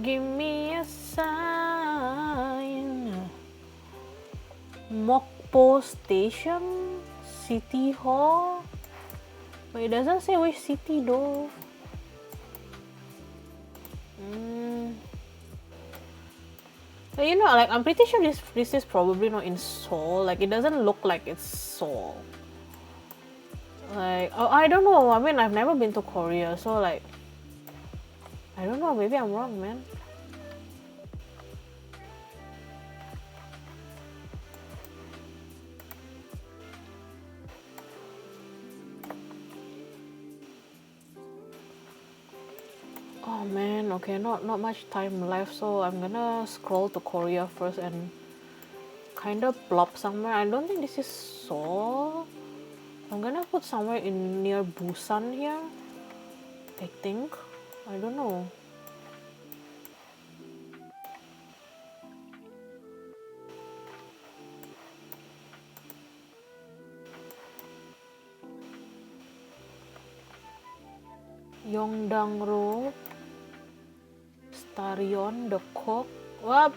Give me a sign. Mokpo Station? City Hall? But it doesn't say which city though. But you know, like I'm pretty sure this is probably not in Seoul. Like it doesn't look like it's Seoul. Like I don't know. I mean, I've never been to Korea, so like I don't know. Maybe I'm wrong, man. Oh man, okay, not much time left, so I'm gonna scroll to Korea first and kind of plop somewhere. I don't think this is Seoul. I'm gonna put somewhere in near Busan here, I think. I don't know. Yongdang Road, Starion, The Cook. Wapa.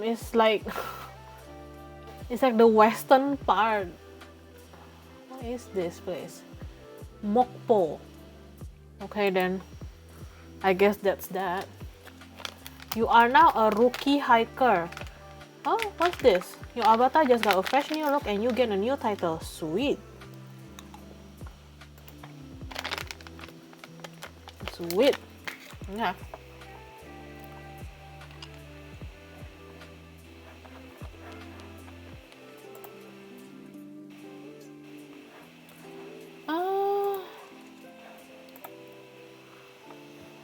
It's like it's like the western part. What is this place? Mokpo. Okay then. I guess that's that. You are now a rookie hiker. Oh, what's this? Your avatar just got a fresh new look and you get a new title. Sweet. Sweet. Yeah.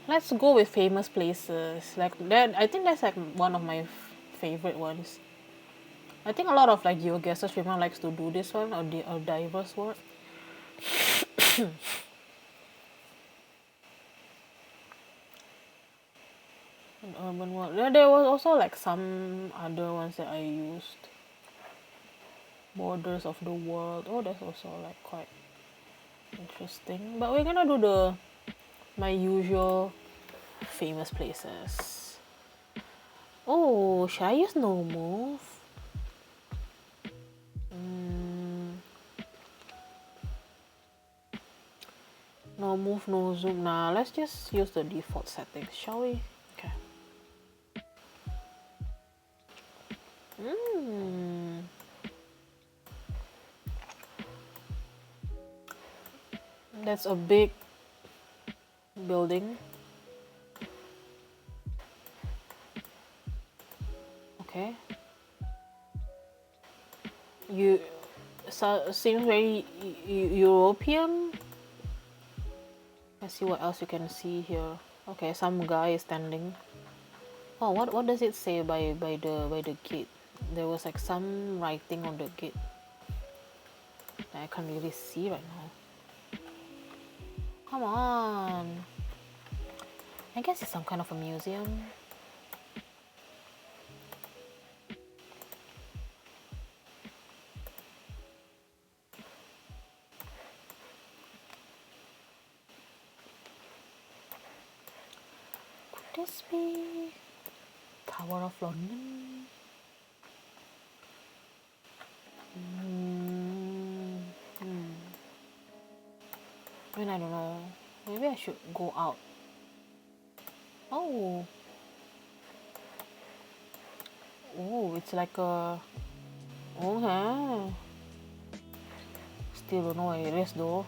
Let's go with famous places. Like that, I think that's like one of my favorite ones. I think a lot of like geoguessers people likes to do this one or the diverse work. An urban world. There was also like some other ones that I used. Borders of the world. Oh, that's also like quite interesting. But we're gonna do my usual famous places. Oh, should I use no move? No move, no zoom. Nah, let's just use the default settings, shall we? Okay. That's a big building. Okay. You seems very European. Let's see what else you can see here. Okay, some guy is standing. Oh, what does it say by the gate? There was like some writing on the gate that I can't really see right now. Come on. I guess it's some kind of a museum. Could this be Tower of London? I mean, I don't know. Maybe I should go out. Oh. Oh, it's like a... Okay. Still don't know where it is though.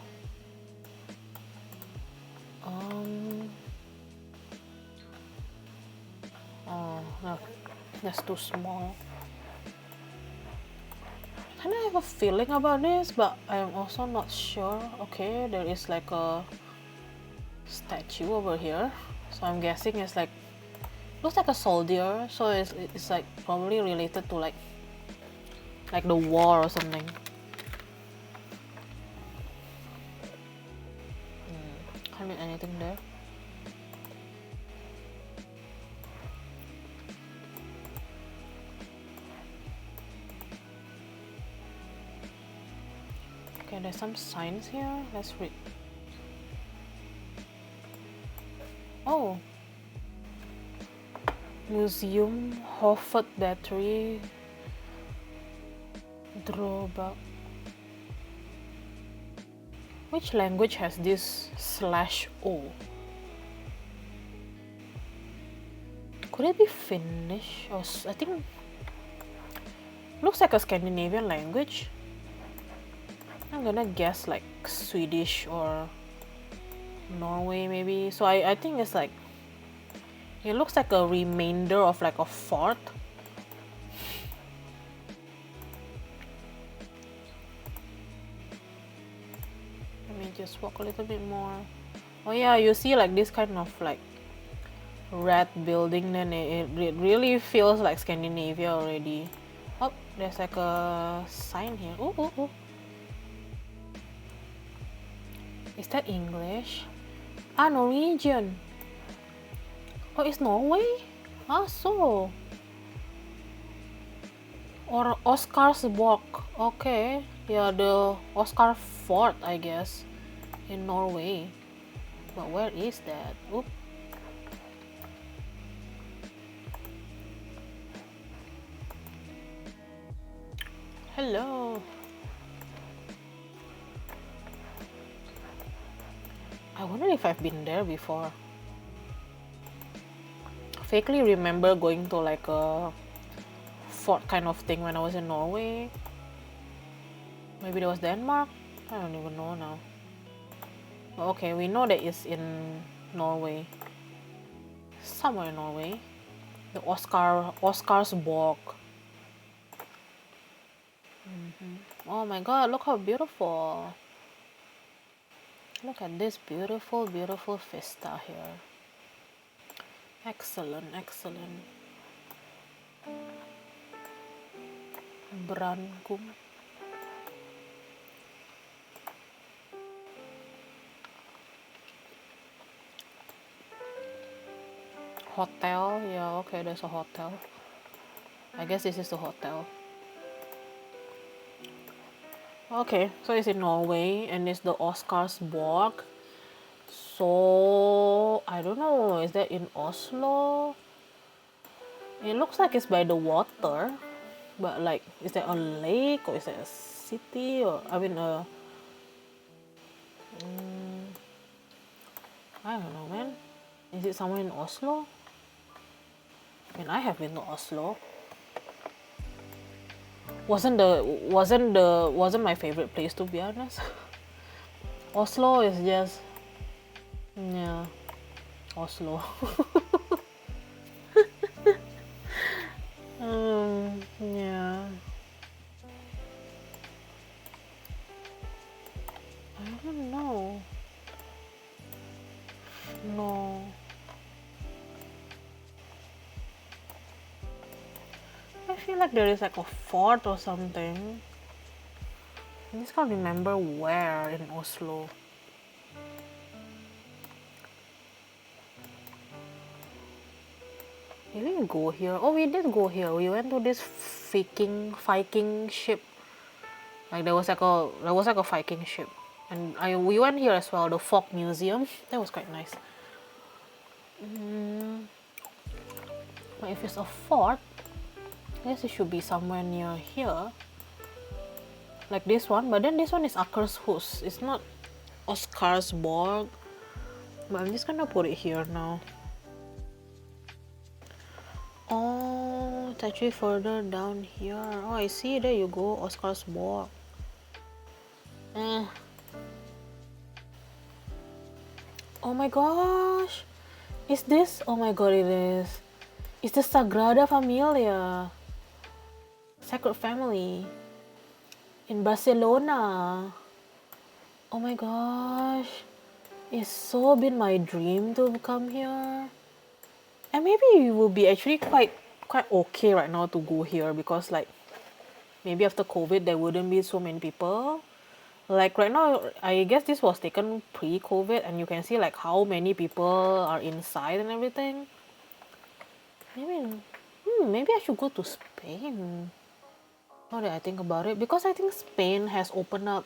Oh, no. That's too small. I kind of have a feeling about this, but I'm also not sure. Okay, there is like a statue over here. So I'm guessing it's like... Looks like a soldier, so it's like probably related to like the war or something. Can't read anything there. Okay, there's some signs here. Let's read. Oh. Museum, Hofford Battery, Drawback. Which language has this /O? Could it be Finnish? Or I think... Looks like a Scandinavian language. I'm gonna guess like Swedish or Norway maybe. So I think it's like... It looks like a remainder of like a fort. Let me just walk a little bit more. Oh yeah, you see like this kind of like red building, then it really feels like Scandinavia already. There's like a sign here. Ooh, ooh, ooh. Is that English? Ah, Norwegian. Oh, it's Norway? Ah, so. Or Oscarsborg. Okay. Yeah, the Oscar Fort, I guess, in Norway. But where is that? Oop. Hello. I wonder if I've been there before. Vaguely remember going to like a fort kind of thing when I was in Norway. Maybe that was Denmark? I don't even know now. Okay, we know that it's in Norway. Somewhere in Norway. The Oscarsborg. Oh my god, look how beautiful. Look at this beautiful, beautiful vista here. Excellent, excellent. Brankum. Hotel, yeah, okay, there's a hotel. I guess this is the hotel. Okay, so it's in Norway and it's the Oscarsborg. So, I don't know, is that in Oslo? It looks like it's by the water, but like, is that a lake or is that a city or, I mean, I don't know, man. Is it somewhere in Oslo? I mean, I have been to Oslo. Wasn't my favorite place, to be honest. Oslo is just, yeah, Oslo. Yeah. I don't know. No. I feel like there is like a fort or something. I just can't remember where in Oslo. Did we go here? Oh, we did go here. We went to this Viking ship. Like there was like a Viking ship, and we went here as well. The Folk Museum. That was quite nice. But if it's a fort, I guess it should be somewhere near here. Like this one, but then this one is Akershus. It's not Oscarsborg. But I'm just gonna put it here now. Oh, it's actually further down here. Oh, I see. There you go, Oscarsborg. Oh my gosh. Is this? Oh my god, it is. It's the Sagrada Familia. Sacred Family. In Barcelona. Oh my gosh. It's so been my dream to come here. And maybe it will be actually quite okay right now to go here because like maybe after COVID there wouldn't be so many people. Like right now, I guess this was taken pre-COVID and you can see like how many people are inside and everything. Maybe I should go to Spain. Now that I think about it, because I think Spain has opened up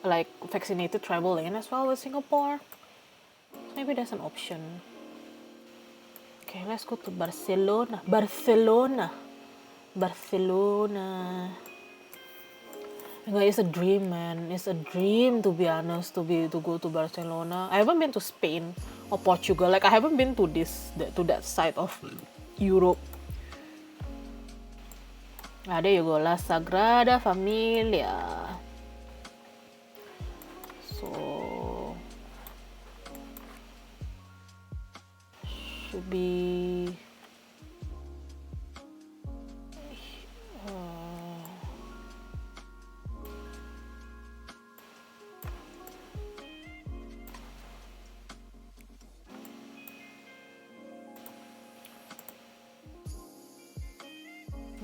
like vaccinated travel lane as well with Singapore. Maybe that's an option. Okay, let's go to Barcelona. Barcelona. It's a dream, man. It's a dream, to be honest, to go to Barcelona. I haven't been to Spain or Portugal. Like I haven't been to that side of Europe. Ah, there you go, La Sagrada Familia. So should be.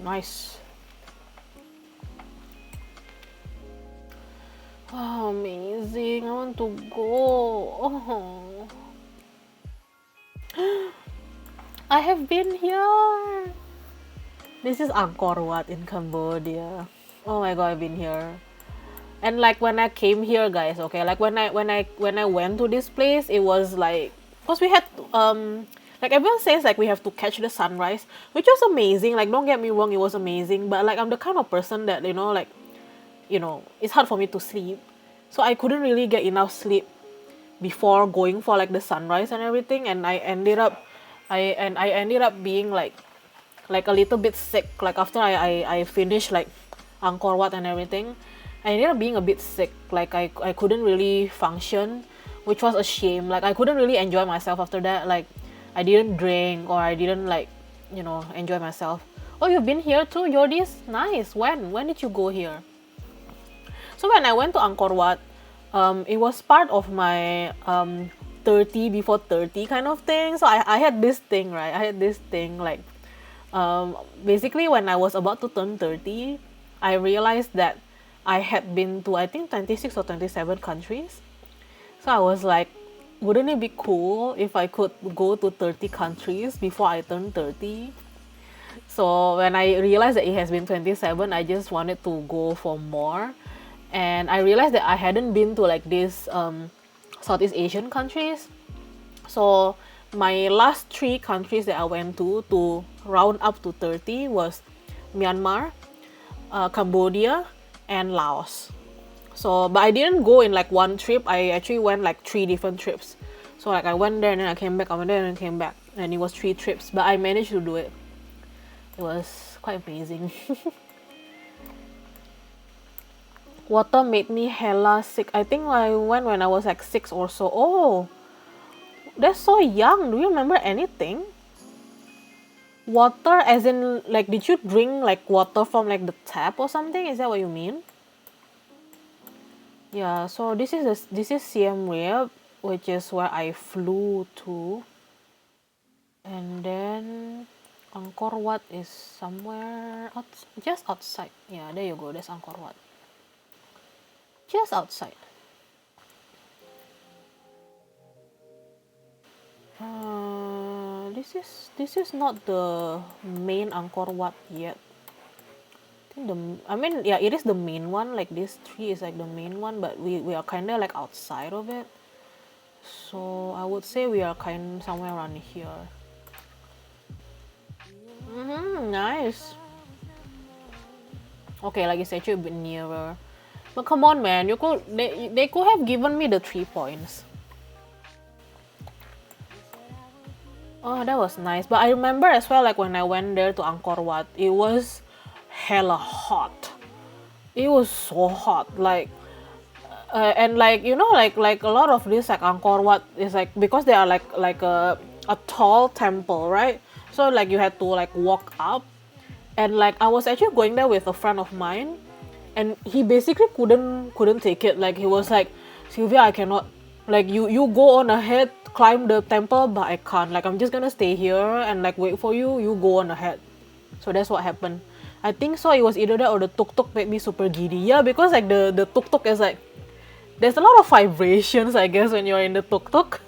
Nice. Oh, amazing. I want to go. Oh. I have been here. This is Angkor Wat in Cambodia. Oh my god, I've been here. And like when I came here, guys, okay, like when I went to this place, it was like, cause we had like everyone says like we have to catch the sunrise, which was amazing. Like don't get me wrong, it was amazing. But like I'm the kind of person that like it's hard for me to sleep, so I couldn't really get enough sleep before going for like the sunrise and everything. And I ended up being like a little bit sick. Like after I finished like Angkor Wat and everything, I ended up being a bit sick. Like I couldn't really function, which was a shame. Like I couldn't really enjoy myself after that. Like I didn't drink or I didn't like enjoy myself. Oh, you've been here too, Yordis? Nice. When did you go here? So when I went to Angkor Wat, it was part of my 30 before 30 kind of thing. So I had this thing, right? I had this thing like basically when I was about to turn 30, I realized that I had been to I think 26 or 27 countries. So I was like, wouldn't it be cool if I could go to 30 countries before I turn 30? So when I realized that it has been 27, I just wanted to go for more. And I realized that I hadn't been to like these Southeast Asian countries. So my last 3 countries that I went to round up to 30 was Myanmar, Cambodia, and Laos. So, but I didn't go in like one trip. I actually went like 3 different trips. So like I went there and then I came back, I went there and came back. And it was 3 trips, but I managed to do it. It was quite amazing. Water made me hella sick. I think I went when I was like 6 or so. Oh, that's so young. Do you remember anything? Water as in like did you drink like water from like the tap or something? Is that what you mean? Yeah, so this is Siem Reap, which is where I flew to. And then Angkor Wat is somewhere just outside. Yeah, there you go. That's Angkor Wat. Just outside. This is not the main Angkor Wat yet. I mean, yeah, it is the main one. Like this tree is like the main one, but we are kind of like outside of it. So I would say we are kind somewhere around here. Nice. Okay, like it's actually a bit nearer. But come on, man, they could have given me the 3 points. Oh, that was nice. But I remember as well, like when I went there to Angkor Wat, it was hella hot. It was so hot, like, and like like a lot of this like Angkor Wat is like because they are like a tall temple, right? So like you had to like walk up, and like I was actually going there with a friend of mine, and he basically couldn't take it. Like he was like, Sylvia, I cannot. Like you go on ahead, climb the temple, but I can't. Like I'm just gonna stay here and like wait for you. You go on ahead. So that's what happened. I think so. It was either that or the tuk tuk made me super giddy. Yeah, because like the tuk tuk is like there's a lot of vibrations, I guess, when you're in the tuk tuk.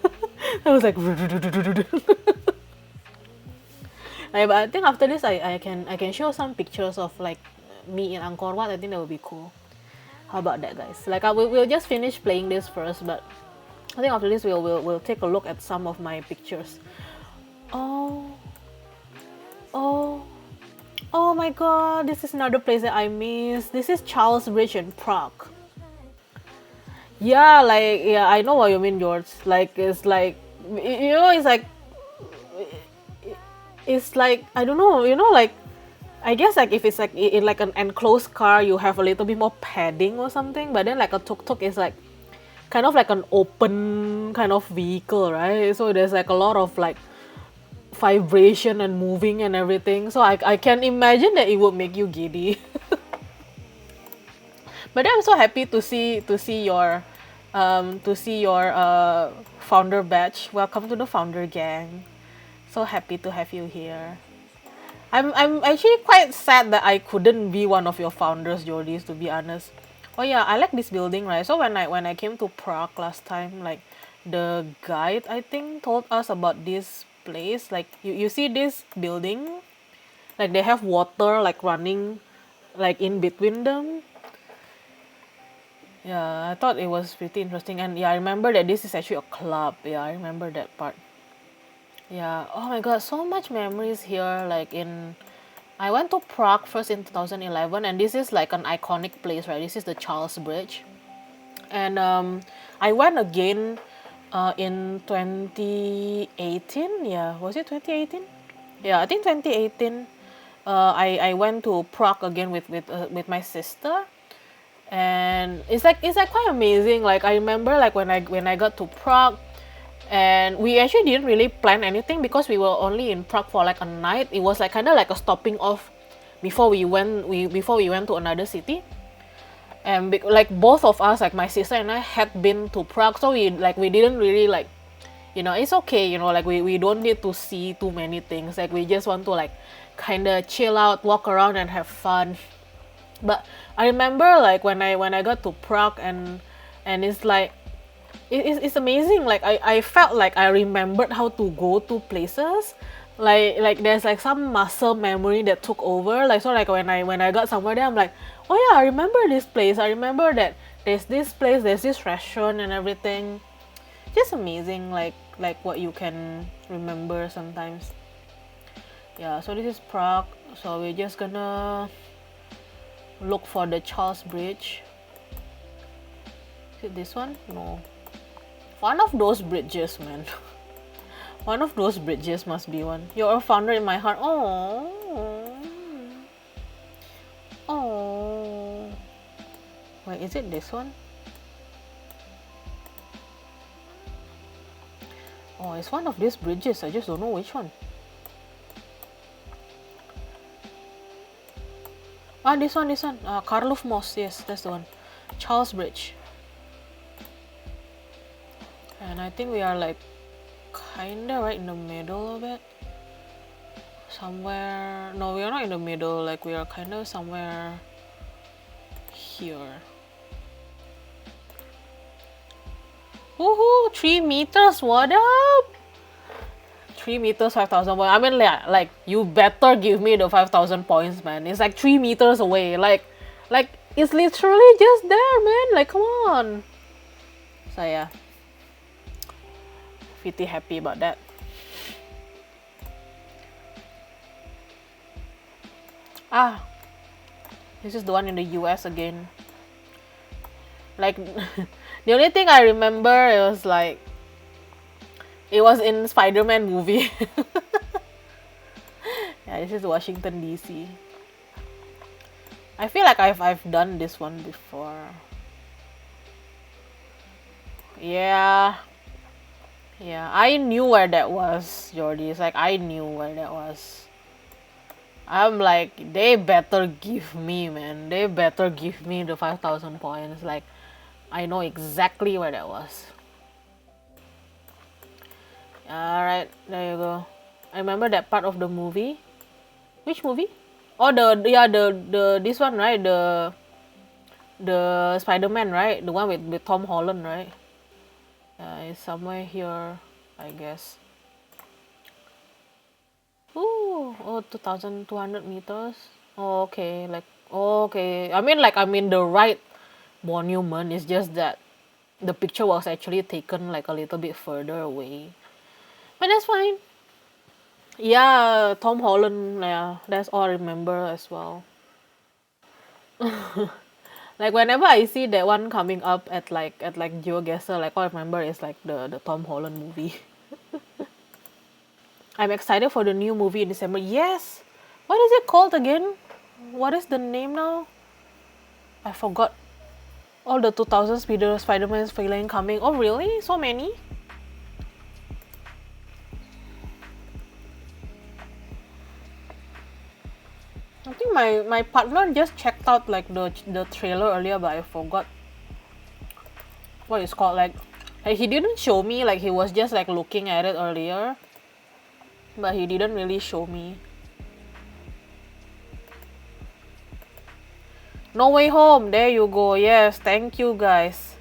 I was like. But I think after this, I can show some pictures of like me in Angkor Wat. I think that would be cool. How about that, guys? Like we'll just finish playing this first, but I think after this we'll take a look at some of my pictures. Oh, oh, oh my God! This is another place that I miss. This is Charles Bridge in Prague. Yeah, like yeah, I know what you mean, George. Like it's like it's like I don't know, like I guess like if it's like in like an enclosed car, you have a little bit more padding or something. But then like a tuk-tuk is like kind of like an open kind of vehicle, right? So there's like a lot of like vibration and moving and everything. So I can imagine that it would make you giddy. But I'm so happy to see your founder badge. Welcome to the founder gang. So happy to have you here. I'm actually quite sad that I couldn't be one of your founders, Jordis, to be honest. Oh yeah, I like this building, right? So when I came to Prague last time, like the guide I think told us about this place. Like you see this building, like they have water like running like in between them. Yeah, I thought it was pretty interesting. And yeah, I remember that this is actually a club. Yeah, I remember that part. Yeah. Oh my god, so much memories here. Like in I went to Prague first in 2011, and this is like an iconic place, right? This is the Charles Bridge. And I went again in 2018. Yeah, was it 2018? Yeah, I think 2018. I went to Prague again with my sister, and it's like quite amazing. Like I remember like when I got to Prague, and we actually didn't really plan anything because we were only in Prague for like a night. It was like kind of like a stopping off before we went to another city. And like both of us, like my sister and I, had been to Prague, so we didn't really like, it's okay, like we don't need to see too many things. Like we just want to like kind of chill out, walk around, and have fun. But I remember like when I got to Prague, and it's like it's amazing. Like I felt like I remembered how to go to places. Like there's like some muscle memory that took over. Like so like when I got somewhere there, I'm like, oh yeah, I remember this place. I remember that there's this place, there's this restaurant and everything. Just amazing, like what you can remember sometimes. Yeah, so this is Prague. So we're just gonna look for the Charles Bridge. Is it this one? No. One of those bridges, man. One of those bridges must be one. You're a founder in my heart. Oh. Oh. Wait, is it this one? Oh, it's one of these bridges. I just don't know which one. Ah, this one. Karlov Moss. Yes, that's the one. Charles Bridge. And I think we are like kinda right in the middle of it. Somewhere. No, we are not in the middle. Like we are kinda somewhere here. Woohoo! 3 meters. What up? 3 meters, 5,000 points. I mean, like you better give me the 5,000 points, man. It's like 3 meters away. Like it's literally just there, man. Like, come on. So yeah, pretty happy about that. Ah, this is the one in the US again. Like, the only thing I remember it was in Spider-Man movie. Yeah, this is Washington DC. I feel like I've done this one before. Yeah. Yeah, I knew where that was, Jordy. It's like I knew where that was. I'm like, they better give me, man. They better give me the 5,000 points. Like, I know exactly where that was. Alright, there you go. I remember that part of the movie. Which movie? Oh, the this one, right? The Spider-Man, right? The one with Tom Holland, right? It's somewhere here, I guess. Ooh, oh, 2,200 meters. Oh, okay, like, oh, okay. I mean, like, I'm in the right monument. It's just that the picture was actually taken like a little bit further away. But that's fine. Yeah, Tom Holland, yeah, that's all I remember as well. Like whenever I see that one coming up at like GeoGuessr, like all I remember is like the Tom Holland movie. I'm excited for the new movie in December. Yes. What is it called again? What is the name now? I forgot. All the 2000 Spider-Man's feeling coming. Oh really? So many? I think my partner just checked out like the trailer earlier, but I forgot what it's called. Like he didn't show me. Like he was just like looking at it earlier, but he didn't really show me. No Way Home. There you go. Yes, thank you guys.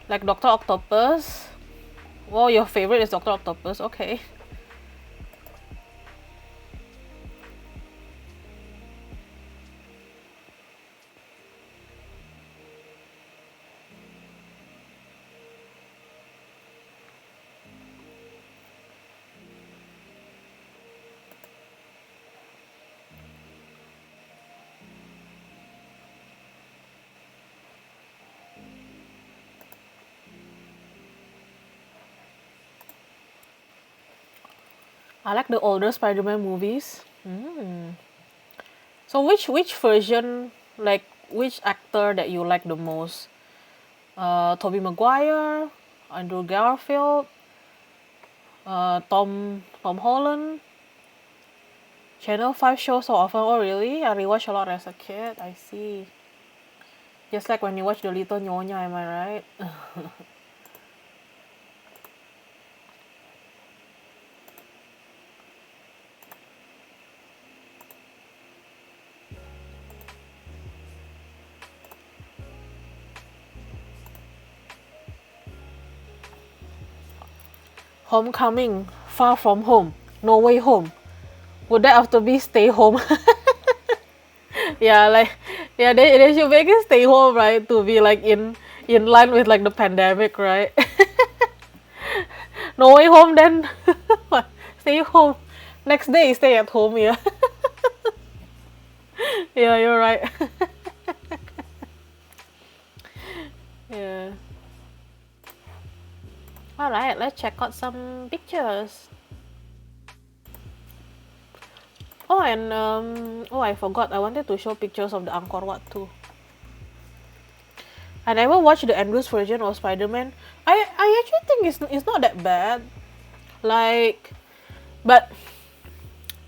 Like Doctor Octopus. Well, your favorite is Doctor Octopus. Okay. I like the older Spider-Man movies. So which version, like which actor that you like the most? Tobey Maguire, Andrew Garfield, Tom Holland. Channel 5 shows so often. Oh really? I rewatched a lot as a kid. I see. Just like when you watch The Little Nyonya, am I right? Homecoming, Far From Home, No Way Home. Would that have to be Stay Home? Yeah, like yeah, they should make it Stay Home, right? To be like in line with like the pandemic, right? No Way Home, then stay home. Next day, stay at home. Yeah, yeah, you're right. Yeah. All right, let's check out some pictures. Oh, and oh, I forgot. I wanted to show pictures of the Angkor Wat too. I never watched the Andrews version of Spider-Man. I actually think it's not that bad. Like, but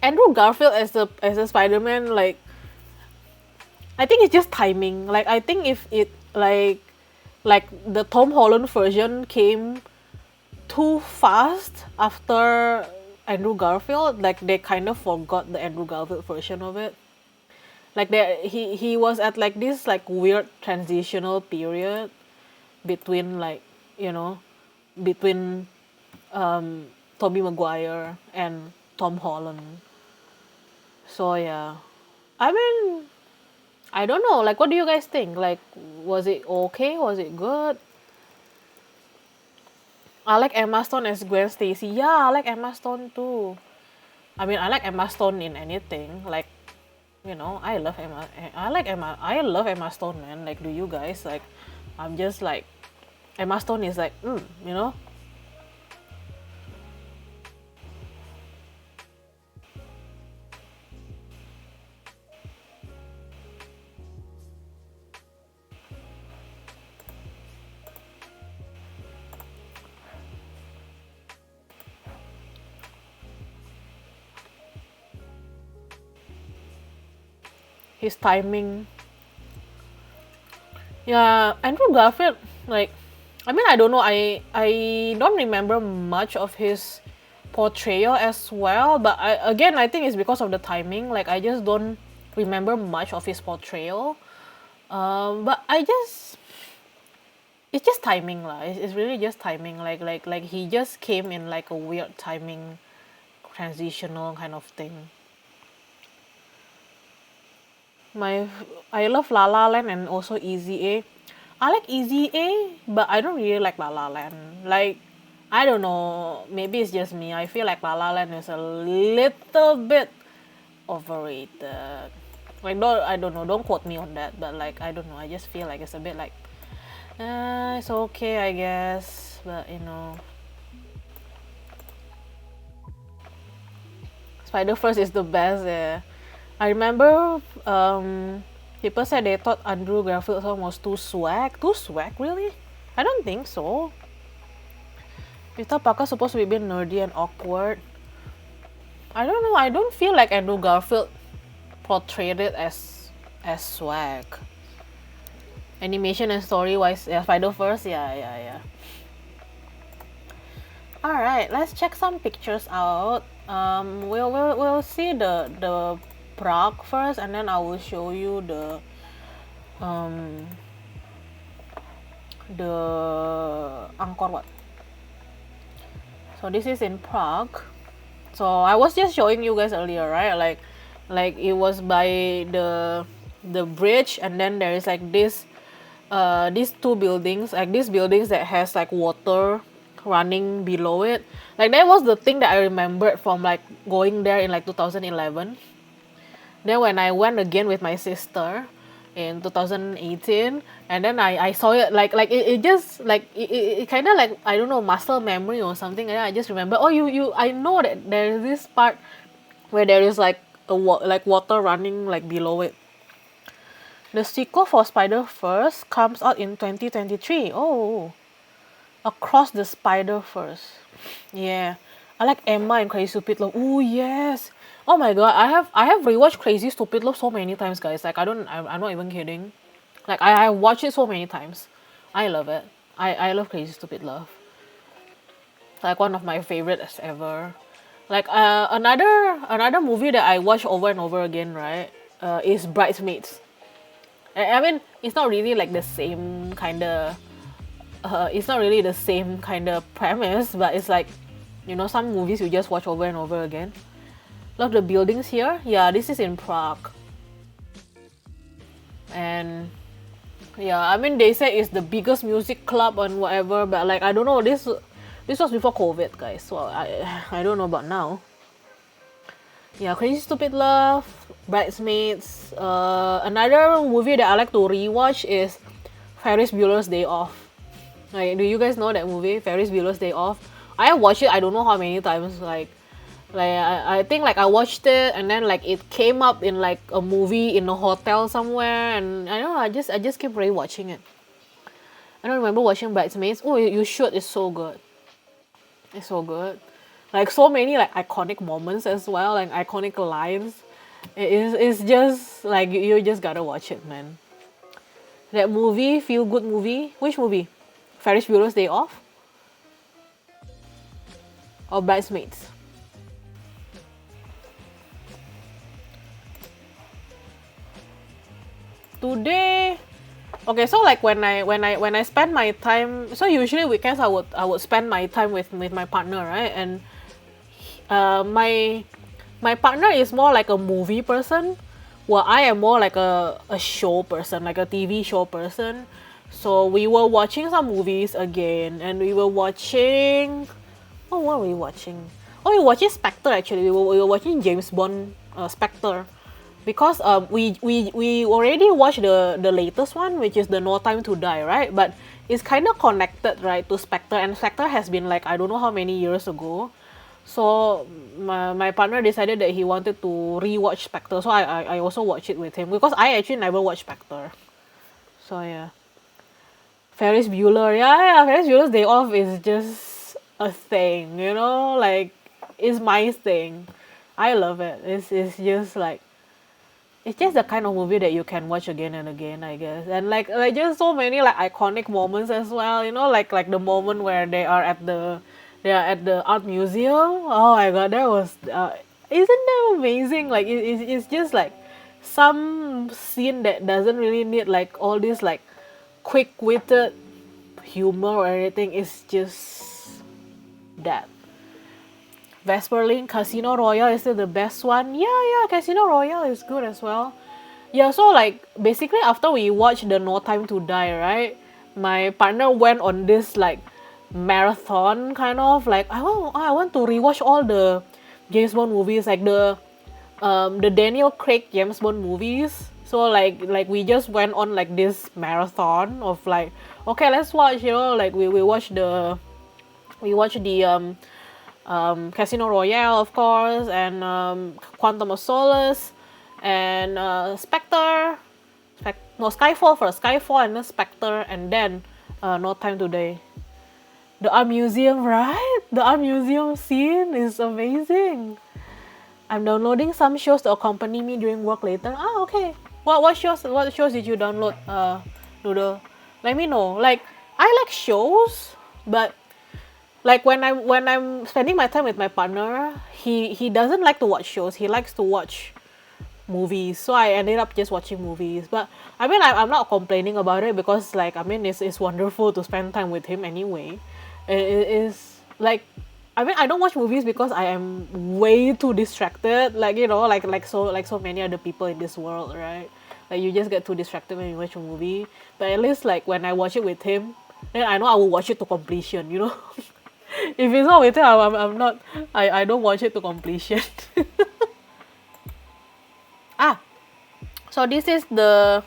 Andrew Garfield as a Spider-Man, like, I think it's just timing. Like, I think if it like the Tom Holland version came too fast after Andrew Garfield, like they kind of forgot the Andrew Garfield version of it. Like he was at like this like weird transitional period between like you know between Tobey Maguire and Tom Holland. So yeah, I mean I don't know. Like, what do you guys think? Like, was it okay? Was it good? I like Emma Stone as Gwen Stacy. Yeah, I like Emma Stone too. I mean, I like Emma Stone in anything. Like, I love Emma. I like Emma. I love Emma Stone, man. Like, do you guys? Like, I'm just like, Emma Stone is like, you know. His timing. Yeah, Andrew Garfield. Like, I mean, I don't know. I don't remember much of his portrayal as well. But I think it's because of the timing. Like, I just don't remember much of his portrayal. But it's just timing lah. It's really just timing. Like he just came in like a weird timing, transitional kind of thing. My I love La La Land and also Easy A. I like Easy A, but I don't really like La La Land. Like I don't know, maybe it's just me. I feel like La La Land is a little bit overrated. Like I don't know, don't quote me on that, but like I don't know, I just feel like it's a bit like it's okay I guess, but Spider-Verse is the best. Yeah. I remember people said they thought Andrew Garfield's song was too swag. Too swag, really? I don't think so. Peter Parker's supposed to be a bit nerdy and awkward. I don't know. I don't feel like Andrew Garfield portrayed it as swag. Animation and story wise, yeah, Spider-Verse, yeah. All right, let's check some pictures out. We'll see the Prague first, and then I will show you um, the Angkor Wat. So this is in Prague. So I was just showing you guys earlier, right? Like it was by the bridge, and then there is like these two buildings, like these buildings that has like water running below it. Like that was the thing that I remembered from like going there in like 2011. Then when I went again with my sister in 2018, and then I saw it like it just like it kind of like, I don't know, muscle memory or something. And I just remember, oh, you I know that there is this part where there is like like water running like below it. The sequel for Spider-Verse comes out in 2023. Oh, Across the Spider-Verse. Yeah. I like Emma and Crazy Stupid Love. Oh yes. Oh my god, I have rewatched Crazy Stupid Love so many times, guys. Like I'm not even kidding. Like I watched it so many times. I love it. I love Crazy Stupid Love. Like one of my favorites ever. Like another movie that I watch over and over again, right? Is Bridesmaids. I mean, it's not really like the same kind of it's not really the same kind of premise, but it's like, some movies you just watch over and over again. Love the buildings here. Yeah, this is in Prague. And yeah, I mean, they say it's the biggest music club and whatever, but like, I don't know, this was before COVID, guys, so I don't know about now. Yeah, Crazy Stupid Love, Bridesmaids. Another movie that I like to rewatch is Ferris Bueller's Day Off. Like, do you guys know that movie, Ferris Bueller's Day Off? I have watched it, I don't know how many times. Like I think like I watched it, and then like it came up in like a movie in a hotel somewhere, and I don't know, I just keep rewatching it. I don't remember watching Bridesmaids. Oh, you should. It's so good. It's so good. Like so many like iconic moments as well, like iconic lines. It's just like you just gotta watch it, man. That movie, feel good movie. Which movie? Ferris Bueller's Day Off or Bridesmaids? Today, okay. So like when I spend my time, so usually weekends I would spend my time with my partner, right? And my partner is more like a movie person, while I am more like a show person, like a TV show person. So we were watching some movies again, and we were watching. Oh, what were we watching? Oh, we were watching Spectre actually. We were watching James Bond, Spectre, because we already watched the latest one, which is the No Time to Die, right? But it's kind of connected, right, to Spectre, and Spectre has been like, I don't know how many years ago. So my partner decided that he wanted to rewatch Spectre, so I also watched it with him because I actually never watched Spectre. So yeah, Ferris Bueller, yeah, Ferris Bueller's Day Off is just a thing, like it's my thing. I love it. It's just like, it's just the kind of movie that you can watch again and again, I guess. And like just so many like iconic moments as well, like the moment where they are at the art museum. Oh my god, that was isn't that amazing? Like it's just like some scene that doesn't really need like all this like quick-witted humor or anything. It's just that. Vesperlin Casino Royale is still the best one. Yeah, Casino Royale is good as well. Yeah, so like basically after we watched the No Time to Die, right? My partner went on this like marathon kind of like, I want to rewatch all the James Bond movies, like the Daniel Craig James Bond movies. So like we just went on like this marathon of like, okay, let's watch, like we watched the Casino Royale, of course, and Quantum of Solace, and Spectre, Skyfall first, Skyfall, and then Spectre, and then No Time to Die. The art museum, right? The art museum scene is amazing. I'm downloading some shows to accompany me during work later. Ah, okay. What shows did you download, Noodle? Let me know. Like, I like shows, but like when I'm spending my time with my partner, he doesn't like to watch shows. He likes to watch movies, so I ended up just watching movies. But I mean, I'm not complaining about it because like I mean it's wonderful to spend time with him anyway. It is like I mean I don't watch movies because I am way too distracted, like you know like so many other people in this world, right? Like you just get too distracted when you watch a movie. But at least like when I watch it with him, then I know I will watch it to completion, you know. If it's not with him, I'm not I don't watch it to completion. Ah, so this is the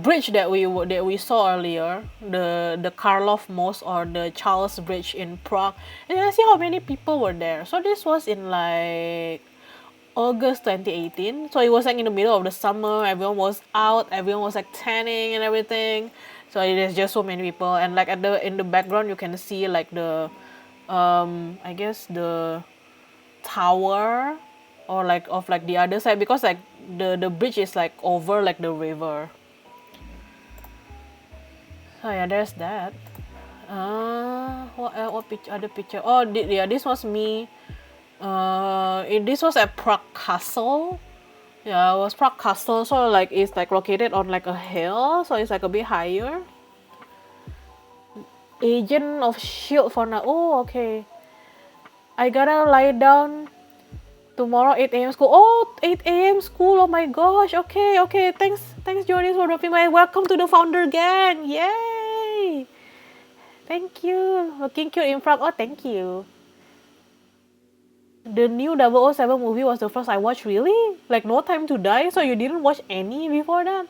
bridge that we saw earlier, the Karlov Most or the Charles Bridge in Prague. And I see how many people were there. So this was in like August 2018. So it was like in the middle of the summer. Everyone was out. Everyone was like tanning and everything. So there's just so many people. And like at the in the background, you can see like the I guess the tower or like of like the other side because like the bridge is like over like the river. So yeah, there's that. What other picture? Oh, yeah, this was me. This was at Prague Castle. Yeah, it was Prague Castle. So like it's like located on like a hill, so it's like a bit higher. Agent of Shield for now. Oh, okay. I gotta lie down tomorrow 8 a.m. school. Oh, 8 a.m. school. Oh my gosh. Okay, okay. Thanks, Johnny, for dropping by. Welcome to the founder gang. Yay! Thank you. Looking cute in front. Oh, thank you. The new 007 movie was the first I watched, really? Like No Time to Die? So you didn't watch any before that?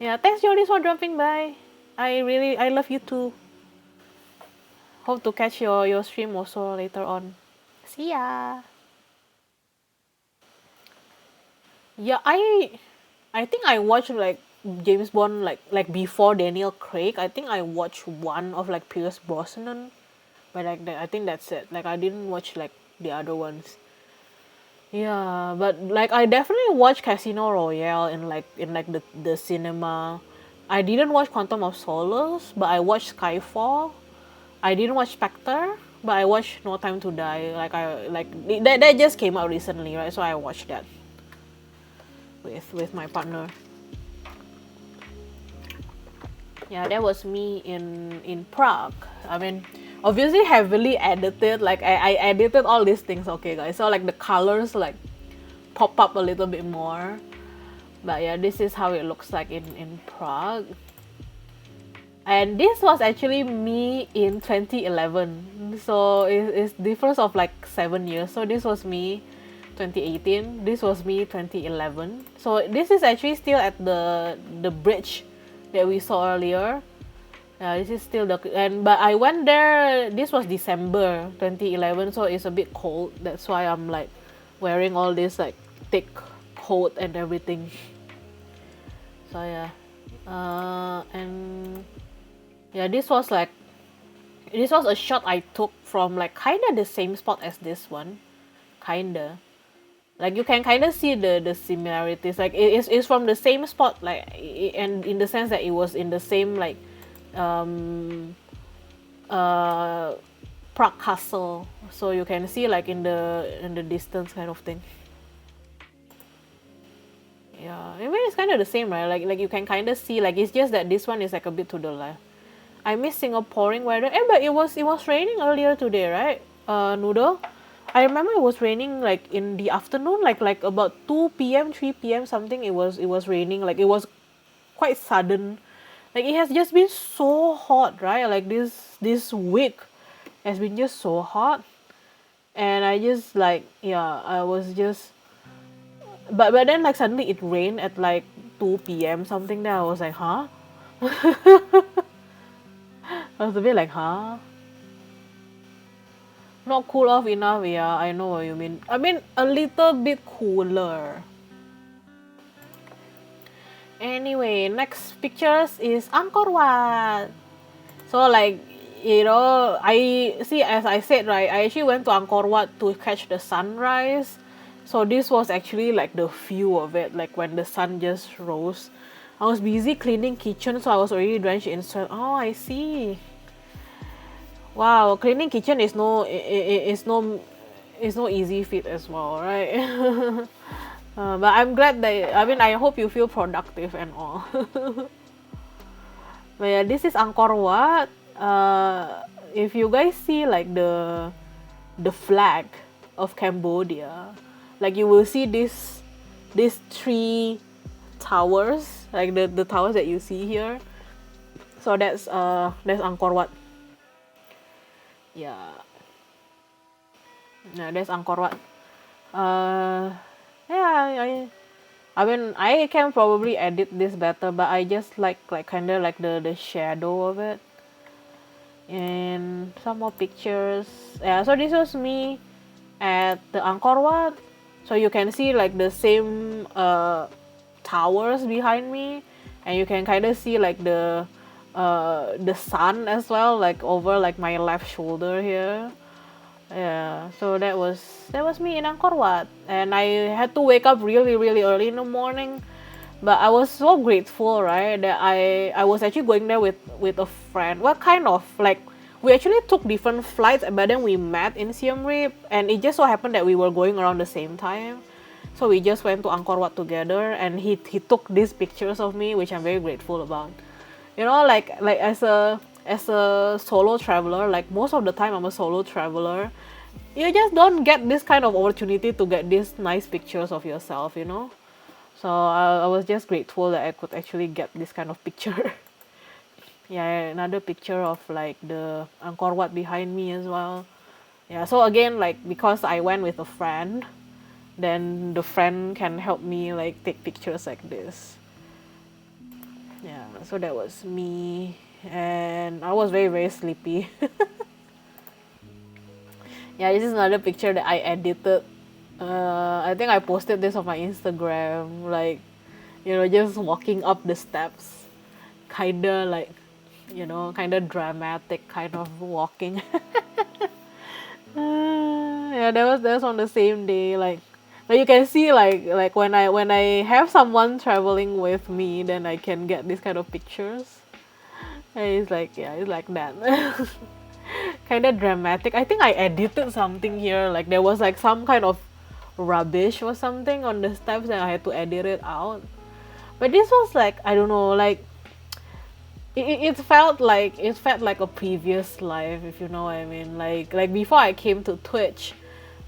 Yeah, thanks Johnny for dropping by. I love you too. Hope to catch your stream also later on. See ya. Yeah, I think I watched like James Bond like before Daniel Craig. I think I watched one of like Pierce Brosnan, but like I think that's it. Like I didn't watch like the other ones. Yeah, but like I definitely watched Casino Royale in like the cinema. I didn't watch Quantum of Solace, but I watched Skyfall. I didn't watch Spectre, but I watched No Time to Die. Like I like that just came out recently, right? So I watched that with my partner. Yeah, that was me in Prague. I mean, obviously heavily edited. Like I edited all these things. Okay, guys. So like the colors like pop up a little bit more. But yeah, this is how it looks like in Prague. And this was actually me in 2011. So it's difference of like 7 years. So this was me 2018. This was me 2011. So this is actually still at the bridge that we saw earlier. This is still but I went there. This was December 2011, so it's a bit cold. That's why I'm like wearing all this like thick coat and everything. So yeah, and yeah, this was a shot I took from like kind of the same spot as this one, kinda. Like you can kind of see the similarities. Like it's from the same spot, like and in the sense that it was in the same like um Prague Castle, so you can see like in the distance kind of thing. Yeah, I mean it's kind of the same, right? Like you can kind of see, like it's just that this one is like a bit to the left. I miss Singaporean weather. But it was raining earlier today, right? Noodle. I remember it was raining like in the afternoon, like about 2 p.m., 3 p.m. something. It was raining. Like it was quite sudden. Like it has just been so hot, right? Like this week has been just so hot, and I just like yeah, I was just. But then like suddenly it rained at like 2 p.m. something. Then I was like, huh? I was a bit like, huh? Not cool off enough, yeah, I know what you mean. I mean, a little bit cooler. Anyway, next pictures is Angkor Wat. So like, you know, I see as I said, right, I actually went to Angkor Wat to catch the sunrise. So this was actually like the view of it, like when the sun just rose. I was busy cleaning kitchen, so I was already drenched in sweat. Oh, I see. Wow, cleaning kitchen is no easy feat as well, right? But I'm glad that, I mean, I hope you feel productive and all. But yeah, this is Angkor Wat. If you guys see like the flag of Cambodia, like you will see these three towers, like the towers that you see here. So that's Angkor Wat. Yeah. Yeah, that's Angkor Wat. Yeah, I mean, I can probably edit this better, but I just like kind of like the shadow of it. And some more pictures. Yeah, so this was me at the Angkor Wat. So you can see like the same towers behind me, and you can kind of see like the sun as well, like over like my left shoulder here. Yeah, so that was me in Angkor Wat, and I had to wake up really early in the morning, but I was so grateful, right, that I was actually going there with a friend. Well, kind of like we actually took different flights, but then we met in Siem Reap, and it just so happened that we were going around the same time. So we just went to Angkor Wat together, and he took these pictures of me, which I'm very grateful about. You know, like as a solo traveler, like most of the time I'm a solo traveler, you just don't get this kind of opportunity to get these nice pictures of yourself, you know. So I was just grateful that I could actually get this kind of picture. Yeah, another picture of like the Angkor Wat behind me as well. Yeah, so again, like because I went with a friend, then the friend can help me like take pictures like this. Yeah, so that was me, and I was very sleepy. Yeah, this is another picture that I edited. I think I posted this on my Instagram, like, you know, just walking up the steps, kinda like, you know, kinda dramatic kind of walking. Yeah, that was on the same day, like, but you can see like when I have someone traveling with me, then I can get these kind of pictures. And it's like, yeah, it's like that. Kind of dramatic. I think I edited something here, like there was like some kind of rubbish or something on the steps, and I had to edit it out. But this was like, I don't know, like it felt like a previous life, if you know what I mean. Like before I came to Twitch,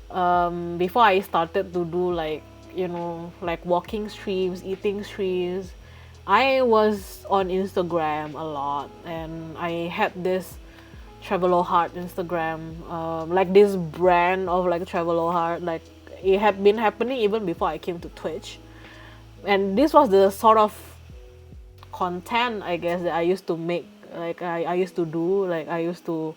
before I started to do like, you know, like walking streams, eating streams, I was on Instagram a lot, and I had this Traveloheart Instagram, like this brand of like Traveloheart, like it had been happening even before I came to Twitch, and this was the sort of content, I guess, that I used to make. Like I used to do, like I used to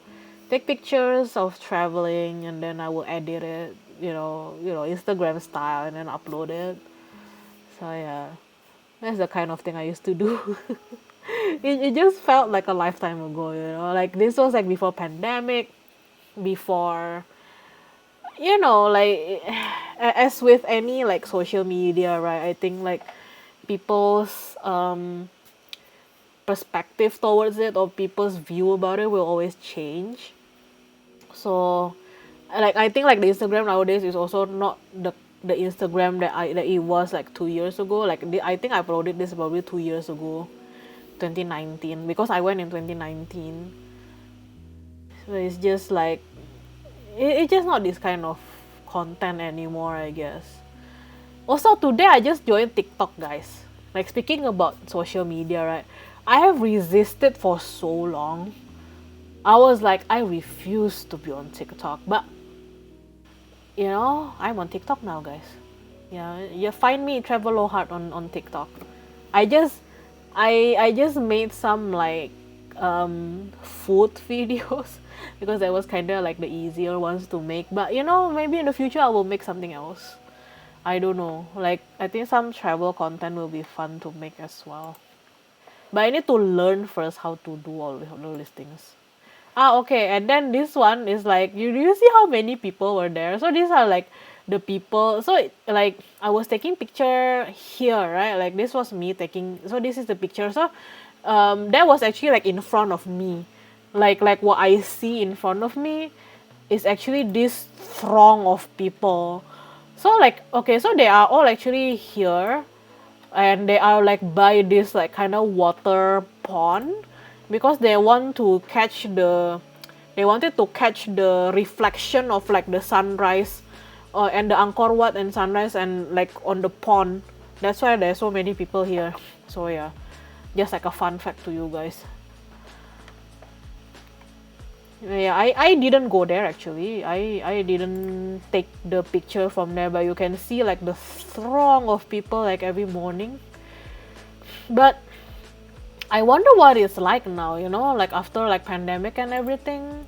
take pictures of traveling, and then I will edit it, Instagram style, and then upload it. So yeah, that's the kind of thing I used to do. It just felt like a lifetime ago, you know. Like this was like before pandemic, before, like as with any like social media, right? I think like people's perspective towards it, or people's view about it, will always change. So like I think like the Instagram nowadays is also not the Instagram that it was like 2 years ago. Like I think I uploaded this probably 2 years ago, 2019, because I went in 2019. So it's just like it's just not this kind of content anymore, I guess. Also today I just joined TikTok, guys. Like speaking about social media, right? I have resisted for so long. I was like, I refuse to be on TikTok, but I'm on TikTok now, guys. Yeah, you find me Traveloheart on TikTok. I just I just made some like food videos because that was kind of like the easier ones to make. But maybe in the future I will make something else. I don't know. Like I think some travel content will be fun to make as well. But I need to learn first how to do all these things. Okay, and then this one is like, you do you see how many people were there? So these are like the people. So like I was taking picture here, right? Like this was me taking. So this is the picture. So that was actually like in front of me, like what I see in front of me is actually this throng of people. So like, okay, so they are all actually here, and they are like by this like kind of water pond, because they want to catch the, they wanted to catch the reflection of like the sunrise, and the Angkor Wat and sunrise and like on the pond. That's why there's so many people here. So yeah, just like a fun fact to you guys. Yeah, I didn't go there actually. I didn't take the picture from there, but you can see like the throng of people like every morning. But I wonder what it's like now, you know, like after like pandemic and everything.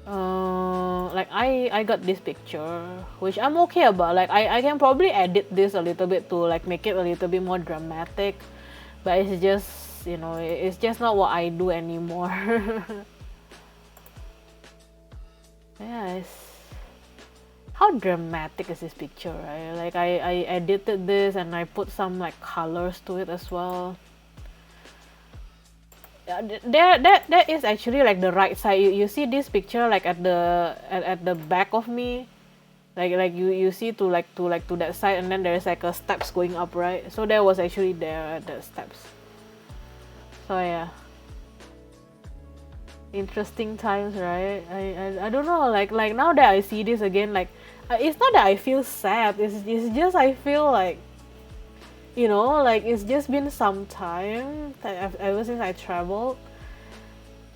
Like I got this picture, which I'm okay about. Like I can probably edit this a little bit to like make it a little bit more dramatic, but it's just, you know, it's just not what I do anymore. Yes. How dramatic is this picture, right? Like I edited this and I put some like colors to it as well. Yeah, there is actually like the right side. You see this picture like at the back of me, like you see to that side, and then there's like a steps going up, right? So there was actually there at the steps. So yeah, interesting times, right? I don't know, like now that I see this again, like it's not that I feel sad. It's just I feel like, you know, like it's just been some time that ever since I traveled,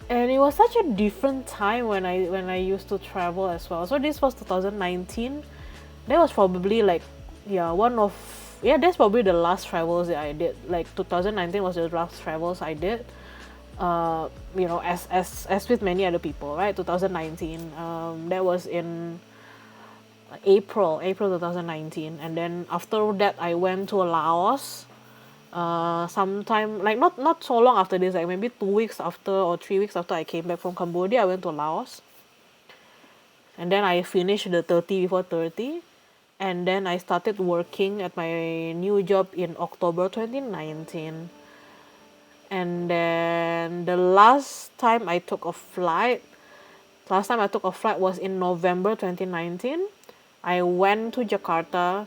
and it was such a different time when I used to travel as well. So this was 2019. That was probably like, yeah, one of, yeah, that's probably the last travels that I did. Like 2019 was the last travels I did. You know, as with many other people, right? 2019. That was in April 2019, and then after that I went to Laos. Sometime like not so long after this, like maybe 2 weeks after or 3 weeks after I came back from Cambodia, I went to Laos, and then I finished the 30 before 30, and then I started working at my new job in October 2019. And then the last time I took a flight was in November 2019. I went to Jakarta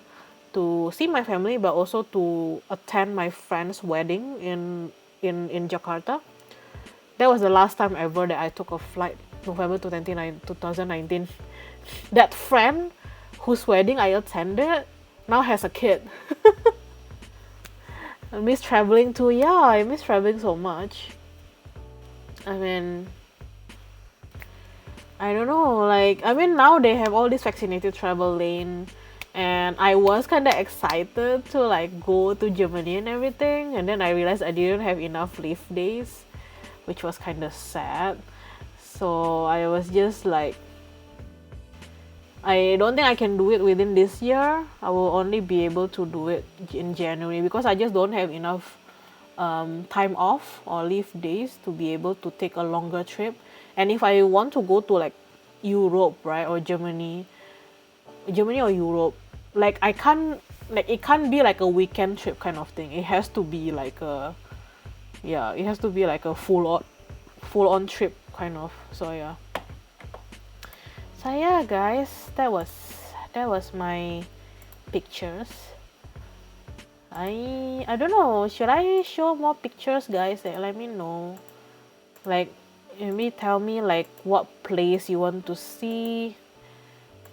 to see my family, but also to attend my friend's wedding in Jakarta. That was the last time ever that I took a flight, November 2019. That friend whose wedding I attended now has a kid. I miss traveling too. Yeah, I miss traveling so much. I mean, I don't know. Like, I mean, now they have all this vaccinated travel lane, and I was kind of excited to like go to Germany and everything, and then I realized I didn't have enough leave days, which was kind of sad. So I was just like, I don't think I can do it within this year. I will only be able to do it in January because I just don't have enough time off or leave days to be able to take a longer trip. And if I want to go to like Europe, right, or Germany or Europe, like I can't, like it can't be like a weekend trip kind of thing. It has to be like a, yeah, it has to be like a full on trip kind of. So yeah. So yeah, guys, that was my pictures. I don't know. Should I show more pictures, guys? Like, let me know. Like, maybe tell me like what place you want to see.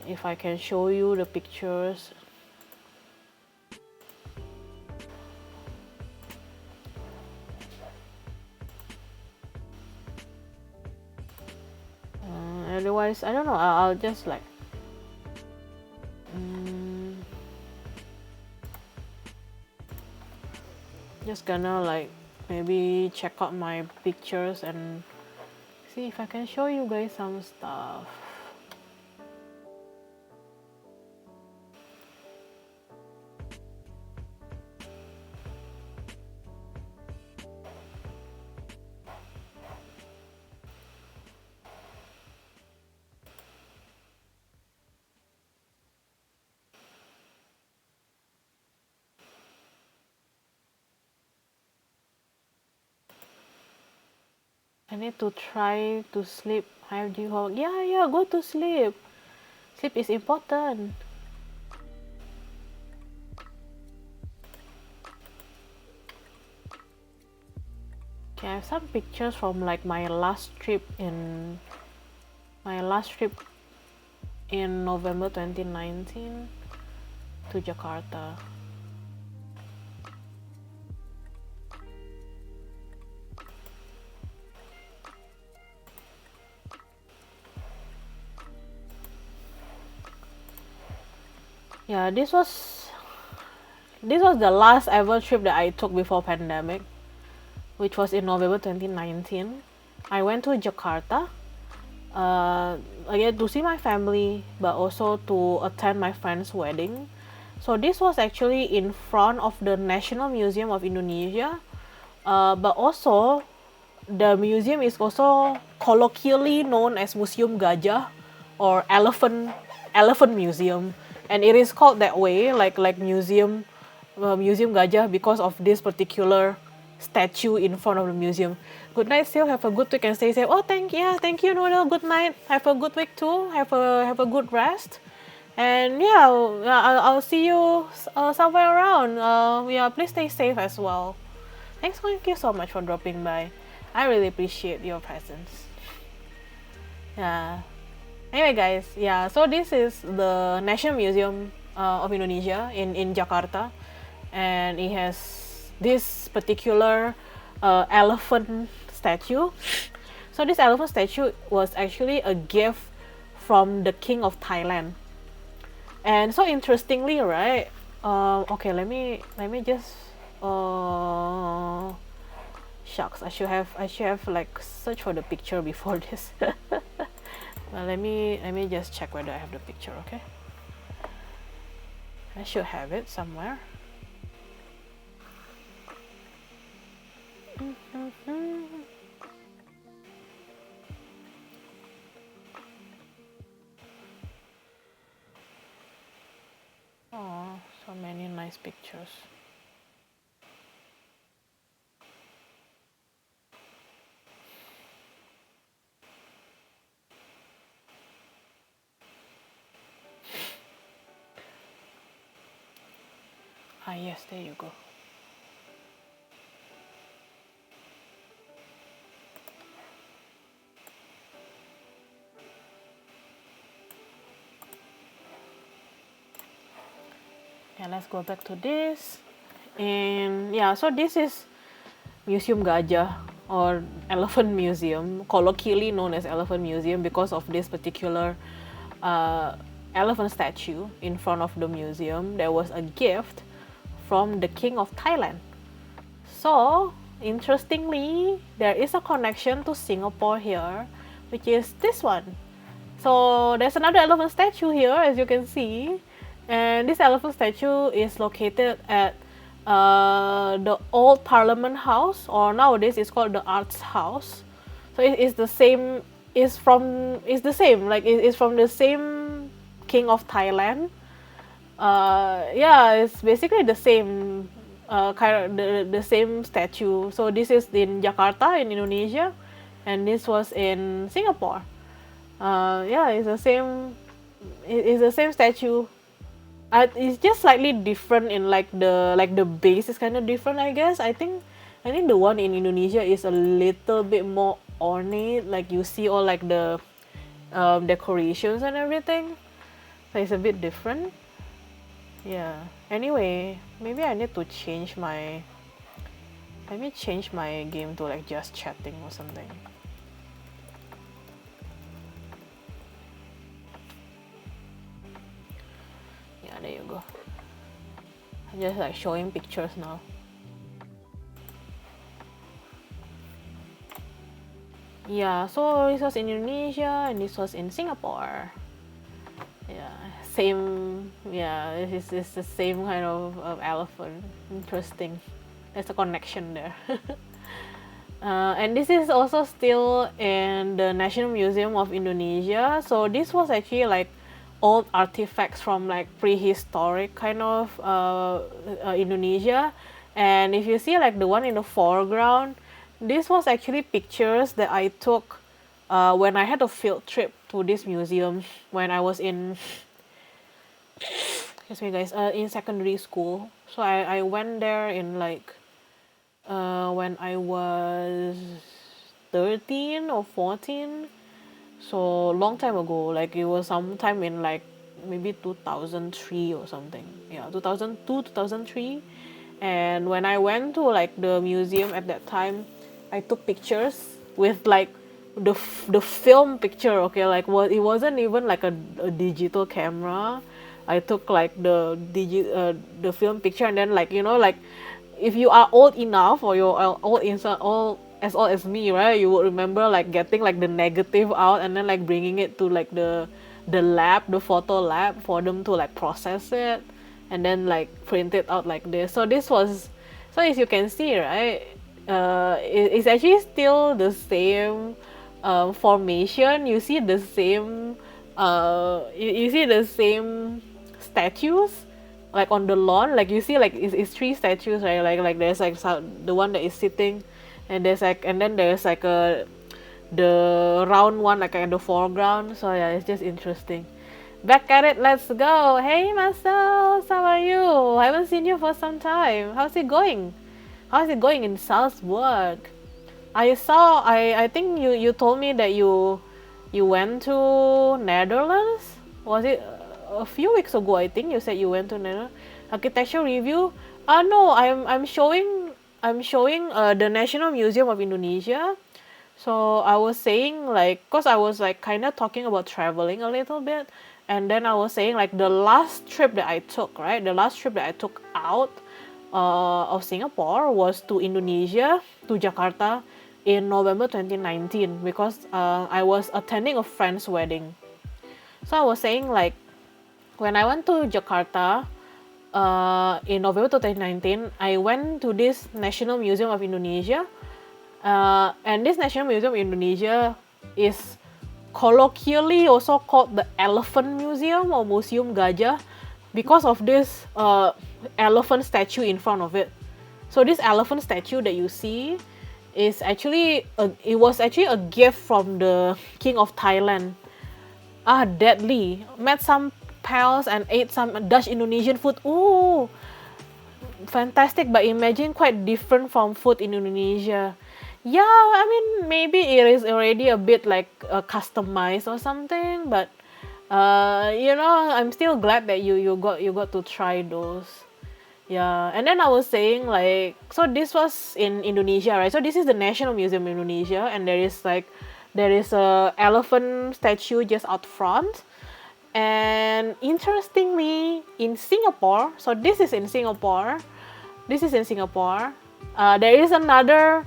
If I can show you the pictures. Otherwise, I don't know. I'll just like. Just gonna like maybe check out my pictures and see if I can show you guys some stuff. I need to try to sleep. Have you hope? Yeah, go to sleep. Sleep is important. Okay, I have some pictures from like my last trip in November 2019 to Jakarta. Yeah, this was the last ever trip that I took before pandemic, which was in November 2019. I went to Jakarta, uh, again to see my family, but also to attend my friend's wedding. So this was actually in front of the National Museum of Indonesia, but also the museum is also colloquially known as Museum Gajah or Elephant Museum, and it is called that way, like Museum Gajah, because of this particular statue in front of the museum. Good night, still have a good week and stay safe. Oh, thank you, Noodle. Good night. Have a good week too. Have a good rest. And yeah, I'll see you somewhere around. Yeah, please stay safe as well. Thank you so much for dropping by. I really appreciate your presence. Yeah. Anyway, guys, yeah. So this is the National Museum of Indonesia in Jakarta, and it has this particular elephant statue. So this elephant statue was actually a gift from the King of Thailand. And so interestingly, right? Okay, let me just uh shucks, I should have like search for the picture before this. Well, let me just check whether I have the picture, okay? I should have it somewhere. Oh, so many nice pictures. Ah, yes, there you go. Yeah, let's go back to this. And yeah, so this is Museum Gajah or Elephant Museum, colloquially known as Elephant Museum because of this particular uh, elephant statue in front of the museum. There was a gift from the King of Thailand. So, interestingly, there is a connection to Singapore here, which is this one. So, there's another elephant statue here, as you can see. And this elephant statue is located at the old Parliament House, or nowadays it's called the Arts House. So it is the same. It's the same. Like it's from the same King of Thailand. Yeah, it's basically the same. Kind of the same statue. So this is in Jakarta in Indonesia, and this was in Singapore. Yeah, it's the same. It's the same statue. It's just slightly different in like the base is kind of different, I guess. I think the one in Indonesia is a little bit more ornate. Like you see all like the decorations and everything. So it's a bit different. Yeah. Anyway, maybe I need to change my. Let me change my game to like just chatting or something. Yeah, there you go. I'm just like showing pictures now. Yeah, so this was in Indonesia and this was in Singapore. Yeah, same. Yeah, it's the same kind of elephant. Interesting. There's a connection there. And this is also still in the National Museum of Indonesia. So this was actually like old artifacts from like prehistoric kind of Indonesia. And if you see like the one in the foreground, this was actually pictures that I took when I had a field trip to this museum when I was in, excuse me guys, in secondary school. So I went there in like when I was 13 or 14. So long time ago, like it was sometime in like maybe 2003 or something. Yeah, 2002, 2003. And when I went to like the museum at that time, I took pictures with like the film picture. Okay, like what, it wasn't even like a digital camera. I took like the film picture, and then like, you know, like if you are old enough, or you're old as me, right? You would remember like getting like the negative out and then like bringing it to like the lab, the photo lab, for them to like process it and then like print it out like this. So this was, so as you can see, right, it's actually still the same formation. You see the same you see the same statues like on the lawn. Like you see like it's three statues, right? Like there's like the one that is sitting, and there's like, and then there's like the round one like in the foreground. So yeah, it's just interesting. Back at it, let's go. Hey Marcel, how are you? I haven't seen you for some time. How's it going? How's it going in Salzburg? I think you told me that you went to Netherlands. Was it a few weeks ago? I think you said you went to Netherlands. Architecture review. No, I'm showing the National Museum of Indonesia. So I was saying like, cause I was like kind of talking about traveling a little bit, and then I was saying like the last trip that I took, right? The last trip that I took out of Singapore was to Indonesia, to Jakarta, in November 2019, because I was attending a friend's wedding. So I was saying like, when I went to Jakarta in November 2019, I went to this National Museum of Indonesia. And this National Museum of Indonesia is colloquially also called the Elephant Museum or Museum Gajah, because of this elephant statue in front of it. So this elephant statue that you see is actually it was actually a gift from the King of Thailand. Deadly. Met some pals and ate some Dutch Indonesian food. Ooh, fantastic, but imagine quite different from food in Indonesia. Yeah, I mean maybe it is already a bit like customized or something, but you know, I'm still glad that you got to try those. Yeah, and then I was saying like, so this was in Indonesia, right? So this is the National Museum of Indonesia, and there is a elephant statue just out front. And interestingly, in Singapore, so this is in Singapore. This is in Singapore. There is another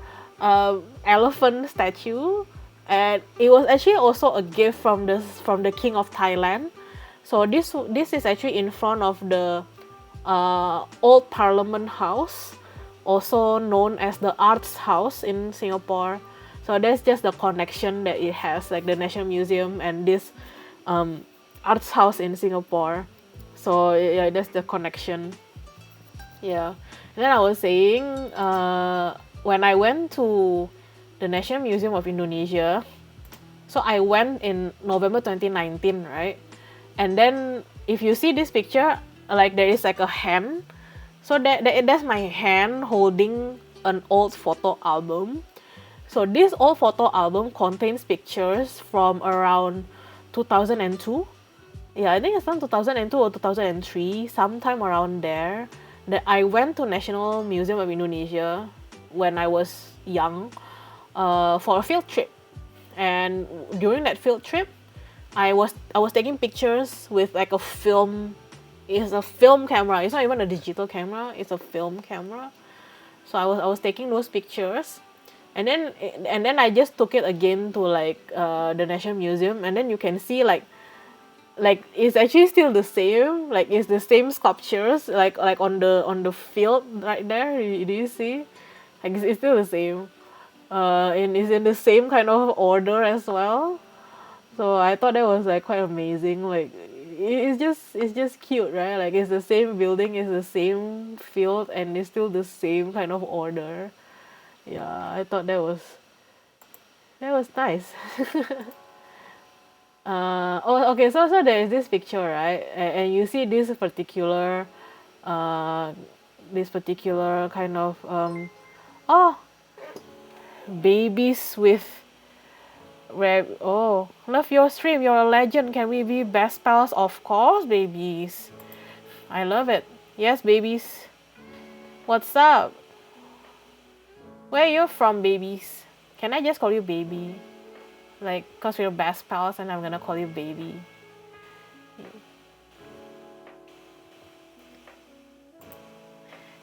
elephant statue, and it was actually also a gift from the King of Thailand. So this is actually in front of the Old Parliament House, also known as the Arts House in Singapore. So that's just the connection that it has, like the National Museum and this Arts House in Singapore. So yeah, that's the connection. Yeah. And then I was saying, when I went to the National Museum of Indonesia, so I went in November 2019, right? And then if you see this picture, like there is like a hand. So that's my hand holding an old photo album. So this old photo album contains pictures from around 2002. Yeah, I think it's from 2002 or 2003, sometime around there, that I went to National Museum of Indonesia when I was young for a field trip. And during that field trip, I was taking pictures with like a film. It's a film camera. It's not even a digital camera. It's a film camera. So I was taking those pictures, and then I just took it again to like the National Museum, and then you can see like it's actually still the same. Like it's the same sculptures like on the field right there. Do you see? Like it's still the same. And it's in the same kind of order as well. So I thought that was like quite amazing. Like it's just cute, right? Like it's the same building, it's the same field, and it's still the same kind of order. Yeah, I thought that was nice. Okay, so there is this picture, right? And you see uh, this particular kind of Oh, babies with red. Oh, love your stream. You're a legend. Can we be best pals? Of course, babies. I love it. Yes, babies. What's up? Where are you from, babies? Can I just call you baby? Like, cause we're best pals and I'm gonna call you baby.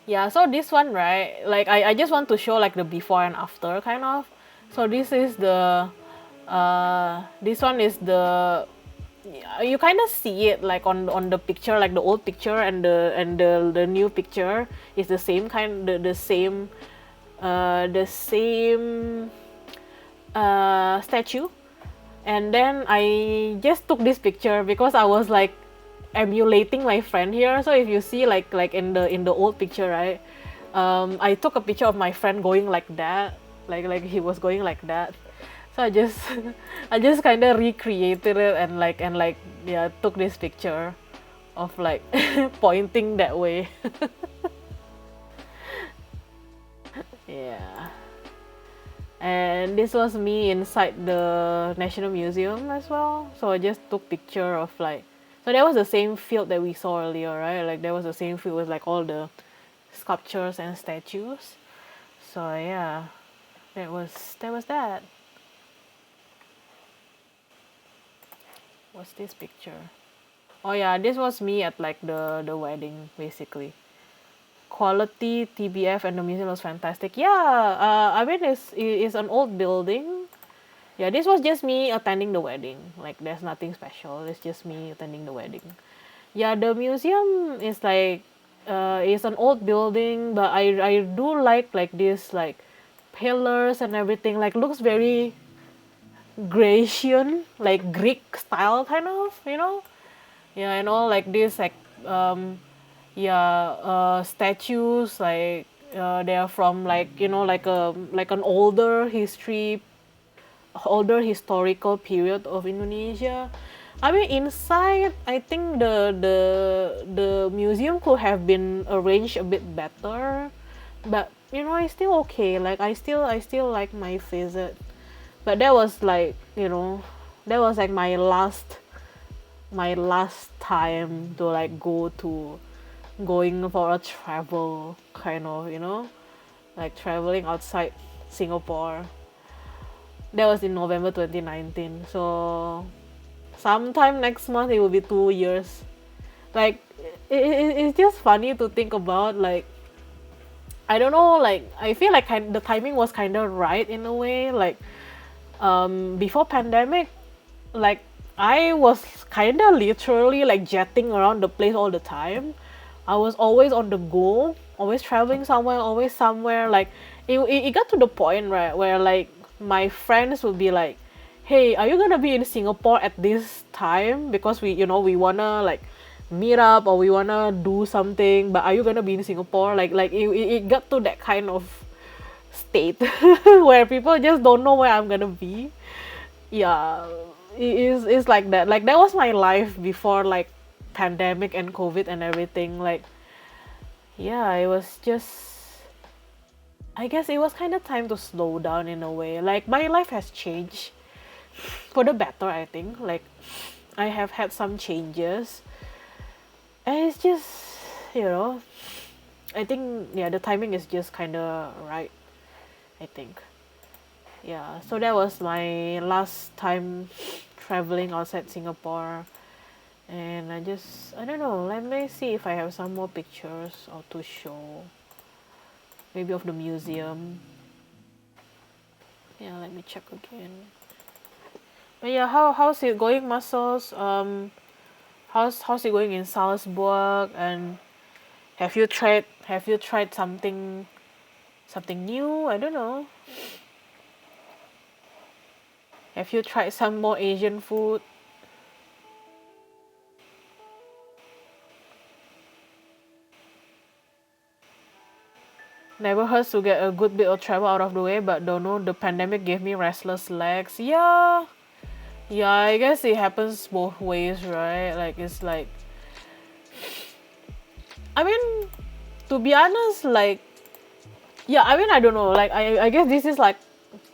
Yeah, so this one, right? Like, I just want to show like the before and after kind of. So this is this one is the, you kind of see it like on the picture, like the old picture and the new picture is the same kind, the same statue. And then I just took this picture because I was like emulating my friend here. So if you see like in the old picture, right? I took a picture of my friend going like that, like he was going like that. So I just I just kind of recreated it and yeah, took this picture of like pointing that way. Yeah. And this was me inside the National Museum as well. So I just took picture of like, so that was the same field that we saw earlier, right? Like there was the same field with like all the sculptures and statues. So yeah, that was that. What's this picture? Oh yeah, this was me at like the wedding basically. Quality TBF and the museum was fantastic. Yeah, I mean it's an old building. Yeah, this was just me attending the wedding. Like there's nothing special. It's just me attending the wedding. Yeah, the museum is like it's an old building, but I do like this like pillars and everything. Like looks very Grecian, like Greek style kind of, you know? Yeah, and all like this like statues like they are from like like an older historical period of Indonesia. I mean, inside, I think the museum could have been arranged a bit better, but it's still okay. Like I still like my visit, but that was like that was like my last time to like going for a travel kind of like traveling outside Singapore. That was in November 2019. So sometime next month it will be 2 years. Like it's just funny to think about. Like I don't know. Like I feel like the timing was kind of right in a way. Like before pandemic, like I was kind of literally like jetting around the place all the time. I was always on the go, always traveling somewhere, always somewhere. Like it got to the point, right, where like my friends would be like, "Hey, are you gonna be in Singapore at this time? Because we wanna like meet up or we wanna do something. But are you gonna be in Singapore?" Like it got to that kind of state where people just don't know where I'm gonna be. Yeah, it's like that. Like that was my life before like pandemic and COVID and everything. Like yeah, it was just, I guess it was kind of time to slow down in a way. Like my life has changed for the better, I think. Like I have had some changes, and it's just you know I think yeah, the timing is just kind of right, I think. Yeah, so that was my last time traveling outside Singapore. And I don't know, let me see if I have some more pictures or to show. Maybe of the museum. Yeah, let me check again. But yeah, how's it going, Muscles? How's it going in Salzburg? And have you tried something new? I don't know. Have you tried some more Asian food? Never hurts to get a good bit of travel out of the way, but don't know, the pandemic gave me restless legs. Yeah. Yeah, I guess it happens both ways, right? Like it's like, I mean, to be honest, like Yeah, I mean, I don't know. Like, I guess this is like,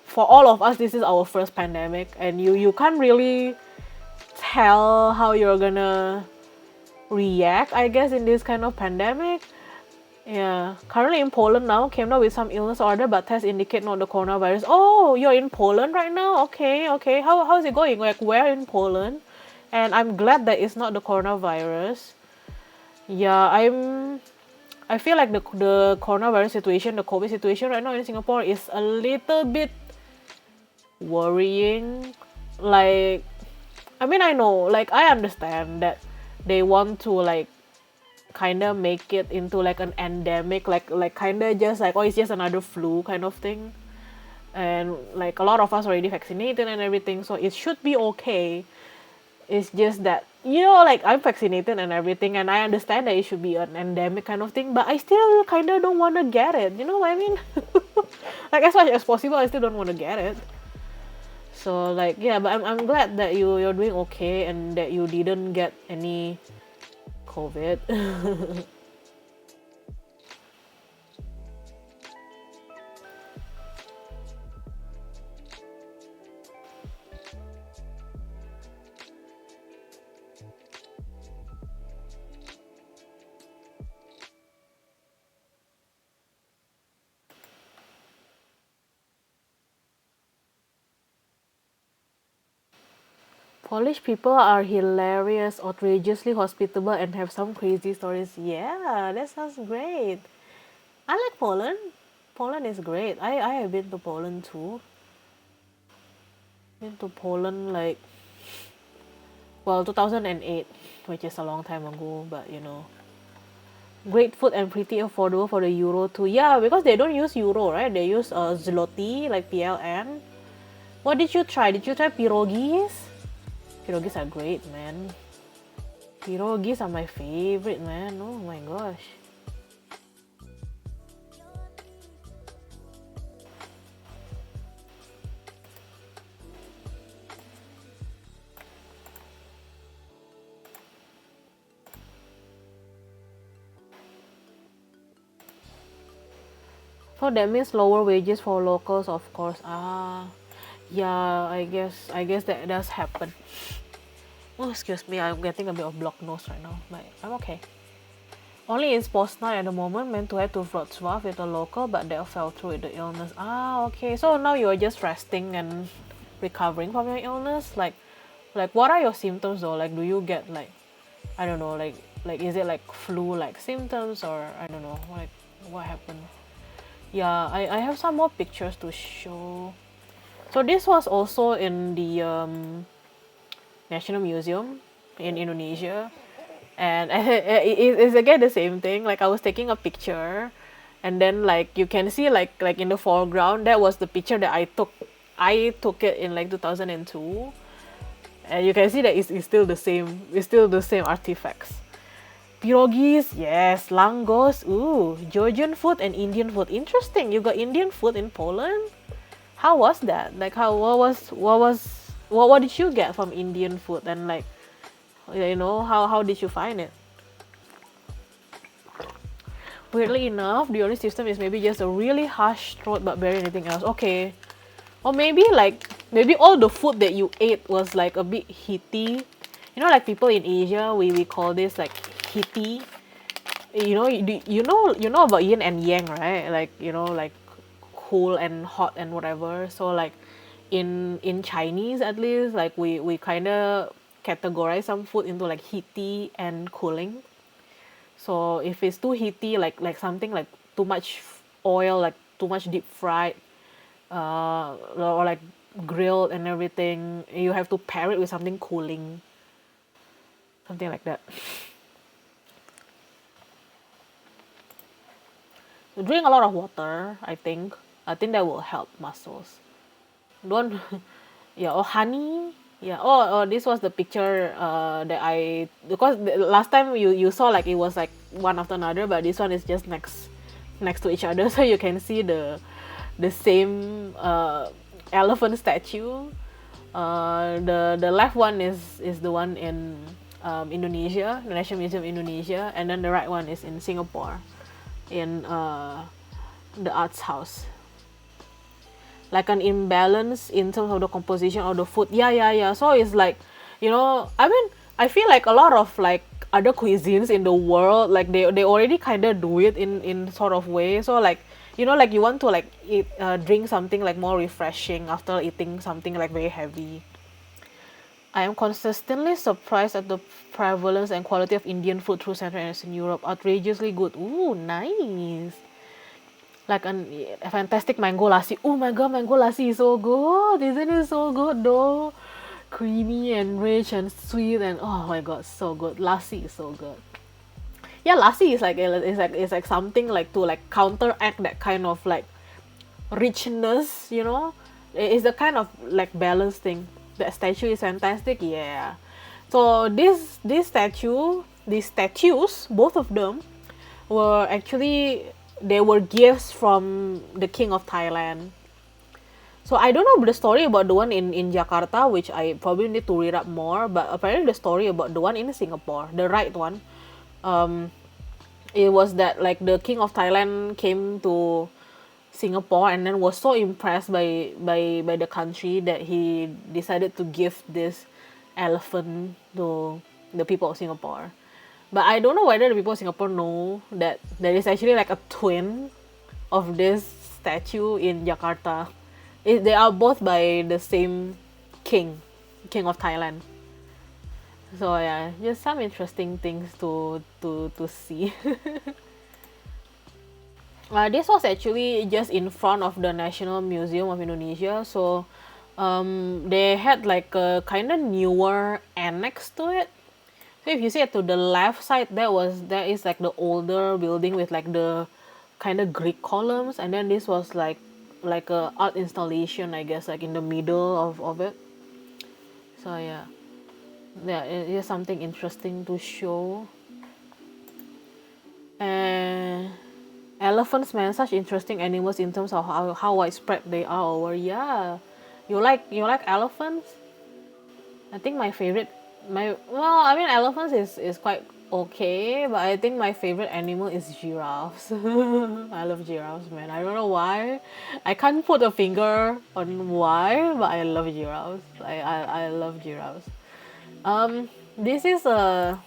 for all of us, this is our first pandemic, and you can't really tell how you're gonna react, I guess, in this kind of pandemic. Yeah, currently in Poland now, came down with some illness order, but tests indicate not the coronavirus. Oh, you're in Poland right now? Okay, okay. How is it going? Like, where in Poland? And I'm glad that it's not the coronavirus. Yeah, I feel like the coronavirus situation, the COVID situation right now in Singapore is a little bit worrying. Like, I mean, I know, like, I understand that they want to like kind of make it into like an endemic, like kind of just like, oh, it's just another flu kind of thing. And like a lot of us already vaccinated and everything, so it should be okay. It's just that, like, I'm vaccinated and everything, and I understand that it should be an endemic kind of thing, but I still kind of don't want to get it. You know what I mean? Like, as much as possible, I still don't want to get it. So like, yeah, but I'm glad that you're doing okay and that you didn't get any COVID. Polish people are hilarious, outrageously hospitable, and have some crazy stories. Yeah, that sounds great. I like Poland. Poland is great. I have been to Poland too. Been to Poland like, well, 2008, which is a long time ago, but great food and pretty affordable for the euro too. Yeah, because they don't use euro, right? They use zloty, like PLN. What did you try? Did you try pierogis? Pierogis are great, man. Pierogis are my favorite, man. Oh my gosh. So that means lower wages for locals, of course. Ah, yeah, I guess that does happen. Oh, excuse me, I'm getting a bit of blocked nose right now, but I'm okay. Only in sports night at the moment, meant to head to Wrocław with a local, but that fell through with the illness. Ah, okay. So now you're just resting and recovering from your illness. Like what are your symptoms though? Like, do you get like, I don't know, like is it like flu-like symptoms, or I don't know, like what happened? Yeah, I have some more pictures to show. So this was also in the National Museum in Indonesia, and it's again the same thing. Like, I was taking a picture, and then like you can see like in the foreground, that was the picture that I took. I took it in like 2002, and you can see that it's still the same. It's still the same artifacts. Pierogis, yes. Langos, ooh. Georgian food and Indian food. Interesting. You got Indian food in Poland? How was that? Like, what did you get from Indian food? And like, how did you find it? Weirdly enough, the only system is maybe just a really harsh throat, but barely anything else. Okay. Or maybe all the food that you ate was like a bit heaty. Like people in Asia, we call this like heaty. You know about yin and yang, right? Like, like cool and hot and whatever. So like in Chinese, at least, like we kind of categorize some food into like heaty and cooling. So if it's too heaty, like something like too much oil, like too much deep fried, or like grilled and everything, you have to pair it with something cooling, something like that. Drink a lot of water. I think that will help muscles. Don't yeah, or honey. Yeah. Oh, this was the picture that I, because last time you saw like it was like one after another, but this one is just next to each other, so you can see the same elephant statue. The left one is the one in Indonesia, the National Museum of Indonesia, and then the right one is in Singapore, in the arts house. Like an imbalance in terms of the composition of the food. Yeah. So it's like, I mean, I feel like a lot of like other cuisines in the world, like they already kind of do it in sort of way. So like, like you want to like eat drink something like more refreshing after eating something like very heavy. I am consistently surprised at the prevalence and quality of Indian food through Central and Eastern Europe. Outrageously good. Ooh, nice. Like a fantastic mango lassi. Oh my god, mango lassi is so good. Isn't it so good though? Creamy and rich and sweet and oh my god, so good. Lassi is so good. Yeah, lassi is like it's like something like to like counteract that kind of like richness, It's the kind of like balance thing. That statue is fantastic, yeah. So this statue, these statues, both of them, were actually they were gifts from the king of Thailand. So I don't know the story about the one in Jakarta, which I probably need to read up more. But apparently the story about the one in Singapore, the right one, um, it was that like the king of Thailand came to Singapore and then was so impressed by the country that he decided to give this elephant to the people of Singapore. But I don't know whether the people of Singapore know that there is actually like a twin of this statue in Jakarta. They are both by the same king, king of Thailand. So yeah, just some interesting things to see. This was actually just in front of the National Museum of Indonesia. So they had like a kind of newer annex to it. So if you see it to the left side, there is like the older building with like the kind of Greek columns, and then this was like a art installation, I guess, like in the middle of it. So yeah, it is something interesting to show. And elephants, man, such interesting animals in terms of how widespread they are over. Yeah, you like elephants? I think my favorite, I mean, elephants is quite okay, but I think my favorite animal is giraffes. I love giraffes, man. I don't know why. I can't put a finger on why, but I love giraffes. I love giraffes. This is a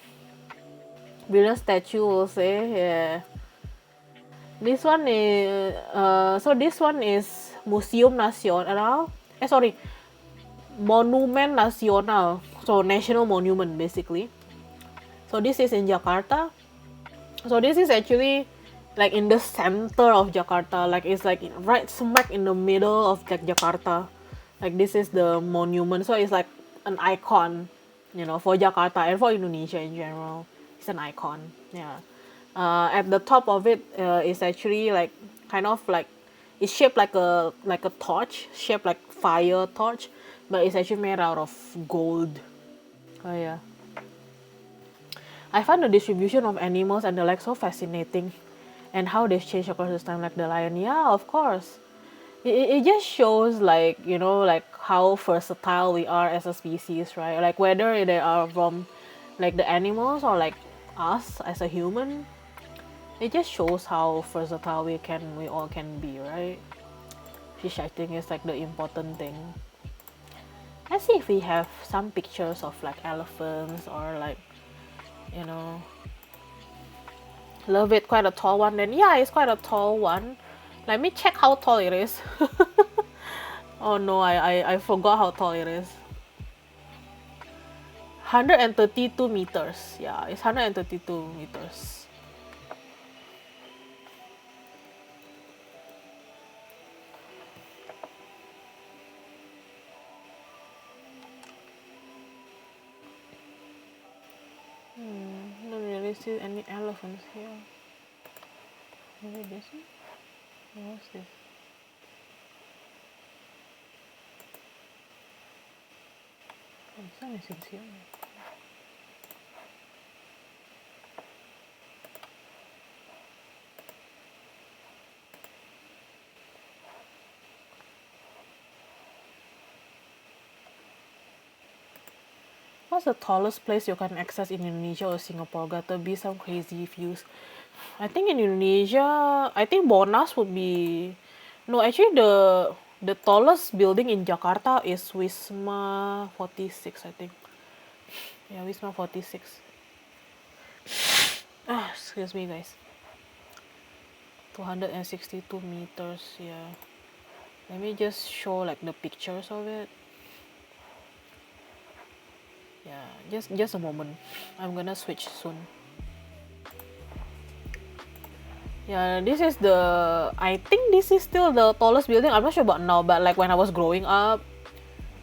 brilliant statue, we'll say. Yeah. This one is this one is Museum Nasional. Sorry, Monument Nasional. So national monument basically. So this is in Jakarta. So this is actually like in the center of Jakarta. Like it's like right smack in the middle of like Jakarta. Like this is the monument. So it's like an icon, for Jakarta and for Indonesia in general. It's an icon. Yeah. At the top of it is actually like kind of like it's shaped like a torch, shaped like fire torch, but it's actually made out of gold. Oh yeah. I find the distribution of animals and the like so fascinating, and how they've changed across this time, like the lion. Yeah, of course. It just shows like like how versatile we are as a species, right? Like whether they are from like the animals or like us as a human, it just shows how versatile we all can be, right? Which I think is like the important thing. Let's see if we have some pictures of like elephants or like you know love it, quite a tall one. Then yeah, it's quite a tall one. Let me check how tall it is. Oh no, I forgot how tall it is. 132 meters. Yeah, it's 132 meters. Don't really see any elephants here. Maybe this one? What's this? Oh, this one is in here. What's the tallest place you can access in Indonesia or Singapore? Gotta be some crazy views. I think in Indonesia, I think Monas would be. No, actually, the tallest building in Jakarta is Wisma 46, I think. Yeah, Wisma 46. Ah, excuse me, guys. 262 meters, yeah. Let me just show like the pictures of it. Yeah, just a moment. I'm gonna switch soon. Yeah, this is the. I think this is still the tallest building. I'm not sure about now, but like when I was growing up,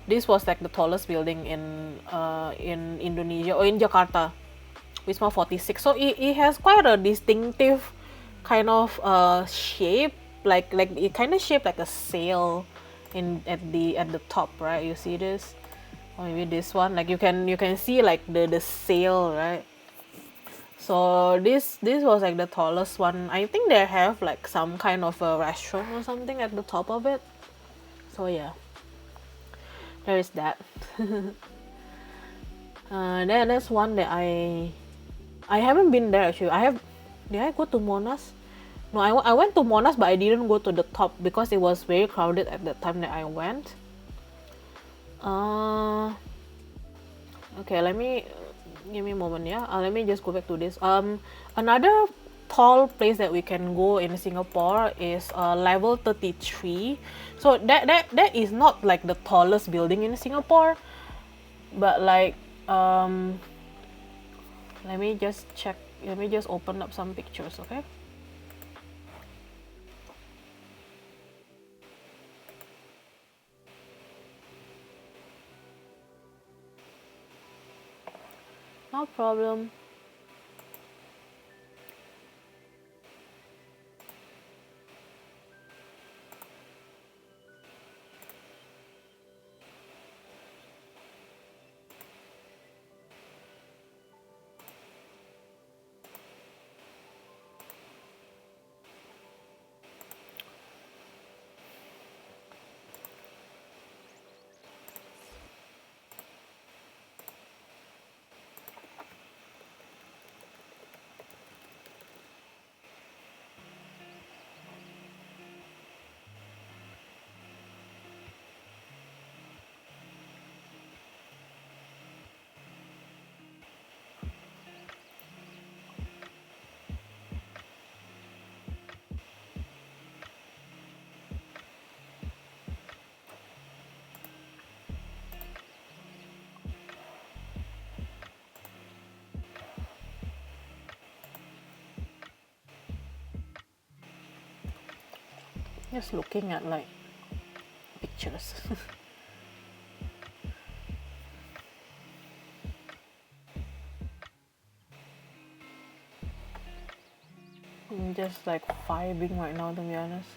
this was like the tallest building in Indonesia or in Jakarta, Wisma 46. So it has quite a distinctive kind of shape, like it kind of shaped like a sail in at the top, right? You see this? Or maybe this one. Like you can see like the sail, right? So this was like the tallest one. I think they have like some kind of a restaurant or something at the top of it. So yeah, there is that. Then that's one that I haven't been there actually. Did I go to Monas? No, I went to Monas, but I didn't go to the top because it was very crowded at the time that I went. Uh, okay, let me give me a moment, yeah. Let me just go back to this. Another tall place that we can go in Singapore is level 33. So that is not like the tallest building in Singapore, but like let me just check. Let me just open up some pictures, okay? No problem. Just looking at like pictures. I'm just like vibing right now, to be honest.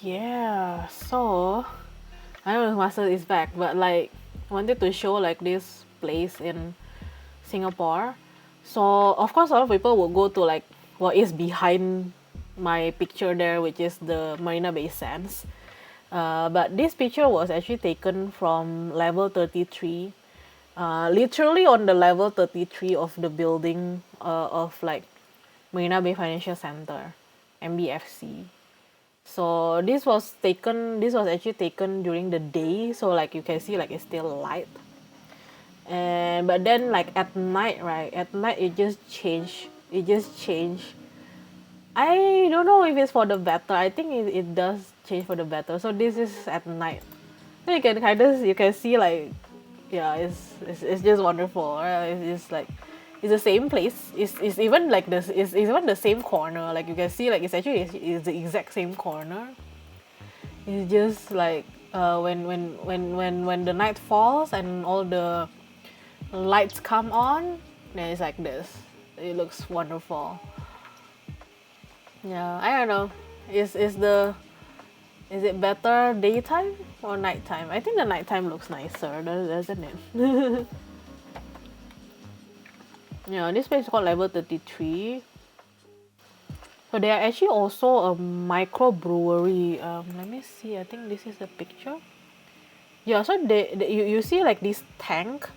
Yeah, so I don't know if Master is back, but like wanted to show like this place in Singapore. So of course a lot of people will go to like what is behind my picture there, which is the Marina Bay Sands. But this picture was actually taken from level 33, literally on the level 33 of the building of like Marina Bay Financial Center, MBFC. So this was taken. This was actually taken during the day. So like you can see, like it's still light. And but then like at night, right? At night it just changed. It just changed. I don't know if it's for the better. I think it does change for the better. So this is at night. So you can kind of you can see like yeah, it's just wonderful. Right? It's like it's the same place. It's even like this. It's even the same corner. Like you can see like it's the exact same corner. It's just like when the night falls and all the lights come on, then it's like this. It looks wonderful. Yeah, I don't know. Is it better daytime or nighttime? I think the nighttime looks nicer, doesn't it? Yeah, this place is called Level 33. So they are actually also a microbrewery. Let me see. I think this is the picture. Yeah, so you see like this tank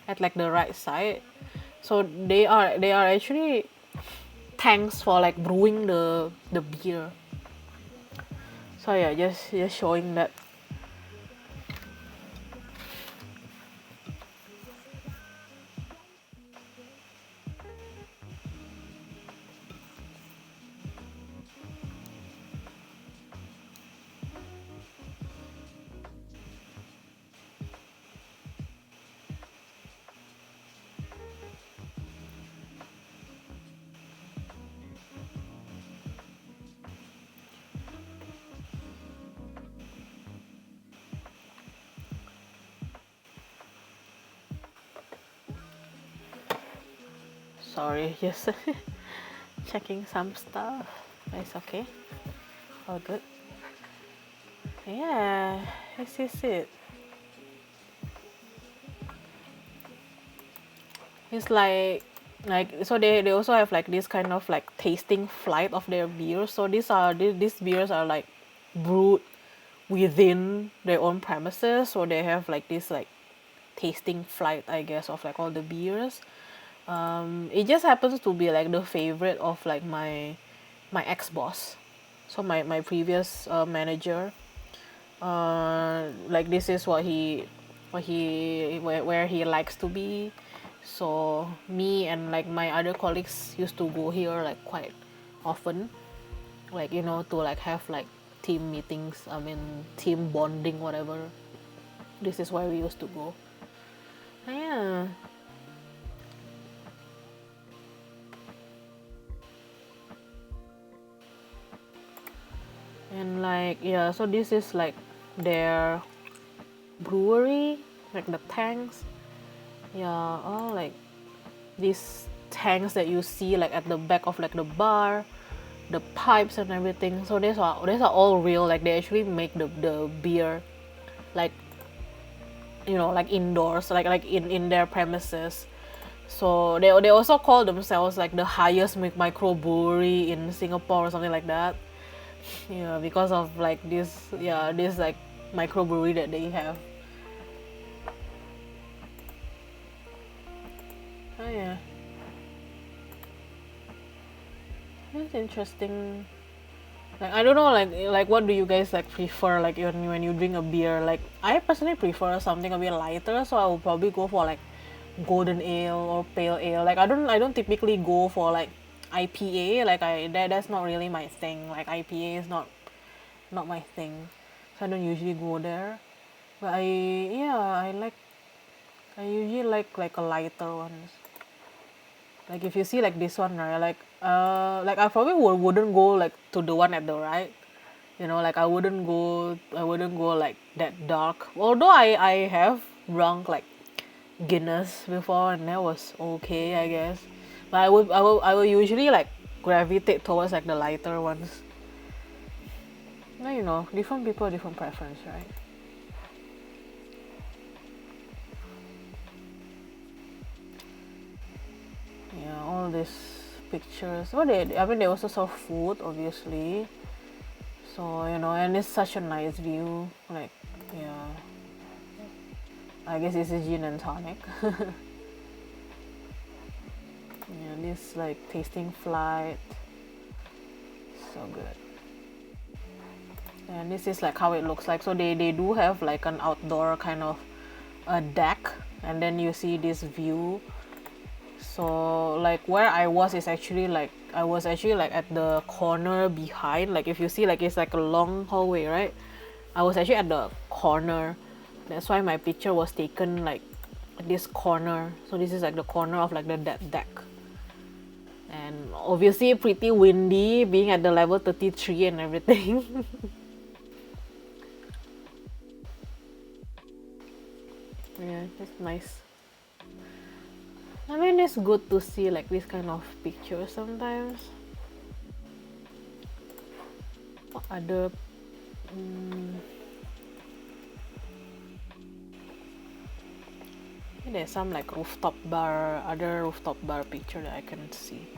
at like the right side. So they are actually tanks for like brewing the beer. So yeah, just showing that. Sorry, just checking some stuff. It's okay. All good. Yeah, this is it. It's like so they also have like this kind of like tasting flight of their beers. So these beers are like brewed within their own premises. So they have like this like tasting flight, I guess, of like all the beers. It just happens to be like the favorite of like my ex boss. So my previous manager. Like this is where he likes to be. So me and like my other colleagues used to go here like quite often, like to like have like team meetings. I mean team bonding, whatever. This is why we used to go. Yeah. And like yeah, so this is like their brewery, like the tanks. Yeah, all like these tanks that you see like at the back of like the bar, the pipes and everything. So these are all real. Like they actually make the beer, like like indoors, like in their premises. So they also call themselves like the highest microbrewery in Singapore or something like that. Yeah, because of like this like microbrewery that they have. Oh yeah, that's interesting. Like I don't know, like what do you guys like prefer? Like when you drink a beer, like I personally prefer something a bit lighter, so I will probably go for like golden ale or pale ale. Like I don't typically go for like IPA. Like that's not really my thing. Like IPA is not my thing, so I don't usually go there. But I usually like a lighter ones. Like if you see like this one, right? Like I probably wouldn't go like to the one at the right. Like I wouldn't go like that dark. Although I have drunk like Guinness before and that was okay, I guess. But I will usually like gravitate towards like the lighter ones. Now different people, different preference, right? Yeah, all these pictures. I mean they also serve food, obviously. So and it's such a nice view. Like yeah, I guess it's a gin and tonic. Yeah, this like tasting flight, so good. And this is like how it looks like. So they do have like an outdoor kind of a deck, and then you see this view. So like where I was is actually like I was actually like at the corner behind. Like if you see, like it's like a long hallway, right? I was actually at the corner. That's why my picture was taken like this corner. So this is like the corner of like the deck. And obviously pretty windy being at the level 33 and everything. Yeah, it's nice. I mean, it's good to see like this kind of pictures sometimes. What other there's some like other rooftop bar picture that I can see.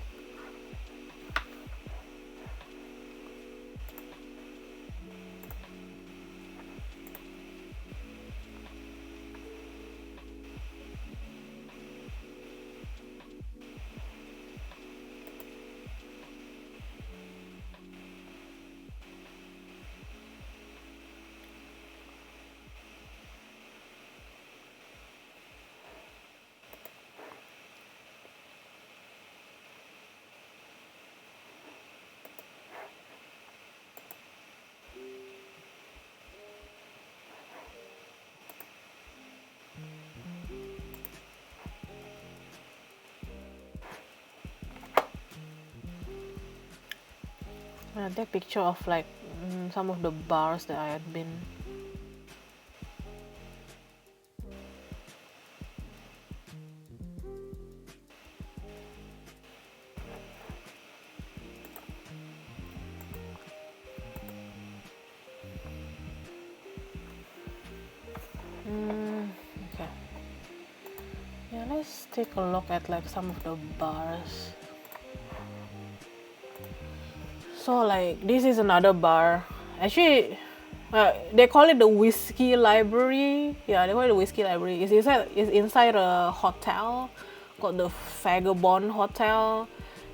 That picture of like some of the bars that I had been. Okay. Yeah, let's take a look at like some of the bars. So like this is another bar. Actually, they call it the whiskey library. Yeah, they call it the whiskey library. It's inside a hotel called the Vagabond Hotel.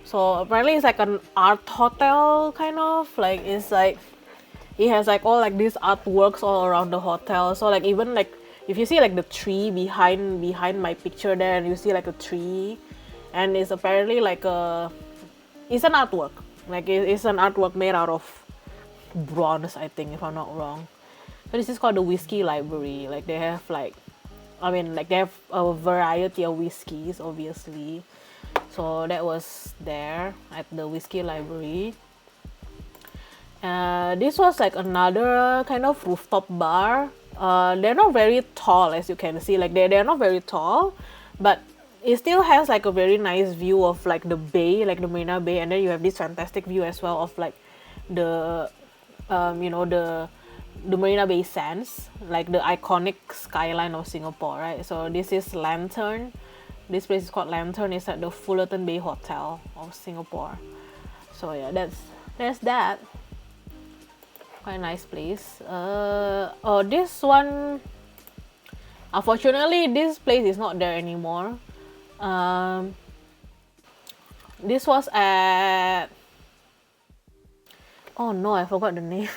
So apparently it's like an art hotel kind of. Like it's like it has like all like these artworks all around the hotel. So like even like if you see like the tree behind my picture there, and you see like a tree, and it's apparently like it's an artwork. Like it's an artwork made out of bronze, I think, if I'm not wrong. So this is called the Whiskey Library. Like they have like, I mean, like they have a variety of whiskeys, obviously. So that was there at the Whiskey Library. This was like another kind of rooftop bar. They're not very tall, as you can see. Like they're not very tall, but it still has like a very nice view of like the bay, like the Marina Bay, and then you have this fantastic view as well of like the, the Marina Bay Sands, like the iconic skyline of Singapore, right? So this is Lantern. This place is called Lantern. It's at the Fullerton Bay Hotel of Singapore. So yeah, that's that. Quite a nice place. Oh, this one. Unfortunately, this place is not there anymore. This was at. Oh no, I forgot the name.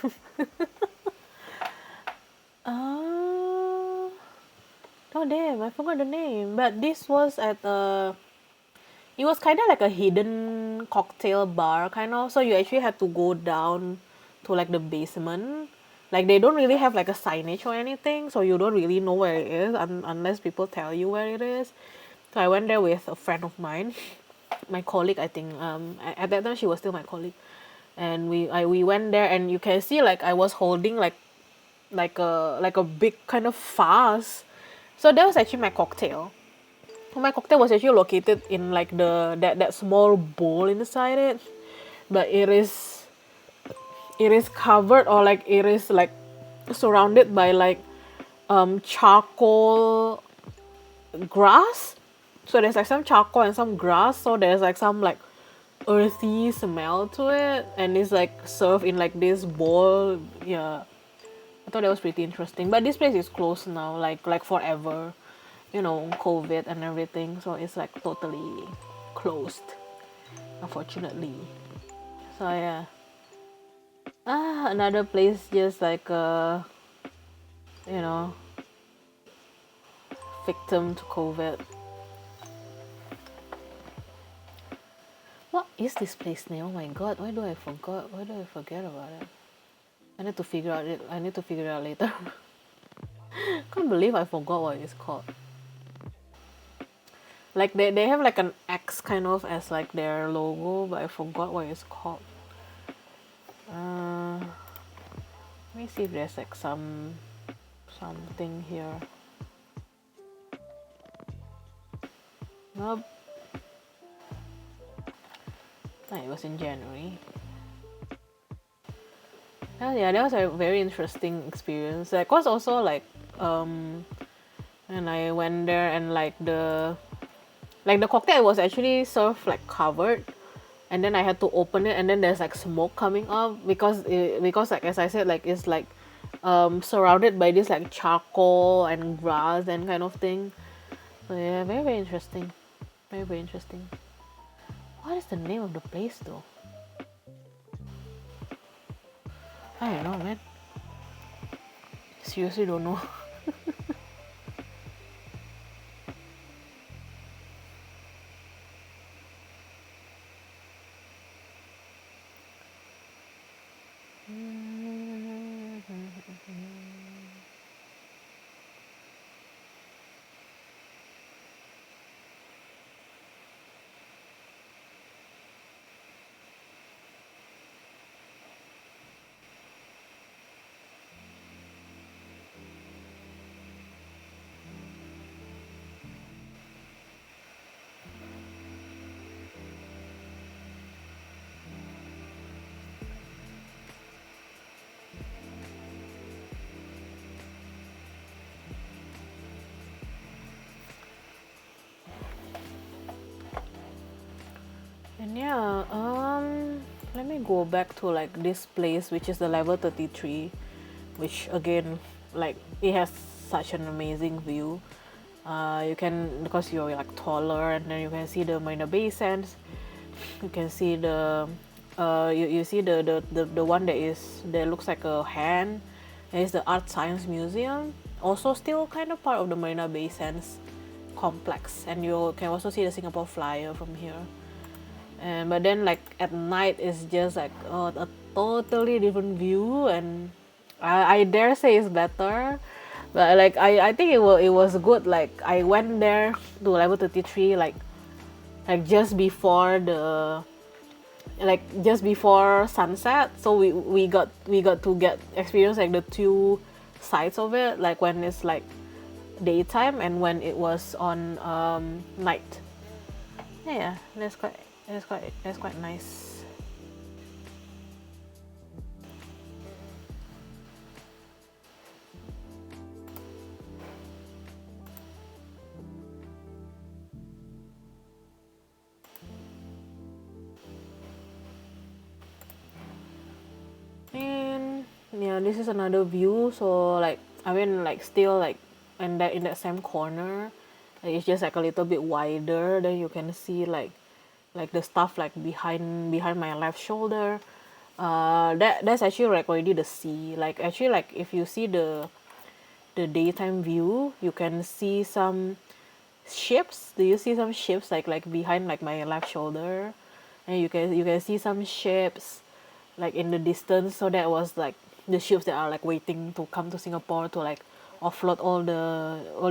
Oh damn, I forgot the name. But this was at it was kind of like a hidden cocktail bar, kind of. So you actually had to go down to like the basement. Like they don't really have like a signage or anything, so you don't really know where it is unless people tell you where it is. So I went there with a friend of mine, my colleague, I think. At that time she was still my colleague, and we went there, and you can see like I was holding like a big kind of vase. So that was actually my cocktail. My cocktail was actually located in like that small bowl inside it, but it is covered, or like it is like surrounded by like charcoal grass. So there's like some charcoal and some grass, so there's like some like earthy smell to it, and it's like served in like this bowl. Yeah, I thought that was pretty interesting. But this place is closed now, like forever. COVID and everything, so it's like totally closed, unfortunately. So yeah. Another place just like you know, victim to COVID. What is this place name? Oh my god, why do I forgot? Why do I forget about it? I need to figure out it. I need to figure it out later. Can't believe I forgot what it's called. Like they have like an X kind of as like their logo, but I forgot what it's called. Let me see if there's like something here. Nope. Oh, it was in January. Oh, yeah, that was a very interesting experience. Like, cause also like when I went there and like the cocktail was actually served like covered, and then I had to open it, and then there's like smoke coming up because like as I said, like it's like surrounded by this like charcoal and grass and kind of thing. So yeah, very very interesting, very very interesting. What is the name of the place though? I don't know, man. Seriously don't know. And yeah, let me go back to like this place, which is the level 33, which again, like it has such an amazing view. You can, because you're like taller, and then you can see the Marina Bay Sands. You can see the, you see the one that looks like a hand. It's the Art Science Museum, also still kind of part of the Marina Bay Sands complex, and you can also see the Singapore Flyer from here. And but then like at night it's just like a totally different view, and I dare say it's better. But like I think it was good. Like I went there to level 33 like just before sunset, so we got to get experience like the two sides of it, like when it's like daytime and when it was on night. Yeah, that's quite nice. And yeah, this is another view. So like I mean like still like in that same corner, like, it's just like a little bit wider. Then you can see like the stuff like behind my left shoulder. That's actually like already the sea. Like actually like if you see the daytime view, you can see some ships. Do you see some ships like behind like my left shoulder? And you can see some ships like in the distance. So that was like the ships that are like waiting to come to Singapore to like offload all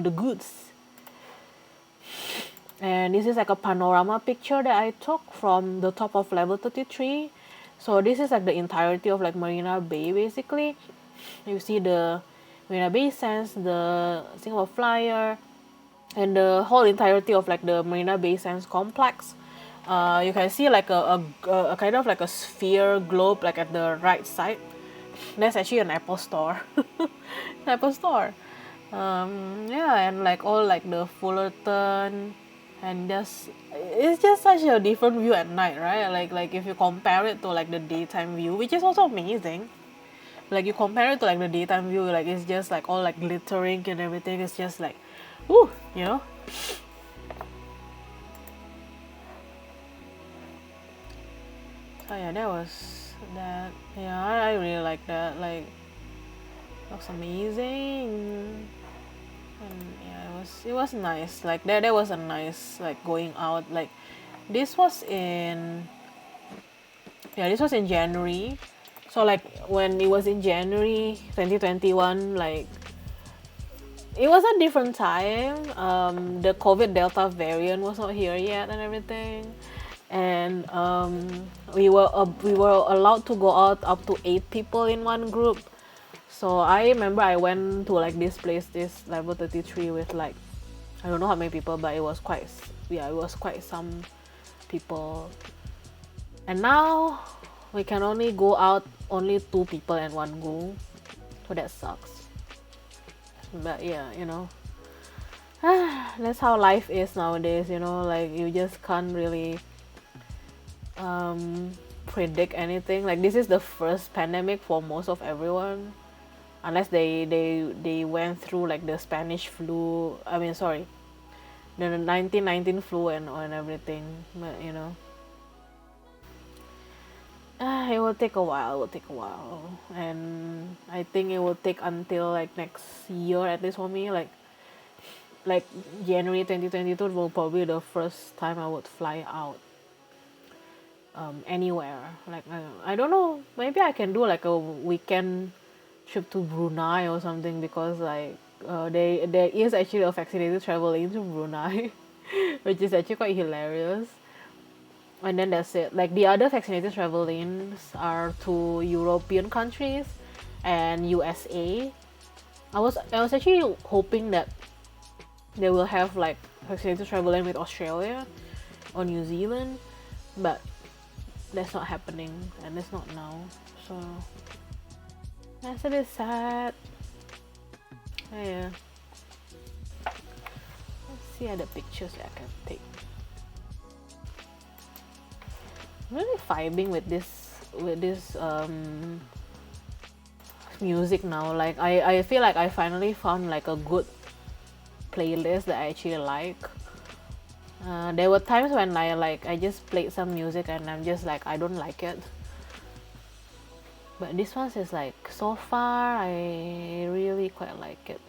the goods. And this is like a panorama picture that I took from the top of level 33. So this is like the entirety of like Marina Bay basically. You see the Marina Bay Sands, the Singapore Flyer, and the whole entirety of like the Marina Bay Sands complex. You can see like a kind of like a sphere globe like at the right side. That's actually an Apple store. Apple store. Yeah, and like all like the Fullerton, and just it's just such a different view at night, right? Like if you compare it to like the daytime view, which is also amazing. Like you compare it to like the daytime view, like it's just like all like glittering and everything. It's just like, ooh, you know. So yeah, that was that. Yeah, I really like like that. Like, looks amazing. And yeah, it was nice. Like there was a nice like going out. Like this was in this was in January. So like when it was in January 2021, like it was a different time. The COVID Delta variant was not here yet and everything, and we were allowed to go out up to 8 people in one group. So I remember I went to like this place, this level 33 with like I don't know how many people, but it was it was quite some people. And now we can only go out only 2 people in one go, so that sucks. But yeah, that's how life is nowadays. Like you just can't really predict anything. Like this is the first pandemic for most of everyone, unless they went through like the Spanish flu. I mean, sorry, the 1919 flu and everything. But it will take a while. It will take a while, and I think it will take until like next year at least for me. Like January 2022 will probably be the first time I would fly out anywhere. Like I don't know. Maybe I can do like a weekend trip to Brunei or something, because like there is actually a vaccinated traveling to Brunei, which is actually quite hilarious. And then that's it. Like the other vaccinated travel lanes are to European countries and USA. I was actually hoping that they will have like vaccinated travel lane with Australia or New Zealand, but that's not happening and it's not now. So that's a bit sad. Yeah. Let's see other pictures that I can take. I'm really vibing with this music now. Like I feel like I finally found like a good playlist that I actually like. There were times when I just played some music and I'm just like I don't like it. But this one is like so far I really quite like it.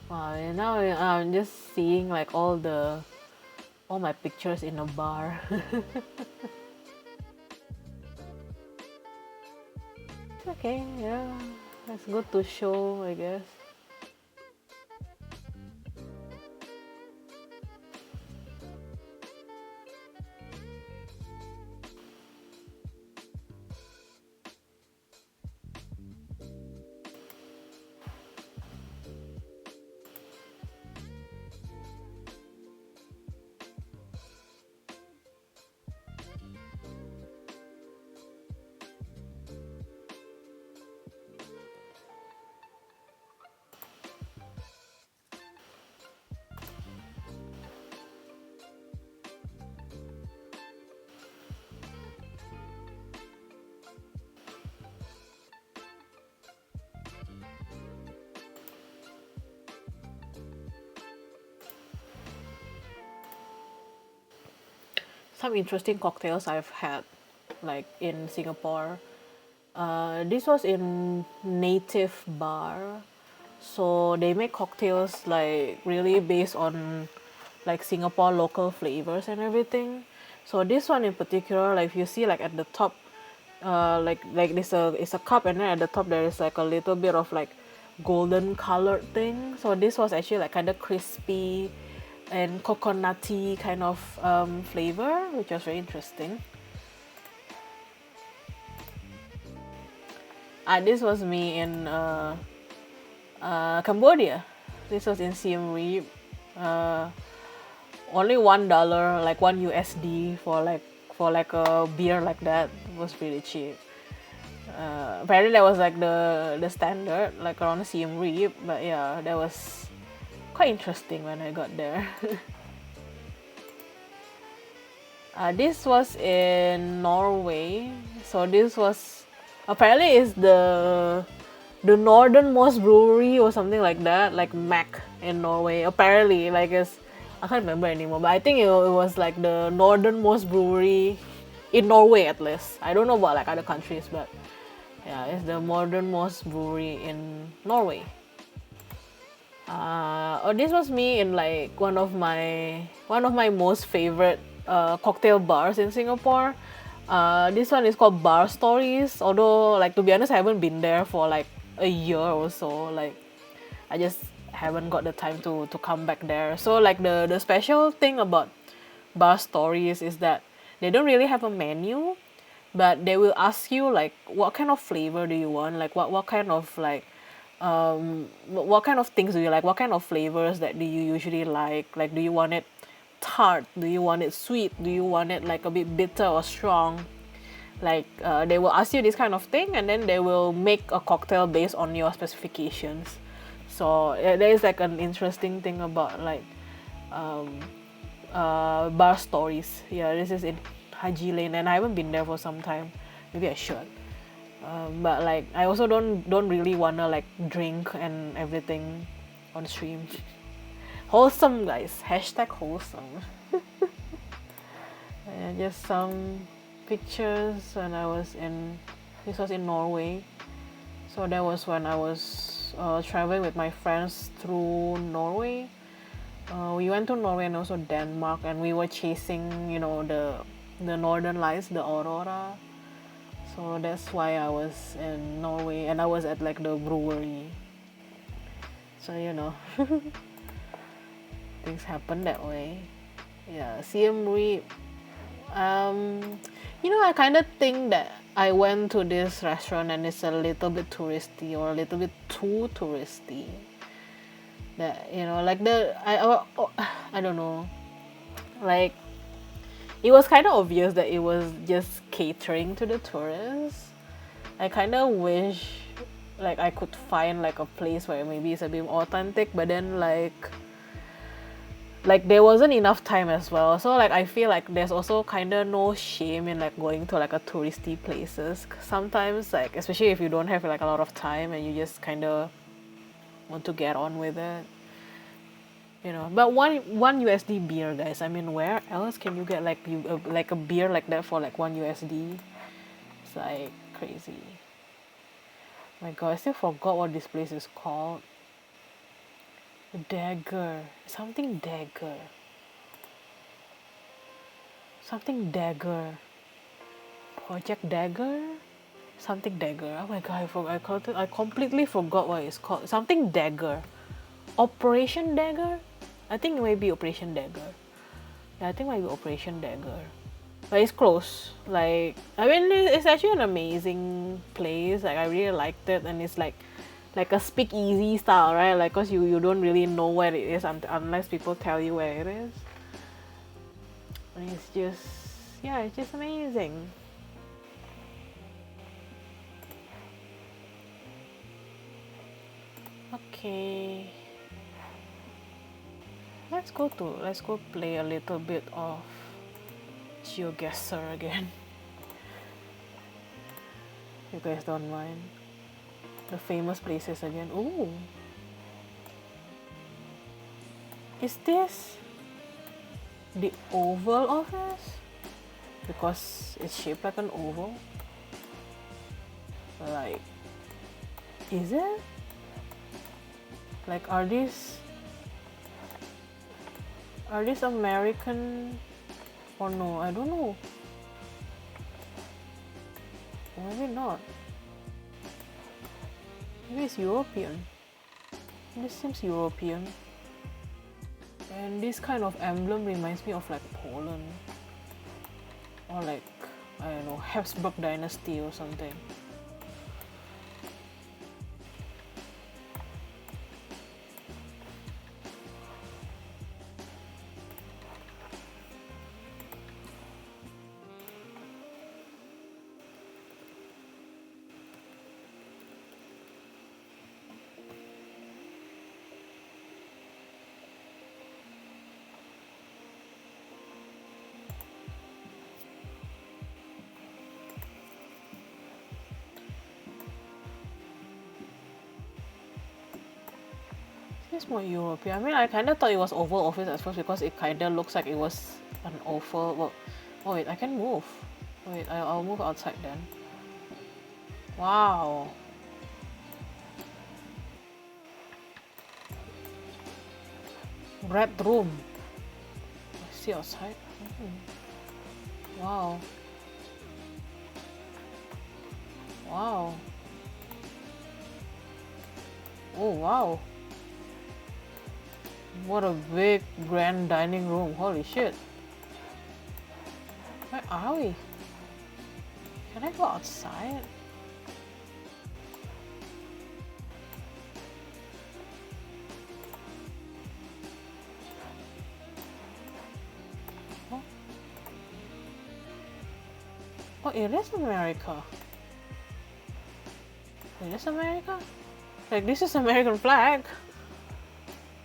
Wow, and now I'm just seeing like all my pictures in a bar. Okay, yeah, that's good to show, I guess. Some interesting cocktails I've had, like in Singapore. This was in Native Bar, so they make cocktails like really based on like Singapore local flavors and everything. So this one in particular, like if you see like at the top, like there's it's a cup and then at the top there is like a little bit of like golden colored thing. So this was actually like kind of crispy and coconutty kind of flavor, which was very interesting. This was me in Cambodia. This was in Siem Reap. only $1, like $1 for like a beer like that. It was really cheap. Apparently that was like the standard, like around Siem Reap. But yeah, that was quite interesting when I got there. This was in Norway, so this was apparently is the northernmost brewery or something like that, like Mac in Norway. Apparently, like it's I can't remember anymore, but I think it was like the northernmost brewery in Norway at least. I don't know about like other countries, but yeah, it's the northernmost brewery in Norway. This was me in like one of my most favorite cocktail bars in Singapore. This one is called Bar Stories. Although, like to be honest, I haven't been there for like a year or so. Like, I just haven't got the time to come back there. So like the special thing about Bar Stories is that they don't really have a menu, but they will ask you like what kind of flavor do you want, like what kind of like what kind of things do you like, what kind of flavors that do you usually like do you want it tart, do you want it sweet, do you want it like a bit bitter or strong, like they will ask you this kind of thing, and then they will make a cocktail based on your specifications. So there is like an interesting thing about like Bar Stories. Yeah, this is in Haji Lane, and I haven't been there for some time. Maybe I should. But like I also don't really wanna like drink and everything on stream. Wholesome, guys. Hashtag wholesome. And just some pictures when I was in. This was in Norway. So that was when I was traveling with my friends through Norway. We went to Norway and also Denmark, and we were chasing, the northern lights, the aurora. So that's why I was in Norway, and I was at like the brewery. So things happen that way. Yeah, Siem Reap. I kind of think that I went to this restaurant and it's a little bit touristy or a little bit too touristy. That like I don't know, like it was kind of obvious that it was just catering to the tourists. I kind of wish like I could find like a place where maybe it's a bit more authentic, but then like there wasn't enough time as well. So like I feel like there's also kind of no shame in like going to like a touristy places. Sometimes like especially if you don't have like a lot of time and you just kind of want to get on with it. But one USD beer, guys. I mean, where else can you get like a beer like that for like $1? It's like crazy. My God, I still forgot what this place is called. Dagger. Something Dagger. Something Dagger. Project Dagger? Something Dagger. Oh my God, I completely forgot what it's called. Something Dagger. Operation Dagger? I think it might be Operation Dagger. Yeah, I think it might be Operation Dagger. But it's close. Like, I mean, it's actually an amazing place. Like, I really liked it, and it's like a speakeasy style, right? Like, cause you don't really know where it is unless people tell you where it is. And it's just amazing. Okay. Let's go play a little bit of GeoGuessr again. You guys don't mind. The famous places again. Ooh. Is this the Oval Office? Because it's shaped like an oval. Like, is it? Like, are these American or no? I don't know. Maybe not. Maybe it's European. This seems European. And this kind of emblem reminds me of like Poland. Or like, I don't know, Habsburg dynasty or something. It's more European. I mean, I kind of thought it was Oval Office at first because it kind of looks like it was an oval. Well, oh wait, I can move. Wait, I'll move outside then. Wow. Red room. I see outside. Wow. Wow. Oh wow. What a big grand dining room. Holy shit. Where are we? Can I go outside? Oh, oh, it is America. It is America? Like, this is American flag.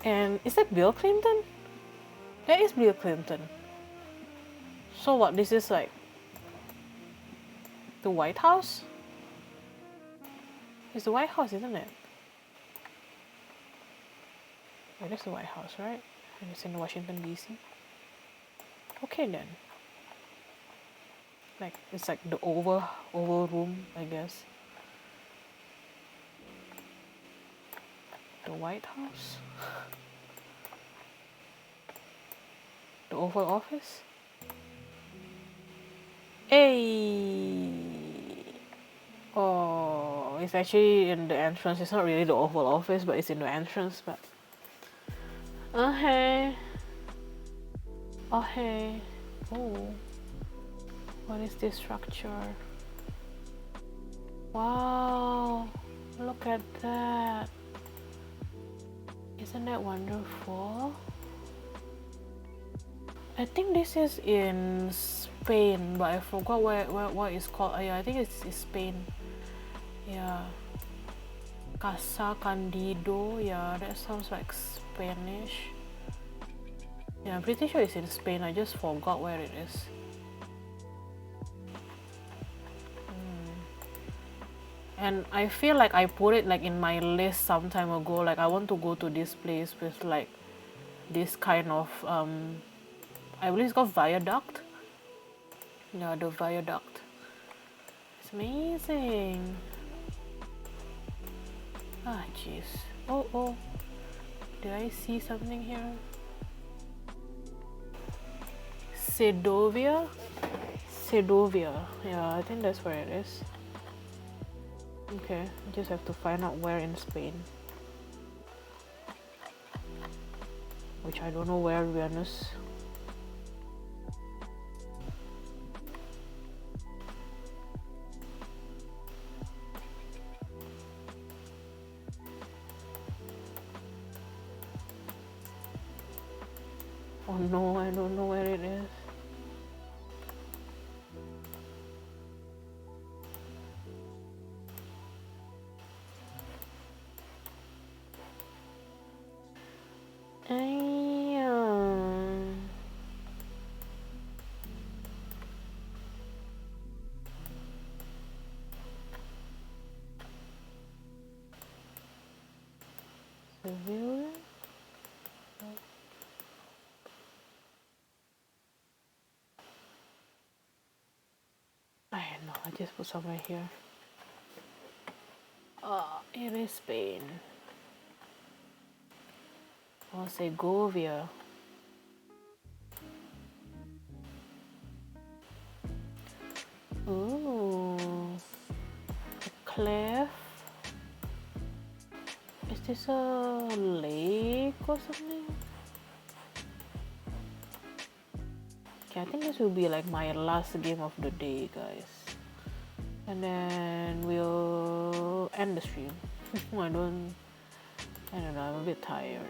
And is that Bill Clinton? That is Bill Clinton. So what, this is like the White House? It's the White House, isn't it? Oh, that's the White House, right? And it's in Washington, D.C. Okay then. Like, it's like the oval room, I guess. The White House? The Oval Office? Hey! Oh, it's actually in the entrance. It's not really the Oval Office, but it's in the entrance. But oh hey, oh hey, oh, what is this structure? Wow, look at that! Isn't that wonderful? I think this is in Spain, but I forgot what it's called. Yeah, I think it's Spain. Yeah, Casa Candido. Yeah, that sounds like Spanish. Yeah, I'm pretty sure it's in Spain. I just forgot where it is. And I feel like I put it like in my list some time ago. Like, I want to go to this place with like this kind of I believe it's called viaduct. Yeah, the viaduct. It's amazing. Ah, jeez. Oh, oh. Did I see something here? Sedovia? Sedovia. Yeah, I think that's where it is. Okay, I just have to find out where in Spain. Which I don't know where, to be honest. Oh no, I don't know where it is. Seville? I don't know, I just put somewhere here. It is Spain. Or Segovia. Ooh. A cliff. Is this a lake or something? Okay, I think this will be like my last game of the day, guys. And then we'll end the stream. I don't know, I'm a bit tired.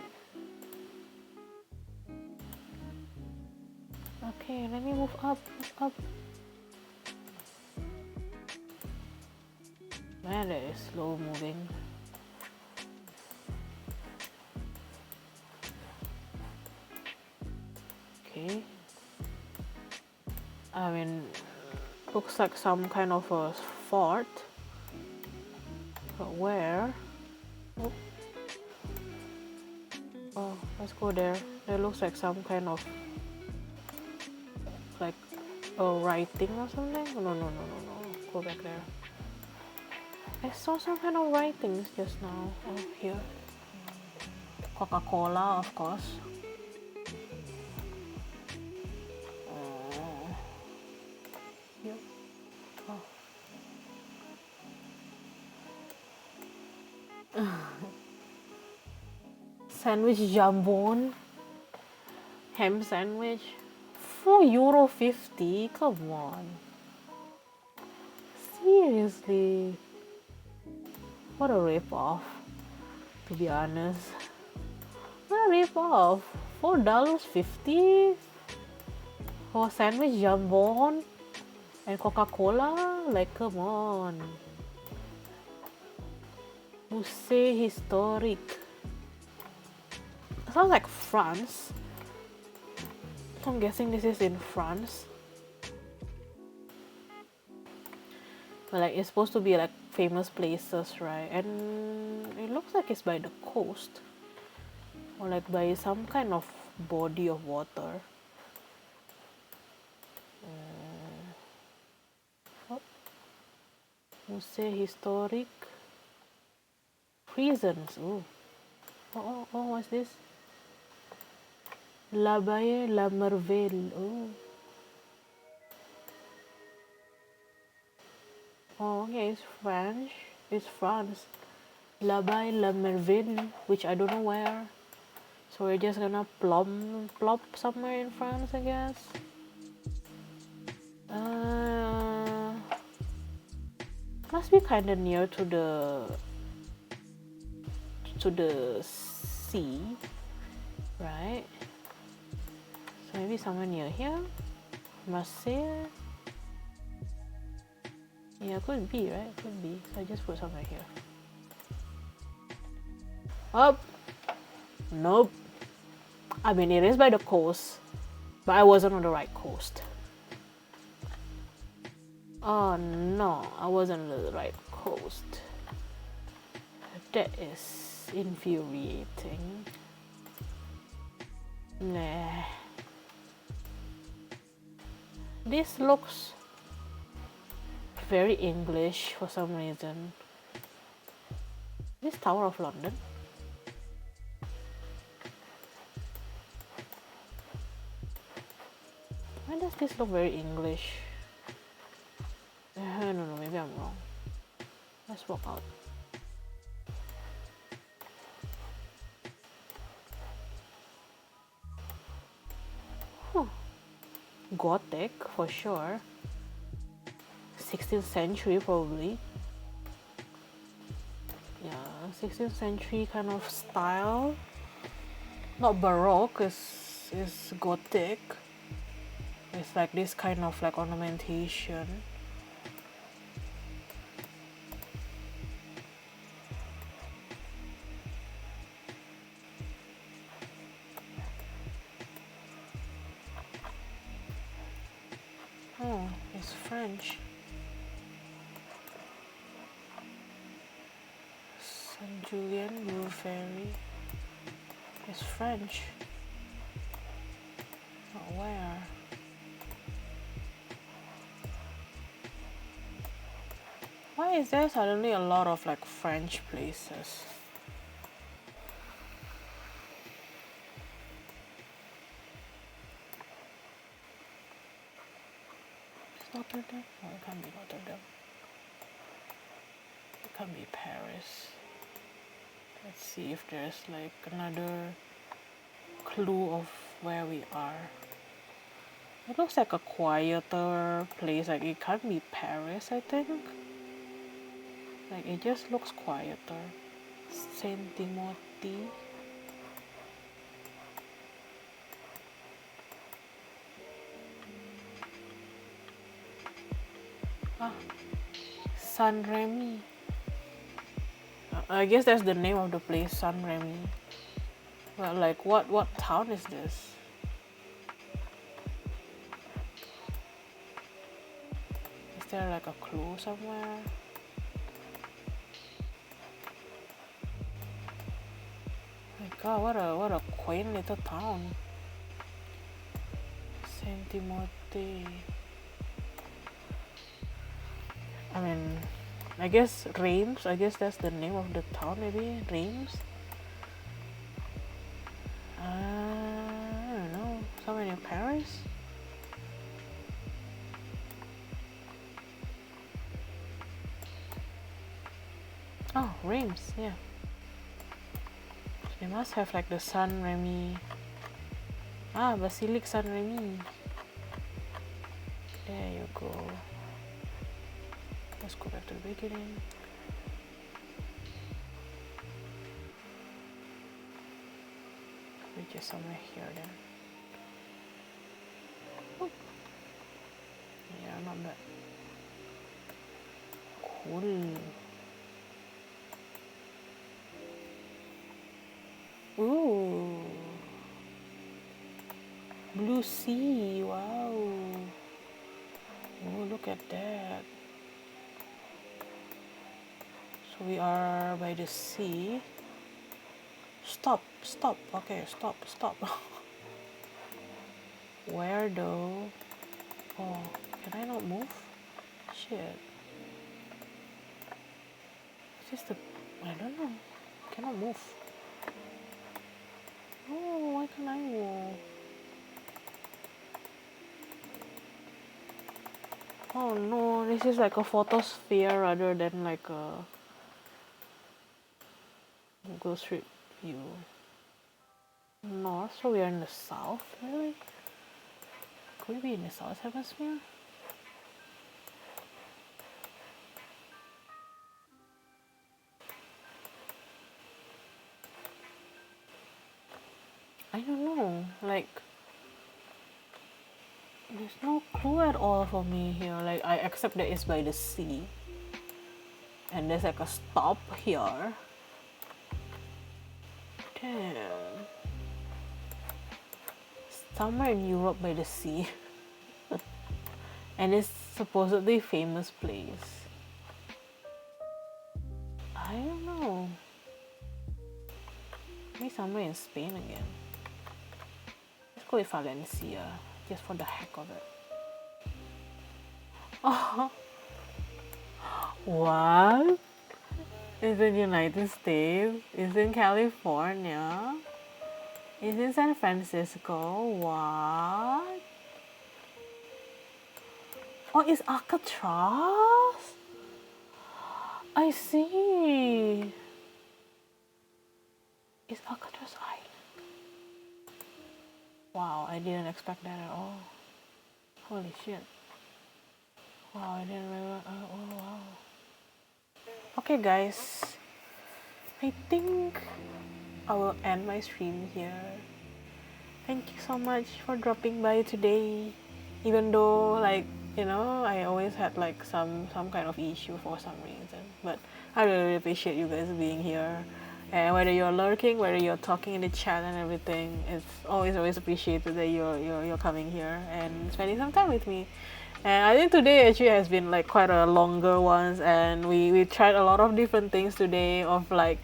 Okay, let me move up, up. Man, that is slow moving. Okay. I mean, looks like some kind of a fort. But where? Oh. Oh, let's go there. There looks like some kind of like a writing or something. No. Go back there. I saw some kind of writings just now. Oh, here. Coca-Cola, of course. Here. Oh. Sandwich jambon. Ham sandwich. €4.50. Come on. Seriously. What a rip-off, to be honest. What a rip-off. $4.50 for sandwich jambon and Coca-Cola? Like, come on. Musée historique. Sounds like France. I'm guessing this is in France. But like, it's supposed to be like famous places, right? And it looks like it's by the coast. Or like by some kind of body of water. Musée historique. Prisons. Ooh. Oh, what's this? L'Abbaye La Merveille. Oh, okay, it's French. It's France. L'Abbaye La Merveille, which I don't know where. So we're just gonna plop somewhere in France, I guess. Must be kind of near to the sea, right? So maybe somewhere near here. Marseille. Yeah, could be, right? Could be. So I just put somewhere here. Up. Nope. I mean, it is by the coast, but I wasn't on the right coast. Oh no, I wasn't on the right coast. That is infuriating. Nah. This looks very English for some reason. This Tower of London. Why does this look very English? No, maybe I'm wrong. Let's walk out. Gothic for sure. 16th century probably. Yeah, 16th century kind of style. Not Baroque, it's Gothic. It's like this kind of like ornamentation. Oh, it's French. Saint Julien Blue Ferry. It's French. But where? Why is there suddenly a lot of like French places? Notre Dame? No, it can't be Notre Dame. It can't be Paris. Let's see if there's like another clue of where we are. It looks like a quieter place. Like it can't be Paris, I think. Like it just looks quieter. Saint Timothy. San Remy. I guess that's the name of the place, San Remy. But like, what town is this? Is there like a clue somewhere? I God, what a quaint little town. Saint Timothy. I mean, I guess Reims. I guess that's the name of the town. Maybe Reims. I don't know. Somewhere near Paris. Oh, Reims. Yeah. They must have like the San Remy. Ah, Basilique San Remy. There you go. Let's go back to the beginning. Which is somewhere here then. Oop. Yeah, not bad. Cool. Ooh. Blue sea, wow. Oh, look at that. So we are by the sea. Stop. Okay, stop. Where though? Oh, can I not move? Shit. It's just I don't know. Cannot move. Oh, why can't I move? Oh no, this is like a photosphere rather than like a Google Street View. North, so we are in the south, really? Could we be in the south hemisphere? I don't know, like there's no clue at all for me here. Like I accept that it's by the sea and there's like a stop here. Damn. Somewhere in Europe by the sea. And it's supposedly famous place. I don't know. Maybe somewhere in Spain again. Let's go with Valencia, just for the heck of it. Oh, what? It's in the United States. It's in California. It's in San Francisco. What? Oh, it's Alcatraz? I see. It's Alcatraz Island. Wow, I didn't expect that at all. Holy shit. Wow, I didn't remember. Oh, wow. Okay, guys. I think I will end my stream here. Thank you so much for dropping by today. Even though, like, you know, I always had like some kind of issue for some reason. But I really appreciate you guys being here. And whether you're lurking, whether you're talking in the chat and everything, it's always appreciated that you're coming here and spending some time with me. And I think today actually has been like quite a longer one, and we tried a lot of different things today, of like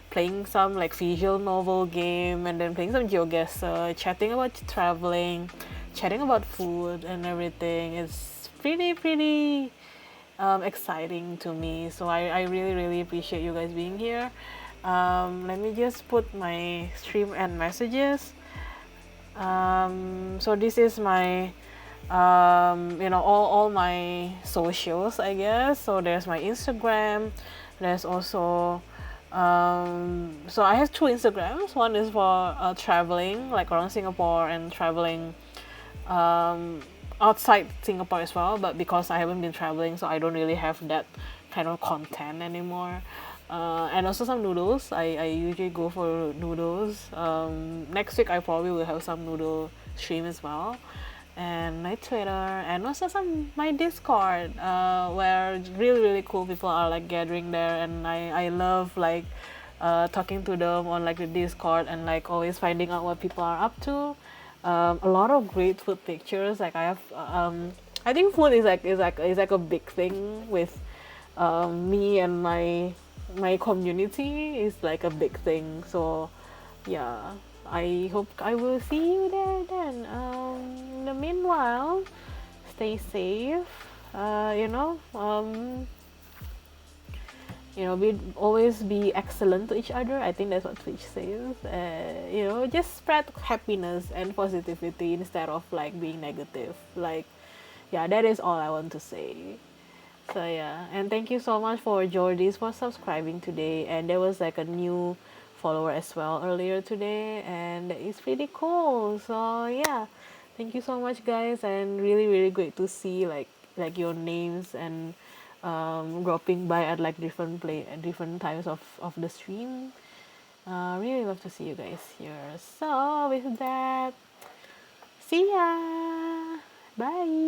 playing some like visual novel game, and then playing some GeoGuessr, chatting about traveling, chatting about food and everything. It's pretty exciting to me. So I really appreciate you guys being here. Let me just put my stream and messages. So this is my you know, all my socials, I guess. So there's my Instagram. There's also so I have two Instagrams. One is for traveling, like around Singapore, and traveling outside Singapore as well. But because I haven't been traveling, so I don't really have that kind of content anymore. And also some noodles. I usually go for noodles. Next week I probably will have some noodle stream as well. And my Twitter, and also my Discord, where really cool people are like gathering there, and I love like talking to them on like the Discord, and like always finding out what people are up to. A lot of great food pictures. Like I have, I think food is like a big thing with me and my community is like a big thing. So yeah, I hope I will see you there then. In the meanwhile, stay safe. Uh, you know, um, we always be excellent to each other. I think that's what Twitch says. Just spread happiness and positivity instead of like being negative. Like, yeah, that is all I want to say. So yeah, and thank you so much for Jordis for subscribing today. And there was like a new follower as well earlier today, and it's pretty cool. So yeah, thank you so much, guys, and really really great to see like your names and dropping by at like different play at different times of the stream. Really love to see you guys here. So with that, see ya. Bye.